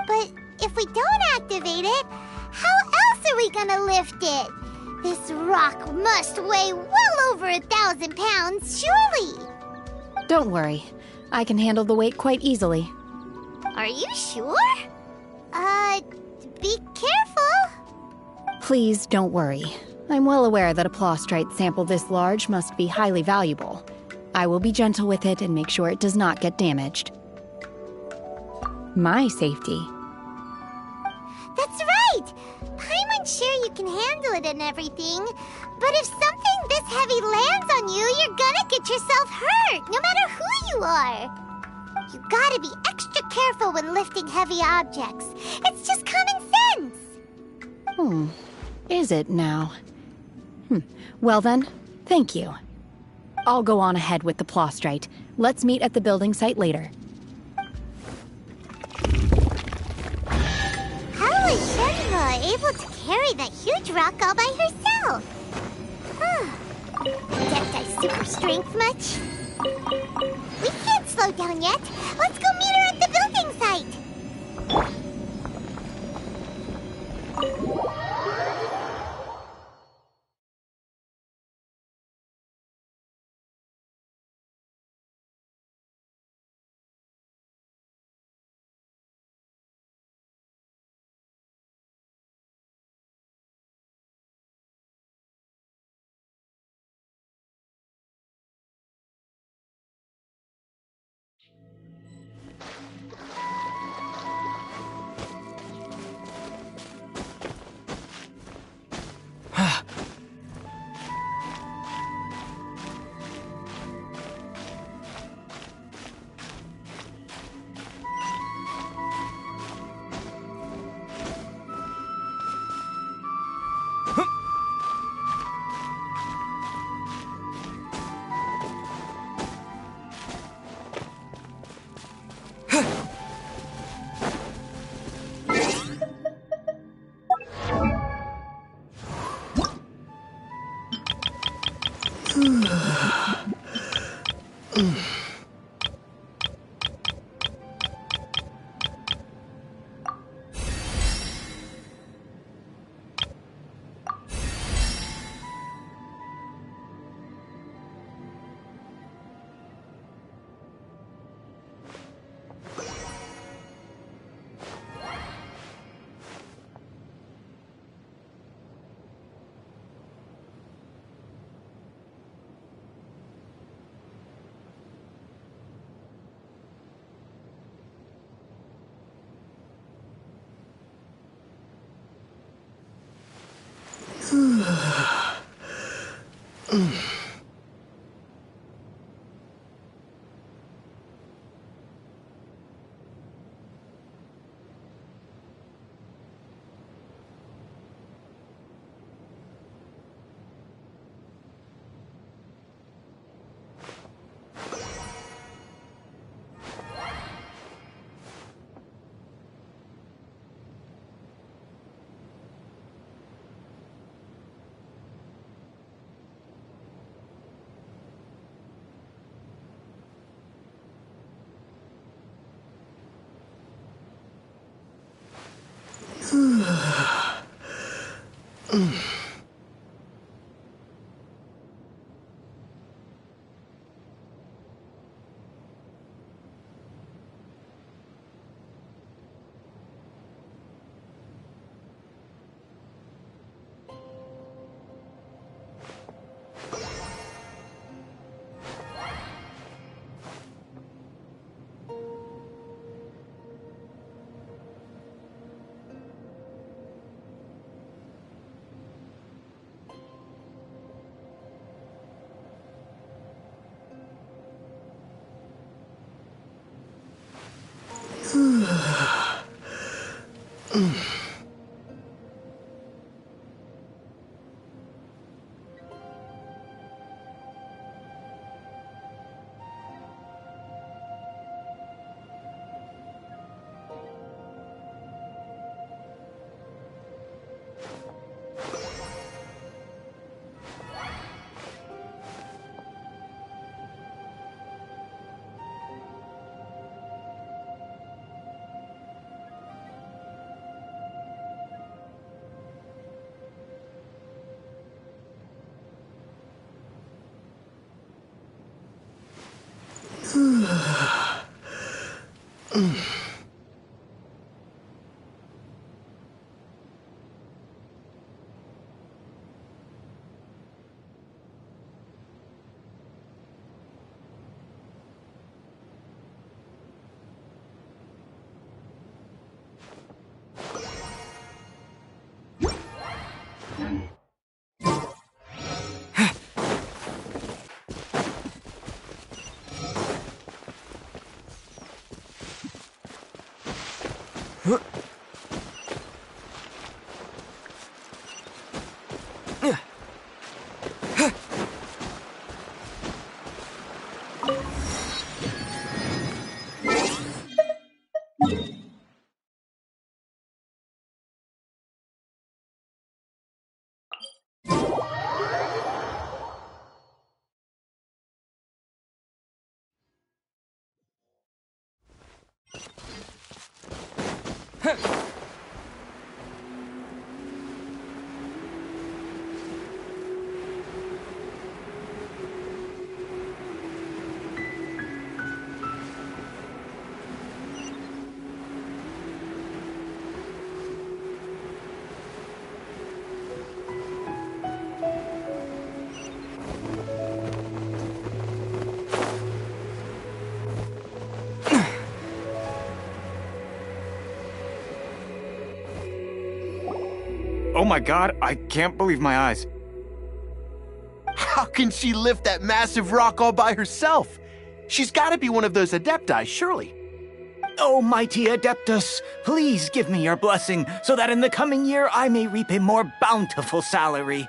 But if we don't activate it, how else are we gonna lift it? This rock must weigh well over 1,000 pounds, surely! Don't worry. I can handle the weight quite easily. Are you sure? Be careful! Please don't worry. I'm well aware that a plostrite sample this large must be highly valuable. I will be gentle with it and make sure it does not get damaged. My safety. That's right! Paimon's sure you can handle it and everything, but if something this heavy lands on you, you're gonna get yourself hurt, no matter who you are! You gotta be extra careful when lifting heavy objects. It's just common sense! Is it now? Well then, thank you. I'll go on ahead with the plostrite. Let's meet at the building site later. How was Shenhua able to carry that huge rock all by herself? Adepti super strength much? We can't slow down yet. Let's go meet her at the building site. Oh my god, I can't believe my eyes. How can she lift that massive rock all by herself? She's gotta be one of those Adepti, surely. Oh, mighty Adeptus, please give me your blessing so that in the coming year I may reap a more bountiful salary.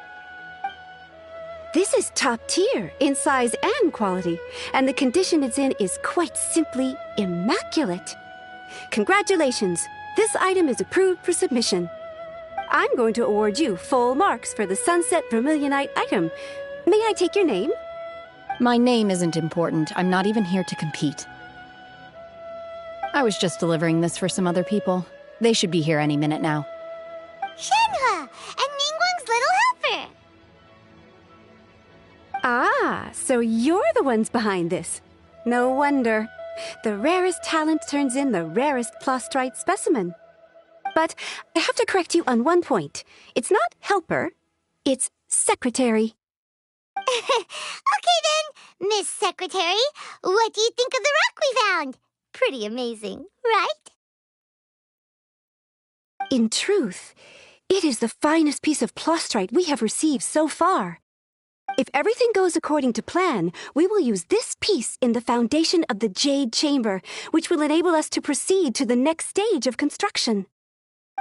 This is top tier in size and quality, and the condition it's in is quite simply immaculate. Congratulations, this item is approved for submission. I'm going to award you full marks for the Sunset Vermilionite item. May I take your name? My name isn't important. I'm not even here to compete. I was just delivering this for some other people. They should be here any minute now. Shenhe, and Ningguang's little helper. Ah, so you're the ones behind this. No wonder. The rarest talent turns in the rarest Plostrite specimen. But I have to correct you on one point. It's not helper, it's secretary. Okay then, Miss Secretary, what do you think of the rock we found? Pretty amazing, right? In truth, it is the finest piece of Plostrite we have received so far. If everything goes according to plan, we will use this piece in the foundation of the Jade Chamber, which will enable us to proceed to the next stage of construction.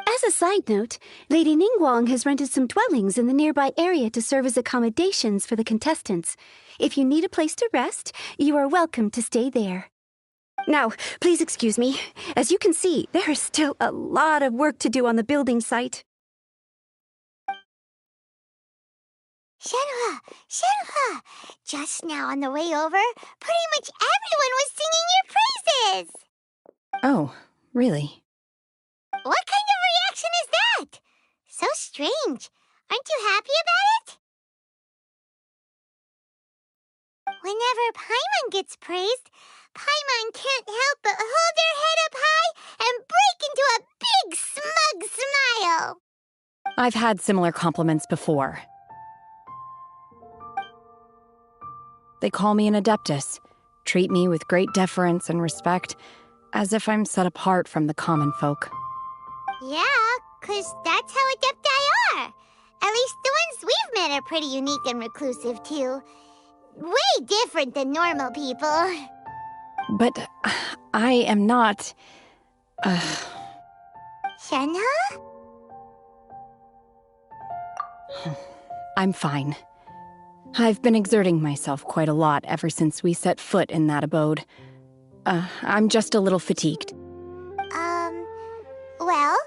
As a side note, Lady Ningguang has rented some dwellings in the nearby area to serve as accommodations for the contestants. If you need a place to rest, you are welcome to stay there. Now, please excuse me. As you can see, there is still a lot of work to do on the building site. Shenhe, just now on the way over, pretty much everyone was singing your praises. Oh, really? What kind of reaction is that? So strange. Aren't you happy about it? Whenever Paimon gets praised, Paimon can't help but hold their head up high and break into a big smug smile. I've had similar compliments before. They call me an Adeptus, treat me with great deference and respect, as if I'm set apart from the common folk. Yeah, 'cause that's how Adepti are. At least the ones we've met are pretty unique and reclusive, too. Way different than normal people. But I am not... Shenhe? I'm fine. I've been exerting myself quite a lot ever since we set foot in that abode. I'm just a little fatigued. Well,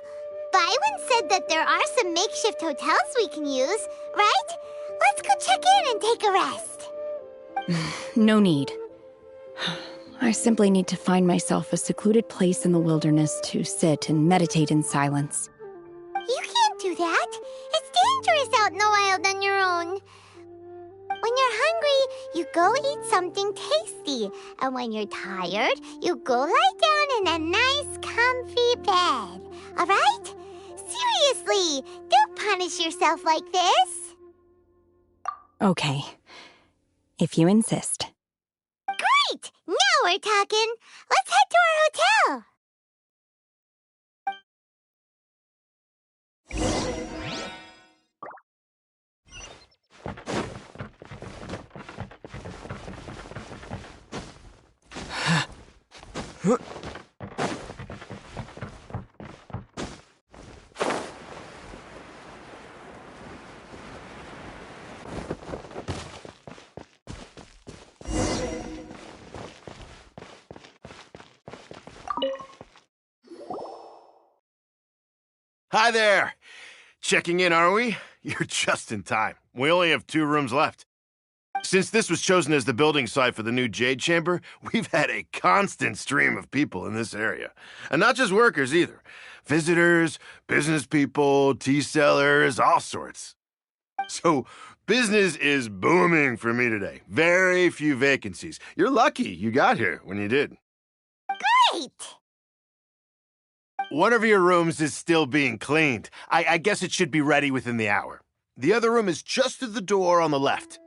Byron said that there are some makeshift hotels we can use, right? Let's go check in and take a rest. No need. I simply need to find myself a secluded place in the wilderness to sit and meditate in silence. You can't do that. It's dangerous out in the wild on your own. When your hungry, you go eat something tasty. And when you're tired, you go lie down in a nice, comfy bed. All right? Seriously, don't punish yourself like this. Okay. If you insist. Great! Now we're talking. Let's head to our hotel. Hi there! Checking in, are we? You're just in time. We only have 2 rooms left. Since this was chosen as the building site for the new Jade Chamber, we've had a constant stream of people in this area. And not just workers either. Visitors, business people, tea sellers, all sorts. So, business is booming for me today. Very few vacancies. You're lucky you got here when you did. Great! One of your rooms is still being cleaned. I guess it should be ready within the hour. The other room is just through the door on the left.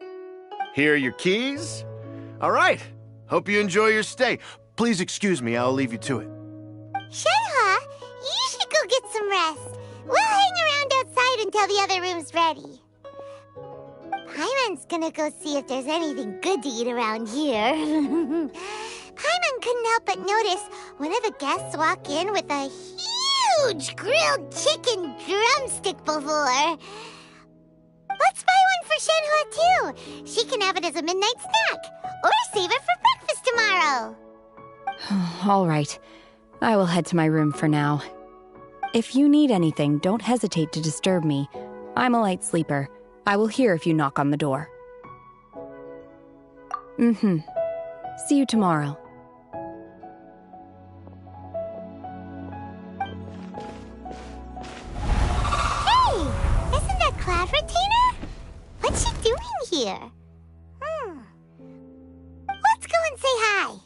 Here are your keys. All right. Hope you enjoy your stay. Please excuse me, I'll leave you to it. Shenhe, you should go get some rest. We'll hang around outside until the other room's ready. Paimon's gonna go see if there's anything good to eat around here. Paimon couldn't help but notice one of the guests walk in with a huge grilled chicken drumstick before. Let's buy one for Shenhe too. She can have it as a midnight snack. Or save it for breakfast tomorrow. All right. I will head to my room for now. If you need anything, don't hesitate to disturb me. I'm a light sleeper. I will hear if you knock on the door. See you tomorrow. Hey! Isn't that Cloud Retainer? What's she doing here? Let's go and say hi.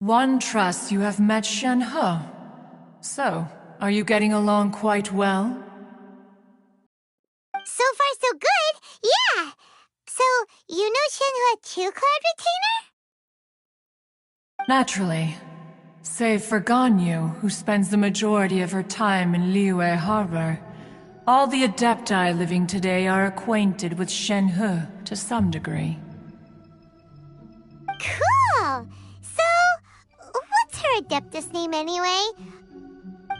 One trusts you have met Shenhe. So, are you getting along quite well? So far, so good. Yeah. So, you know Shenhe too, Cloud Retainer? Naturally. Save for Ganyu, who spends the majority of her time in Liyue Harbor. All the Adepti living today are acquainted with Shenhe to some degree. Cool! So, what's her Adeptus name anyway?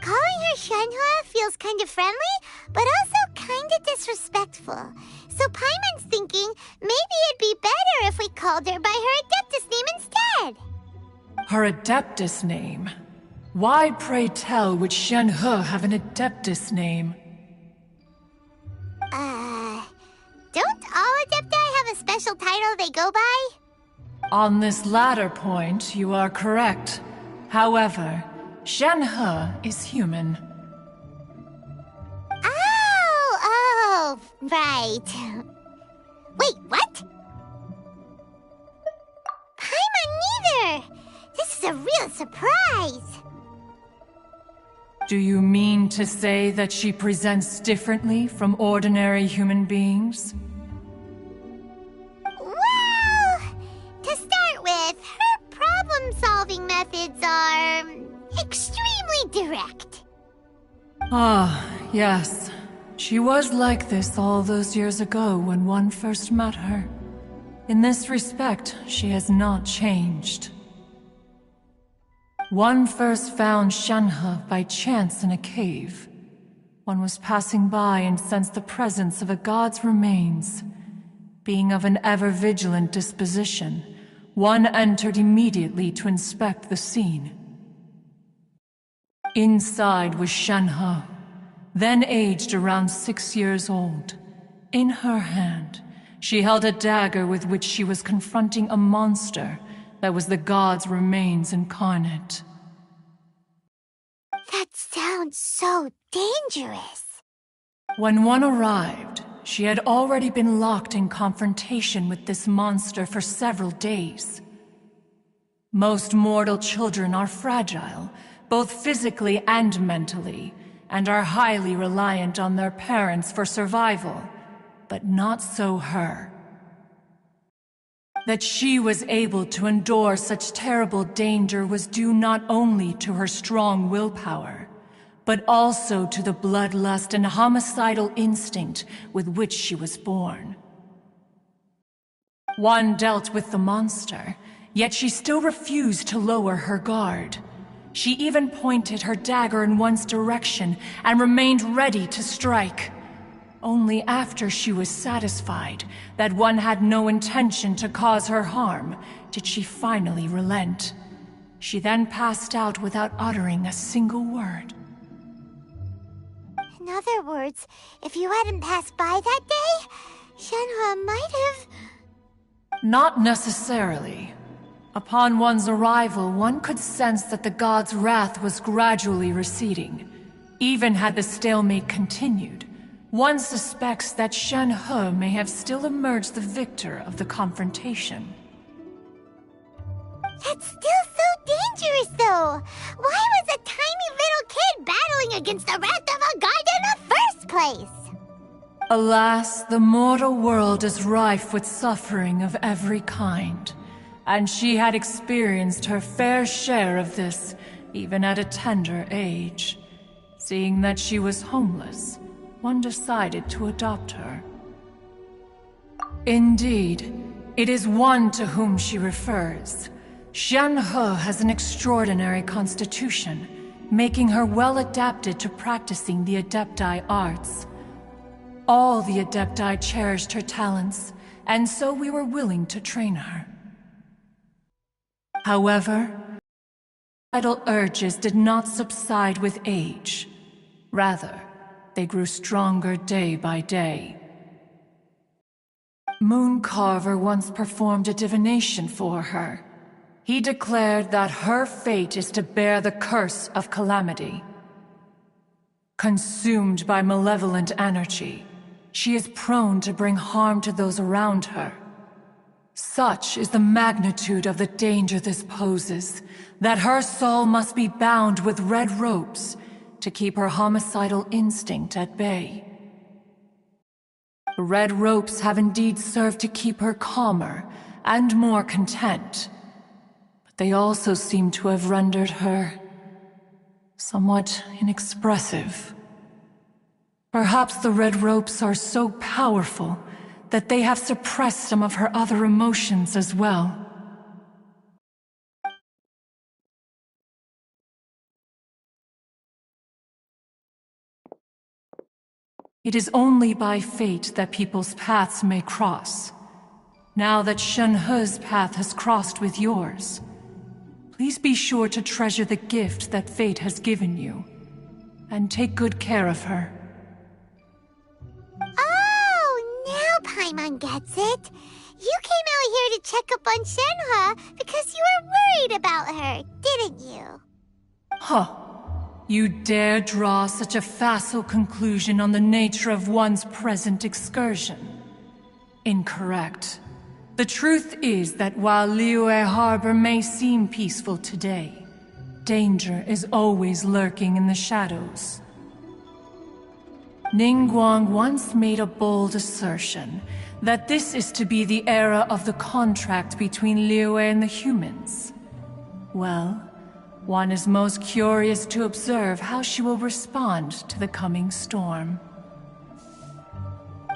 Calling her Shenhe feels kind of friendly, but also kind of disrespectful. So Paimon's thinking maybe it'd be better if we called her by her Adeptus name instead. Her Adeptus name? Why, pray tell, would Shenhe have an Adeptus name? Don't all Adepti have a special title they go by? On this latter point, you are correct. However, Shenhe is human. Oh, right. Wait, what? Paimon neither! This is a real surprise! Do you mean to say that she presents differently from ordinary human beings? Well, to start with, her problem-solving methods are extremely direct. Ah, yes. She was like this all those years ago when one first met her. In this respect, she has not changed. One first found Shenhe by chance in a cave. One was passing by and sensed the presence of a god's remains. Being of an ever-vigilant disposition, one entered immediately to inspect the scene. Inside was Shenhe, then aged around 6 years old. In her hand, she held a dagger with which she was confronting a monster that was the god's remains incarnate. That sounds so dangerous. When one arrived, she had already been locked in confrontation with this monster for several days. Most mortal children are fragile, both physically and mentally, and are highly reliant on their parents for survival. But not so her. That she was able to endure such terrible danger was due not only to her strong willpower, but also to the bloodlust and homicidal instinct with which she was born. One dealt with the monster, yet she still refused to lower her guard. She even pointed her dagger in one's direction and remained ready to strike. Only after she was satisfied that one had no intention to cause her harm did she finally relent. She then passed out without uttering a single word. In other words, if you hadn't passed by that day, Shenhe might have... Not necessarily. Upon one's arrival, one could sense that the god's wrath was gradually receding. Even had the stalemate continued, one suspects that Shenhe may have still emerged the victor of the confrontation. That's still so dangerous, though! Why was a tiny little kid battling against the wrath of a god in the first place? Alas, the mortal world is rife with suffering of every kind, and she had experienced her fair share of this, even at a tender age. Seeing that she was homeless, one decided to adopt her. Indeed, it is one to whom she refers. Shenhe has an extraordinary constitution, making her well adapted to practicing the Adepti arts. All the Adepti cherished her talents, and so we were willing to train her. However, idle urges did not subside with age. Rather, they grew stronger day by day. Mooncarver once performed a divination for her. He declared that her fate is to bear the curse of calamity. Consumed by malevolent energy, she is prone to bring harm to those around her. Such is the magnitude of the danger this poses, that her soul must be bound with red ropes to keep her homicidal instinct at bay. The red ropes have indeed served to keep her calmer and more content, but they also seem to have rendered her somewhat inexpressive. Perhaps the red ropes are so powerful that they have suppressed some of her other emotions as well. It is only by fate that people's paths may cross. Now that Shenhe's path has crossed with yours, please be sure to treasure the gift that fate has given you, and take good care of her. Oh, now Paimon gets it. You came out here to check up on Shenhe because you were worried about her, didn't you? Huh. You dare draw such a facile conclusion on the nature of one's present excursion? Incorrect. The truth is that while Liyue Harbor may seem peaceful today, danger is always lurking in the shadows. Ningguang once made a bold assertion that this is to be the era of the contract between Liyue and the humans. Well, one is most curious to observe how she will respond to the coming storm.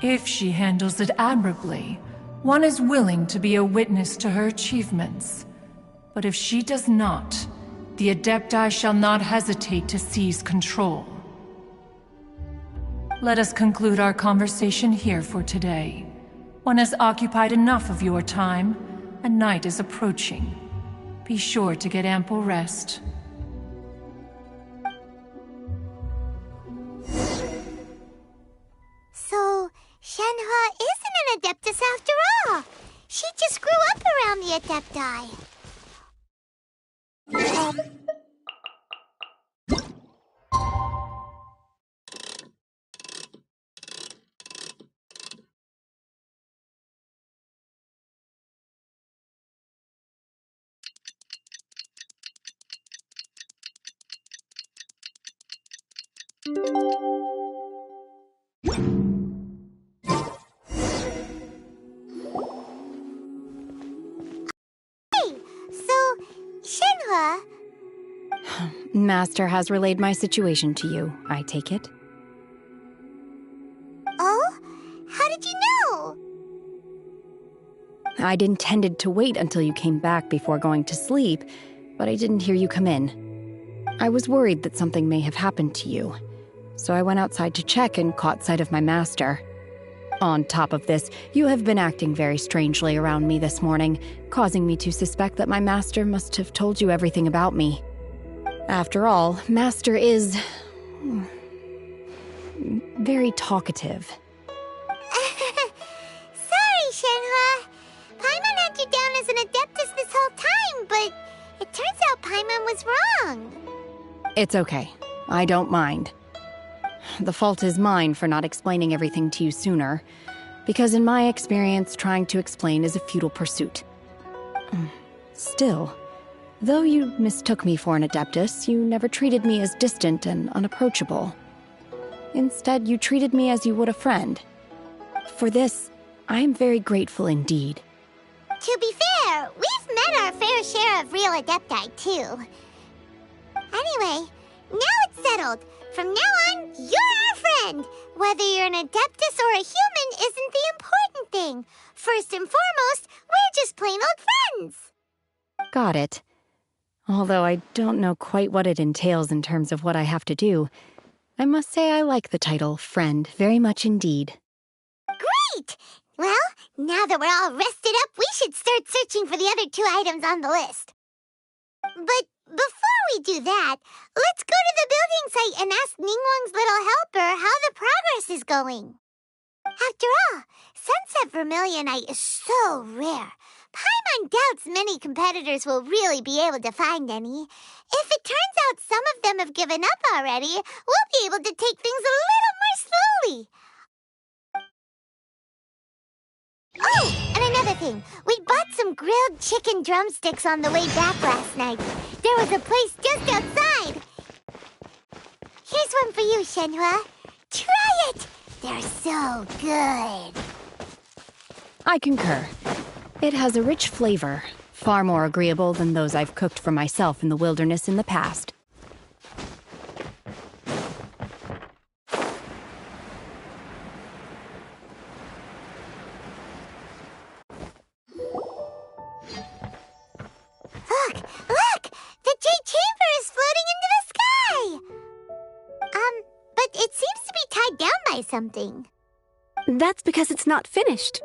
If she handles it admirably, one is willing to be a witness to her achievements. But if she does not, the Adepti shall not hesitate to seize control. Let us conclude our conversation here for today. One has occupied enough of your time, and night is approaching. Be sure to get ample rest. So, Shenhua isn't an Adeptus after all. She just grew up around the Adepti. Hey, so, Shenhua... Master has relayed my situation to you, I take it. Oh? How did you know? I'd intended to wait until you came back before going to sleep, but I didn't hear you come in. I was worried that something may have happened to you, so I went outside to check and caught sight of my master. On top of this, you have been acting very strangely around me this morning, causing me to suspect that my master must have told you everything about me. After all, Master is... very talkative. Sorry, Shenhua. Paimon had you down as an Adeptus this whole time, but it turns out Paimon was wrong. It's okay. I don't mind. The fault is mine for not explaining everything to you sooner, because in my experience, trying to explain is a futile pursuit. Still, though you mistook me for an Adeptus, you never treated me as distant and unapproachable. Instead, you treated me as you would a friend. For this, I am very grateful indeed. To be fair, we've met our fair share of real Adepti, too. Anyway, now it's settled. From now on, you're our friend. Whether you're an Adeptus or a human isn't the important thing. First and foremost, we're just plain old friends. Got it. Although I don't know quite what it entails in terms of what I have to do, I must say I like the title friend very much indeed. Great! Well, now that we're all rested up, we should start searching for the other 2 items on the list. But before we do that, let's go to the building site and ask Ningguang's little helper how the progress is going. After all, Sunset Vermilionite is so rare. Paimon doubts many competitors will really be able to find any. If it turns out some of them have given up already, we'll be able to take things a little more slowly. Oh, and another thing. We bought some grilled chicken drumsticks on the way back last night. There was a place just outside. Here's one for you, Shenhua. Try it! They're so good. I concur. It has a rich flavor, far more agreeable than those I've cooked for myself in the wilderness in the past. Look! The Jade Chamber is floating into the sky! But it seems to be tied down by something. That's because it's not finished.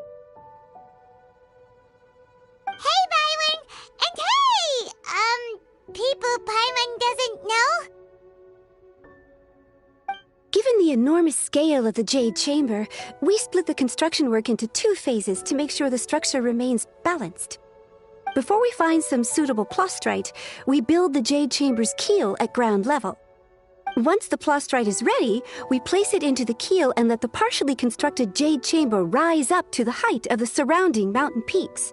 Hey, Byron! And hey! People Paimon doesn't know? Given the enormous scale of the Jade Chamber, we split the construction work into 2 phases to make sure the structure remains balanced. Before we find some suitable plastrite, we build the Jade Chamber's keel at ground level. Once the plastrite is ready, we place it into the keel and let the partially constructed Jade Chamber rise up to the height of the surrounding mountain peaks.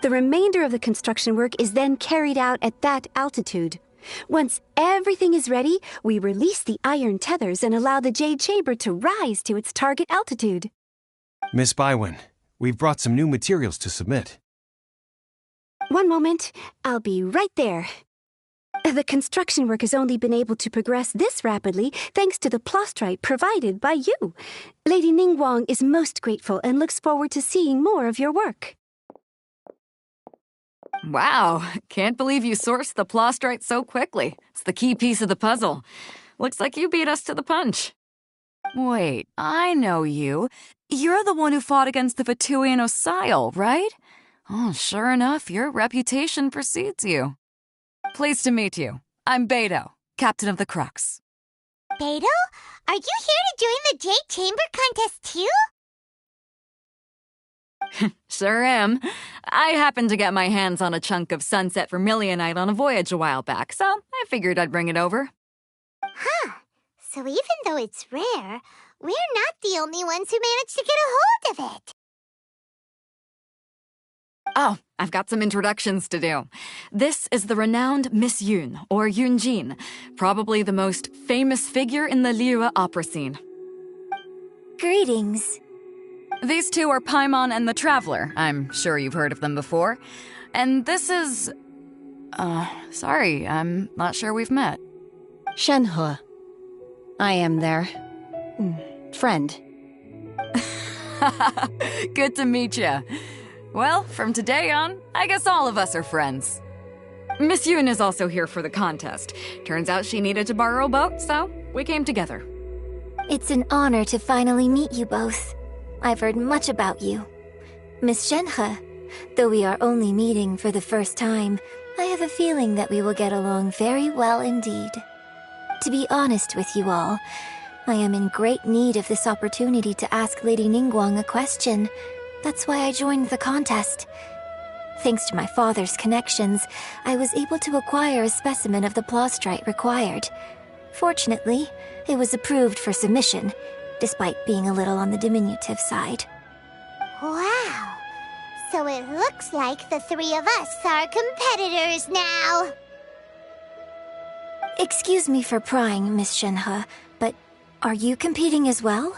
The remainder of the construction work is then carried out at that altitude. Once everything is ready, we release the iron tethers and allow the Jade Chamber to rise to its target altitude. Miss Bywin, we've brought some new materials to submit. One moment, I'll be right there. The construction work has only been able to progress this rapidly thanks to the plastrite provided by you. Lady Ningguang is most grateful and looks forward to seeing more of your work. Wow, can't believe you sourced the plastrite so quickly. It's the key piece of the puzzle. Looks like you beat us to the punch. Wait, I know you. You're the one who fought against the Vatuian Osile, right? Oh, sure enough, your reputation precedes you. Pleased to meet you. I'm Beto, captain of the Crux. Beto? Are you here to join the Jade Chamber contest too? Sure am. I happened to get my hands on a chunk of sunset vermilionite on a voyage a while back, so I figured I'd bring it over. Huh. So even though it's rare, we're not the only ones who managed to get a hold of it. Oh, I've got some introductions to do. This is the renowned Miss Yoon, or Yoonjin, probably the most famous figure in the Liyue opera scene. Greetings. These two are Paimon and the Traveler. I'm sure you've heard of them before. And this is... sorry, I'm not sure we've met. Shenhe. I am their... friend. Good to meet you. Well, from today on, I guess all of us are friends. Miss Yoon is also here for the contest. Turns out she needed to borrow a boat, so we came together. It's an honor to finally meet you both. I've heard much about you. Miss Shenhe, though we are only meeting for the first time, I have a feeling that we will get along very well indeed. To be honest with you all, I am in great need of this opportunity to ask Lady Ningguang a question. That's why I joined the contest. Thanks to my father's connections, I was able to acquire a specimen of the plaustrite required. Fortunately, it was approved for submission, despite being a little on the diminutive side. Wow. So it looks like the three of us are competitors now. Excuse me for prying, Miss Shenhe, but are you competing as well?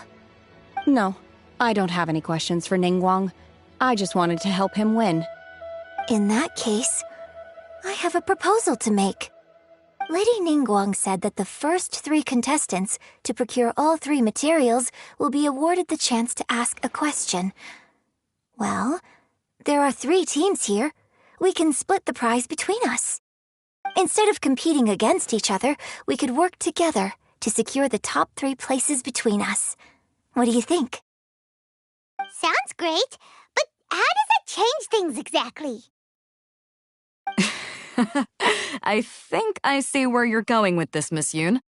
No, I don't have any questions for Ningguang. I just wanted to help him win. In that case, I have a proposal to make. Lady Ningguang said that the first 3 contestants to procure all 3 materials will be awarded the chance to ask a question. Well, there are 3 teams here. We can split the prize between us. Instead of competing against each other, we could work together to secure the top 3 places between us. What do you think? Sounds great, but how does that change things exactly? I think I see where you're going with this, Miss Yoon.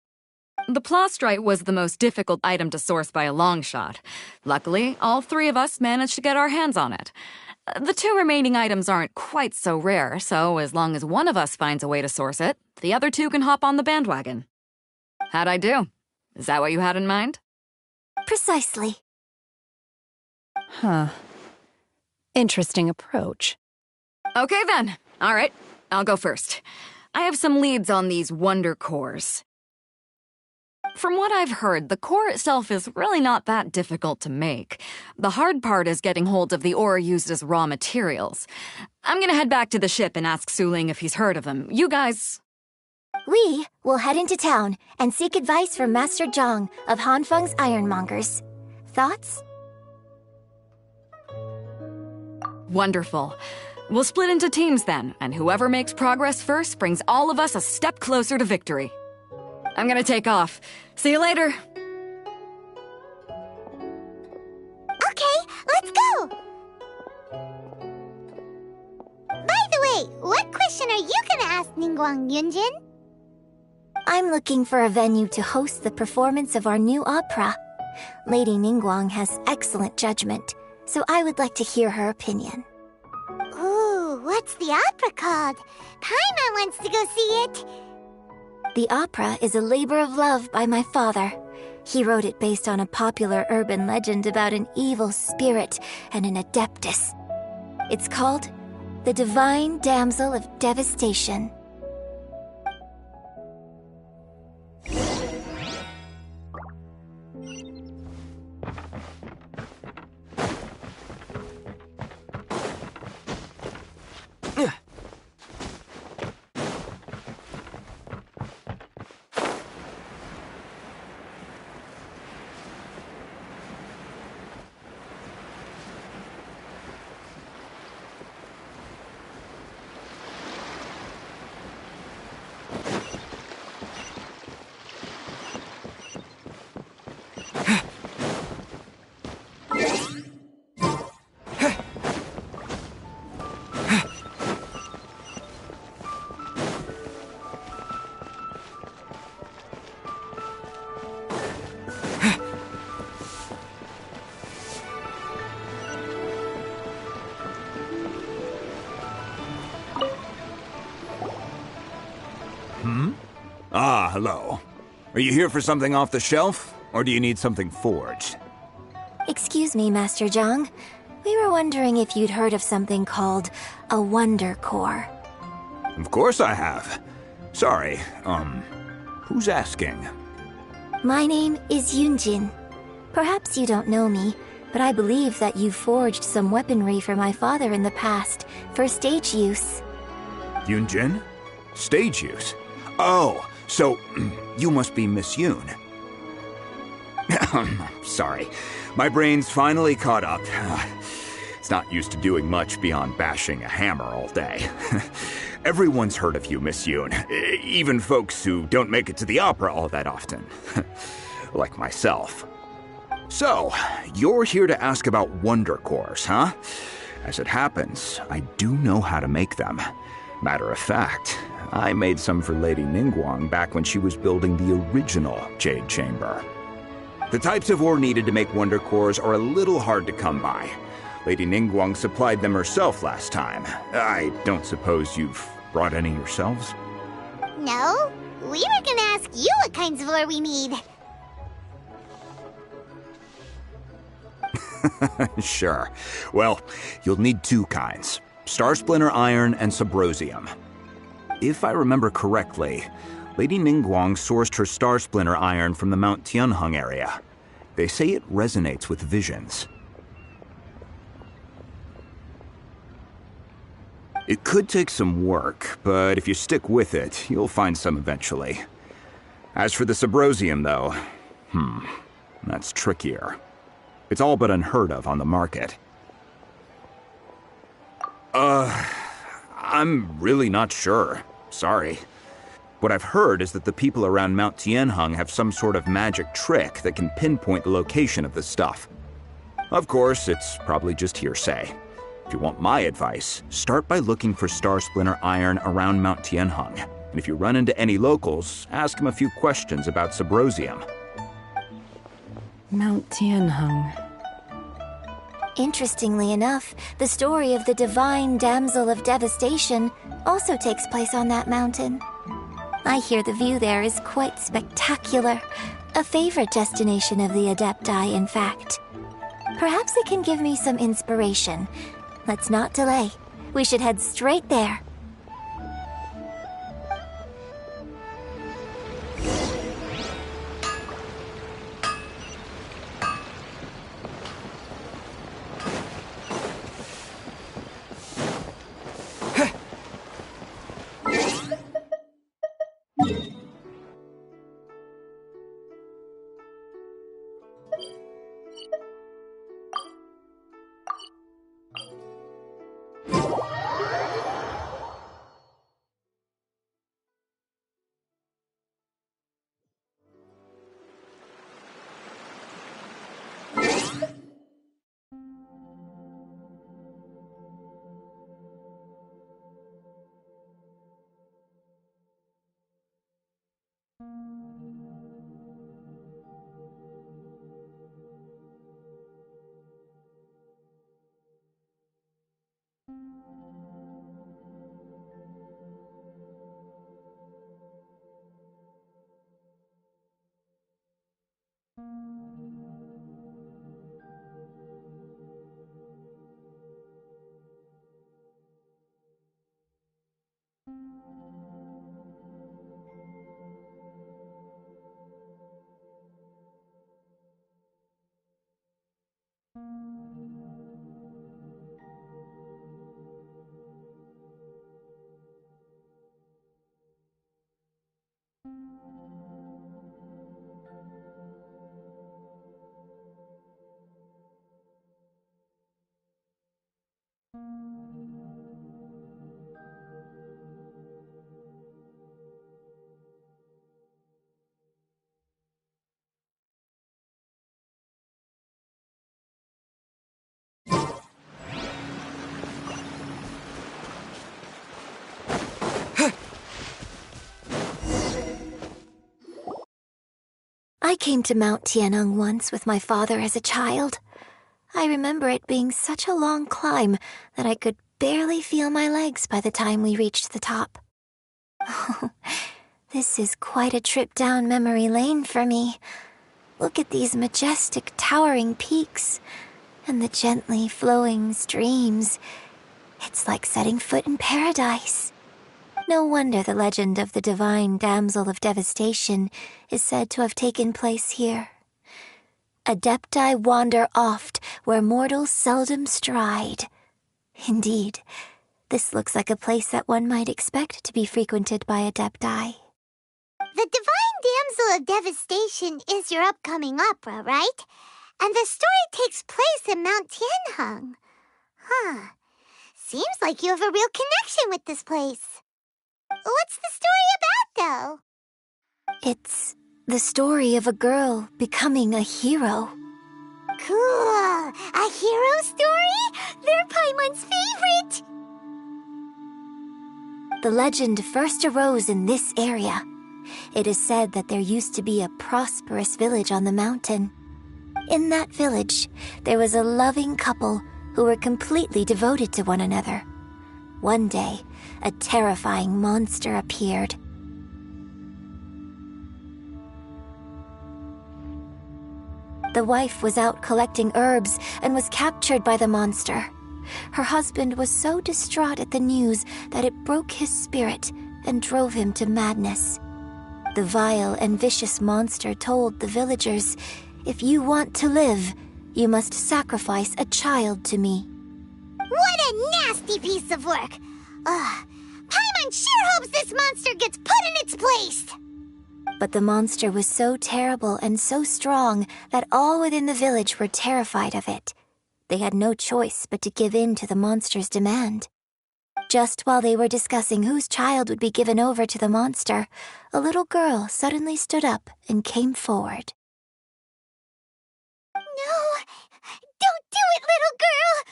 The plaustrite was the most difficult item to source by a long shot. Luckily, all 3 of us managed to get our hands on it. The 2 remaining items aren't quite so rare, so as long as one of us finds a way to source it, the other 2 can hop on the bandwagon. How'd I do? Is that what you had in mind? Precisely. Huh. Interesting approach. Okay then. All right. I'll go first. I have some leads on these wonder cores. From what I've heard, the core itself is really not that difficult to make. The hard part is getting hold of the ore used as raw materials. I'm gonna head back to the ship and ask Suling if he's heard of them. You guys... We will head into town and seek advice from Master Zhang of Hanfeng's Ironmongers. Thoughts? Wonderful. We'll split into teams then, and whoever makes progress first brings all of us a step closer to victory. I'm gonna take off. See you later. Okay, let's go! By the way, what question are you gonna ask Ningguang, Yunjin? I'm looking for a venue to host the performance of our new opera. Lady Ningguang has excellent judgment, so I would like to hear her opinion. Ooh, what's the opera called? Paimon wants to go see it. The opera is a labor of love by my father. He wrote it based on a popular urban legend about an evil spirit and an adeptus. It's called The Divine Damsel of Devastation. Ah, hello. Are you here for something off the shelf, or do you need something forged? Excuse me, Master Zhang. We were wondering if you'd heard of something called a Wonder Core. Of course I have. Sorry, who's asking? My name is Yunjin. Perhaps you don't know me, but I believe that you forged some weaponry for my father in the past, for stage use. Yunjin? Stage use? Oh, so you must be Miss Yoon. Sorry, my brain's finally caught up. It's not used to doing much beyond bashing a hammer all day. Everyone's heard of you, Miss Yoon, even folks who don't make it to the opera all that often. Like myself. So, you're here to ask about Wonder Cores, huh? As it happens, I do know how to make them. Matter of fact, I made some for Lady Ningguang back when she was building the original Jade Chamber. The types of ore needed to make Wonder Cores are a little hard to come by. Lady Ningguang supplied them herself last time. I don't suppose you've brought any yourselves? No, we were gonna ask you what kinds of ore we need. Sure. Well, you'll need two kinds. Star Splinter Iron and Subrosium. If I remember correctly, Lady Ningguang sourced her Star Splinter Iron from the Mount Tianheng area. They say it resonates with visions. It could take some work, but if you stick with it, you'll find some eventually. As for the Subrosium, though, that's trickier. It's all but unheard of on the market. I'm really not sure. Sorry. What I've heard is that the people around Mount Tianheng have some sort of magic trick that can pinpoint the location of the stuff. Of course, it's probably just hearsay. If you want my advice, start by looking for Star Splinter Iron around Mount Tianheng. And if you run into any locals, ask them a few questions about Subrosium. Mount Tianheng. Interestingly enough, the story of the divine damsel of devastation also takes place on that mountain. I hear the view there is quite spectacular. A favorite destination of the Adepti, in fact. Perhaps it can give me some inspiration. Let's not delay. We should head straight there. I came to Mount Tianheng once with my father as a child. I remember it being such a long climb that I could barely feel my legs by the time we reached the top. This is quite a trip down memory lane for me. Look at these majestic, towering peaks, and the gently flowing streams. It's like setting foot in paradise. No wonder the legend of the divine damsel of devastation is said to have taken place here. Adepti wander oft where mortals seldom stride. Indeed, this looks like a place that one might expect to be frequented by Adepti. The Divine Damsel of Devastation is your upcoming opera, right? And the story takes place in Mount Tianheng. Huh. Seems like you have a real connection with this place. What's the story about, though? It's the story of a girl becoming a hero. Cool! A hero story? They're Paimon's favorite! The legend first arose in this area. It is said that there used to be a prosperous village on the mountain. In that village, there was a loving couple who were completely devoted to one another. One day, a terrifying monster appeared. The wife was out collecting herbs and was captured by the monster. Her husband was so distraught at the news that it broke his spirit and drove him to madness. The vile and vicious monster told the villagers, "If you want to live, you must sacrifice a child to me." What a nasty piece of work! Paimon sure hopes this monster gets put in its place! But the monster was so terrible and so strong that all within the village were terrified of it. They had no choice but to give in to the monster's demand. Just while they were discussing whose child would be given over to the monster, a little girl suddenly stood up and came forward. No! Don't do it, little girl!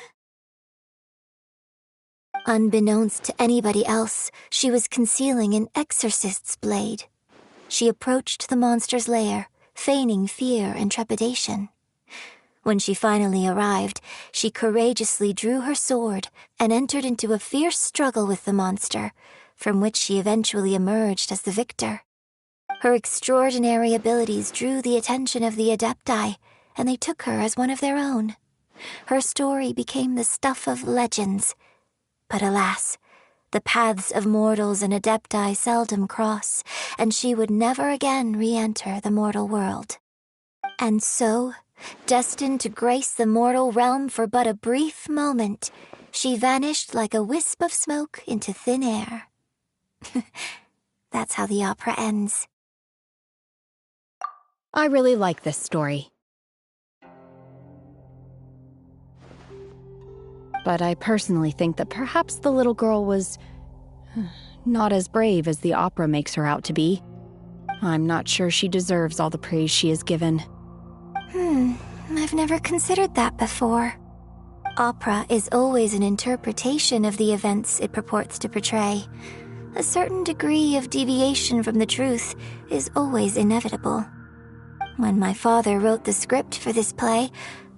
Unbeknownst to anybody else, she was concealing an exorcist's blade. She approached the monster's lair, feigning fear and trepidation. When she finally arrived, she courageously drew her sword and entered into a fierce struggle with the monster, from which she eventually emerged as the victor. Her extraordinary abilities drew the attention of the Adepti, and they took her as one of their own. Her story became the stuff of legends. But alas, the paths of mortals and Adepti seldom cross, and she would never again re-enter the mortal world. And so, destined to grace the mortal realm for but a brief moment, she vanished like a wisp of smoke into thin air. That's how the opera ends. I really like this story. But I personally think that perhaps the little girl was not as brave as the opera makes her out to be. I'm not sure she deserves all the praise she is given. I've never considered that before. Opera is always an interpretation of the events it purports to portray. A certain degree of deviation from the truth is always inevitable. When my father wrote the script for this play,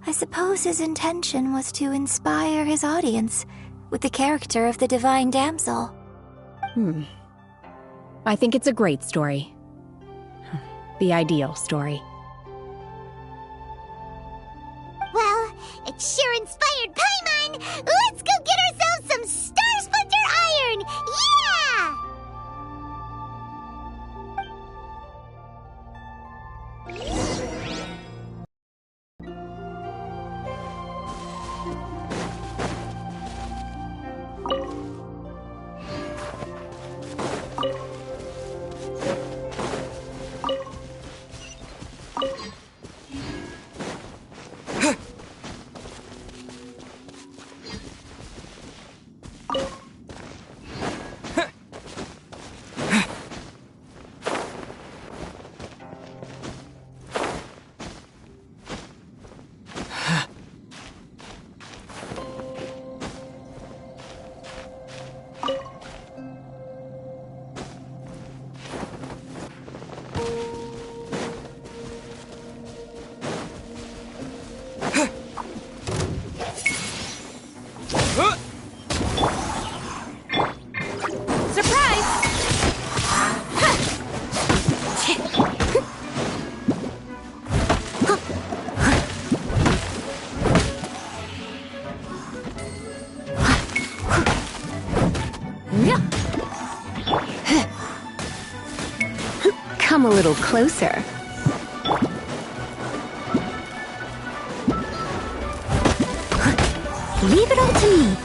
I suppose his intention was to inspire his audience with the character of the Divine Damsel. I think it's a great story. The ideal story. Well, it sure inspired Paimon! Let's go get ourselves some Star Splinter Iron! Yeah! Come a little closer. Leave it all to me.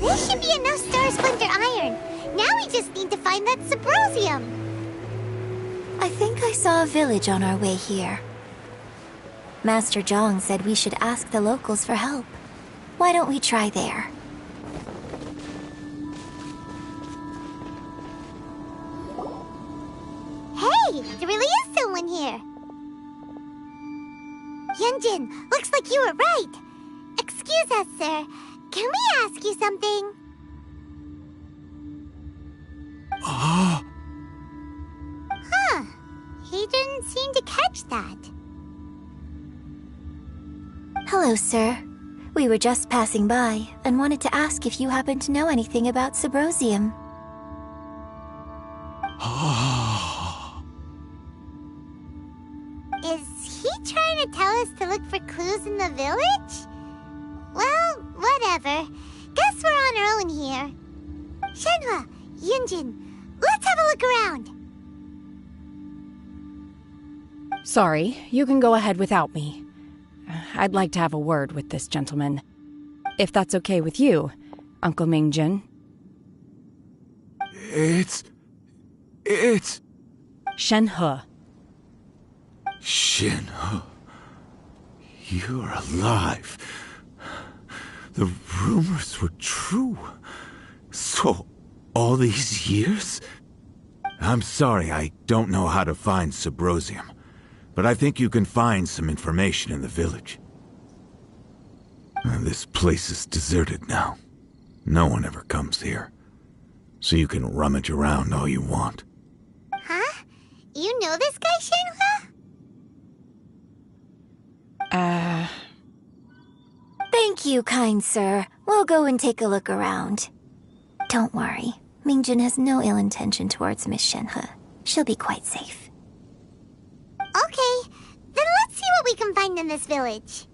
This should be enough Star Splinter iron. Now we just need to find that Subrosium. I think I saw a village on our way here. Master Zhang said we should ask the locals for help. Why don't we try there? Hey, there really is someone here. Yunjin, looks like you were right. Excuse us, sir. Can we ask you something? Huh. He didn't seem to catch that. Hello, sir. We were just passing by and wanted to ask if you happen to know anything about Subrosium. Is he trying to tell us to look for clues in the village? Well, whatever. Guess we're on our own here. Shenhua, Yunjin, let's have a look around. Sorry, you can go ahead without me. I'd like to have a word with this gentleman. If that's okay with you, Uncle Mingjin. It's... Shenhe. Shenhe. You're alive. The rumors were true. So, all these years? I'm sorry, I don't know how to find Subrosium. But I think you can find some information in the village. This place is deserted now. No one ever comes here. So you can rummage around all you want. Huh? You know this guy, Shenhua? Thank you, kind sir. We'll go and take a look around. Don't worry. Mingjin has no ill intention towards Miss Shenhe. She'll be quite safe. Okay, then let's see what we can find in this village.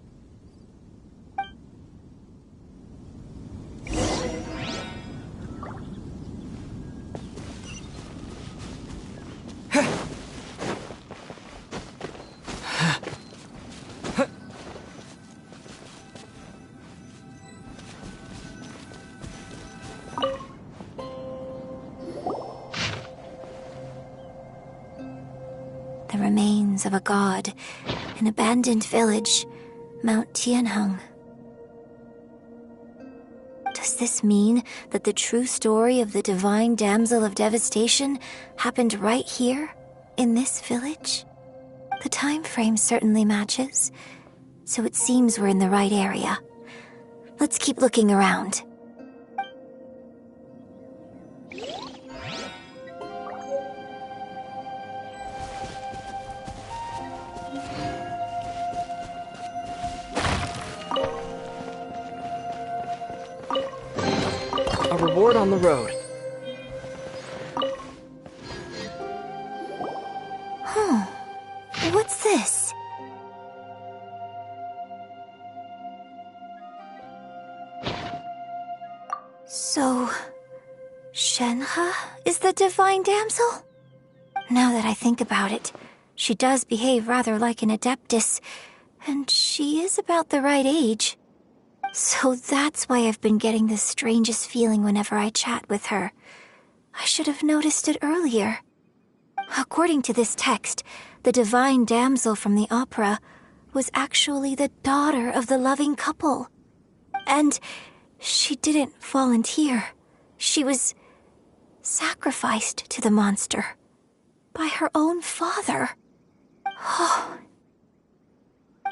The remains of a god, an abandoned village, Mount Tianheng. Does this mean that the true story of the divine damsel of devastation happened right here, in this village? The time frame certainly matches, so it seems we're in the right area. Let's keep looking around. A reward on the road. Huh. What's this? So, Shenhe is the divine damsel? Now that I think about it, she does behave rather like an adeptus, and she is about the right age. So that's why I've been getting the strangest feeling whenever I chat with her. I should have noticed it earlier. According to this text, the divine damsel from the opera was actually the daughter of the loving couple. And she didn't volunteer. She was sacrificed to the monster by her own father. Oh,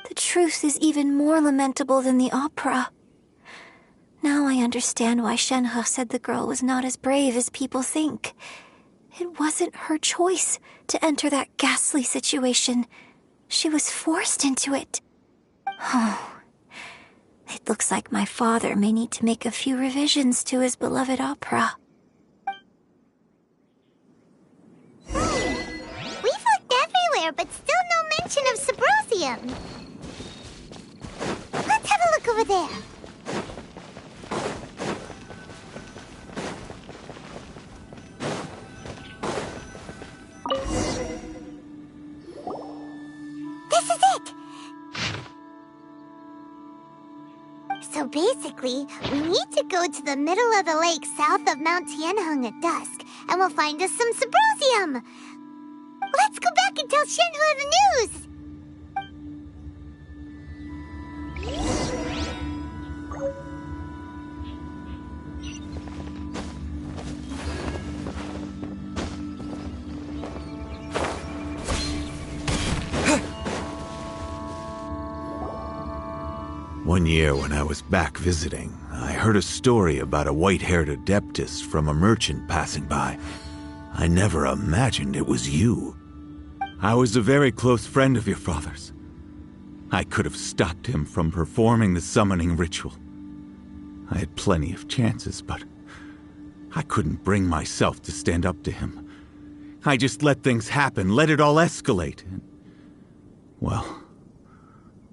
the truth is even more lamentable than the opera. Now I understand why Shenhe said the girl was not as brave as people think. It wasn't her choice to enter that ghastly situation. She was forced into it. Oh, it looks like my father may need to make a few revisions to his beloved opera. We've looked everywhere, but still no mention of Sabrosium. Let's have a look over there. This is it! So basically, we need to go to the middle of the lake south of Mount Tianheng at dusk, and we'll find us some Sabrosium! Let's go back and tell Shenhe the news! One year when I was back visiting, I heard a story about a white-haired adeptus from a merchant passing by. I never imagined it was you. I was a very close friend of your father's. I could have stopped him from performing the summoning ritual. I had plenty of chances, but I couldn't bring myself to stand up to him. I just let things happen, let it all escalate. And, well,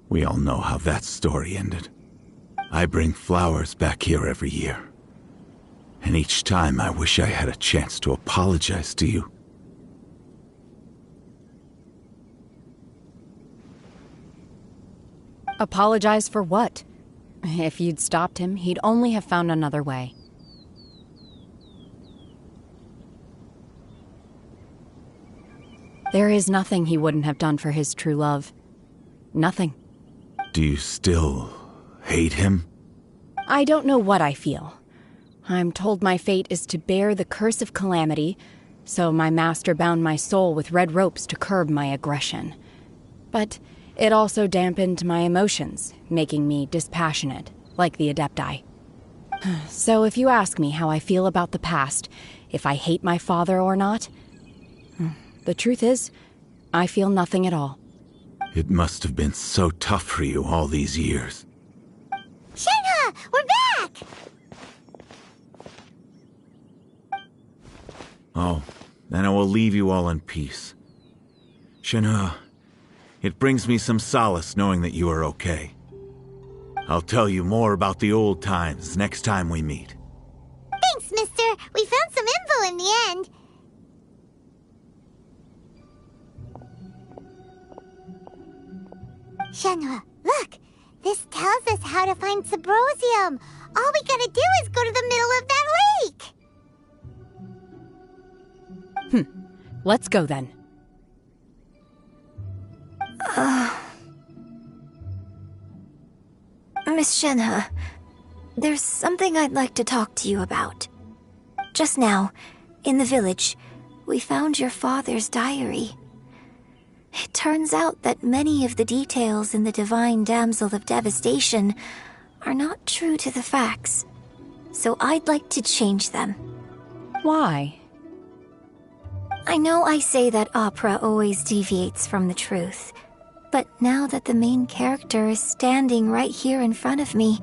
we all know how that story ended. I bring flowers back here every year. And each time I wish I had a chance to apologize to you. Apologize for what? If you'd stopped him, he'd only have found another way. There is nothing he wouldn't have done for his true love. Nothing. Do you still hate him? I don't know what I feel. I'm told my fate is to bear the curse of calamity, so my master bound my soul with red ropes to curb my aggression. But it also dampened my emotions, making me dispassionate, like the Adepti. So if you ask me how I feel about the past, if I hate my father or not, the truth is, I feel nothing at all. It must have been so tough for you all these years. Shenhe! We're back! Oh, then I will leave you all in peace. Shenhe, it brings me some solace knowing that you are okay. I'll tell you more about the old times next time we meet. Thanks, mister. We found some info in the end. Shenhe, look! This tells us how to find Sabrosium. All we gotta do is go to the middle of that lake! Let's go then. Miss Shenhe, there's something I'd like to talk to you about. Just now, in the village, we found your father's diary. It turns out that many of the details in the Divine Damsel of Devastation are not true to the facts, so I'd like to change them. Why? I know I say that opera always deviates from the truth, but now that the main character is standing right here in front of me,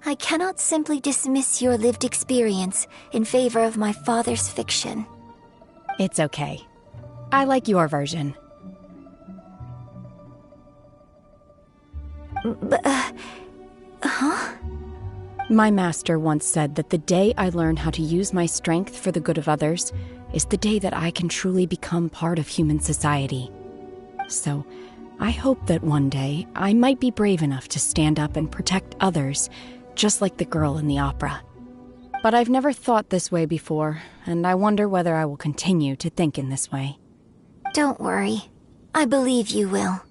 I cannot simply dismiss your lived experience in favor of my father's fiction. It's okay. I like your version. Huh? My master once said that the day I learn how to use my strength for the good of others is the day that I can truly become part of human society. So, I hope that one day I might be brave enough to stand up and protect others, just like the girl in the opera. But I've never thought this way before, and I wonder whether I will continue to think in this way. Don't worry. I believe you will.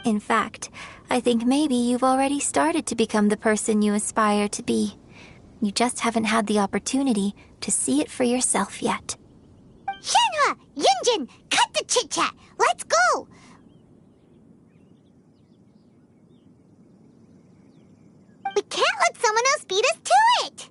In fact, I think maybe you've already started to become the person you aspire to be. You just haven't had the opportunity to see it for yourself yet. Shenhe! Yunjin! Cut the chit-chat! Let's go! We can't let someone else beat us to it!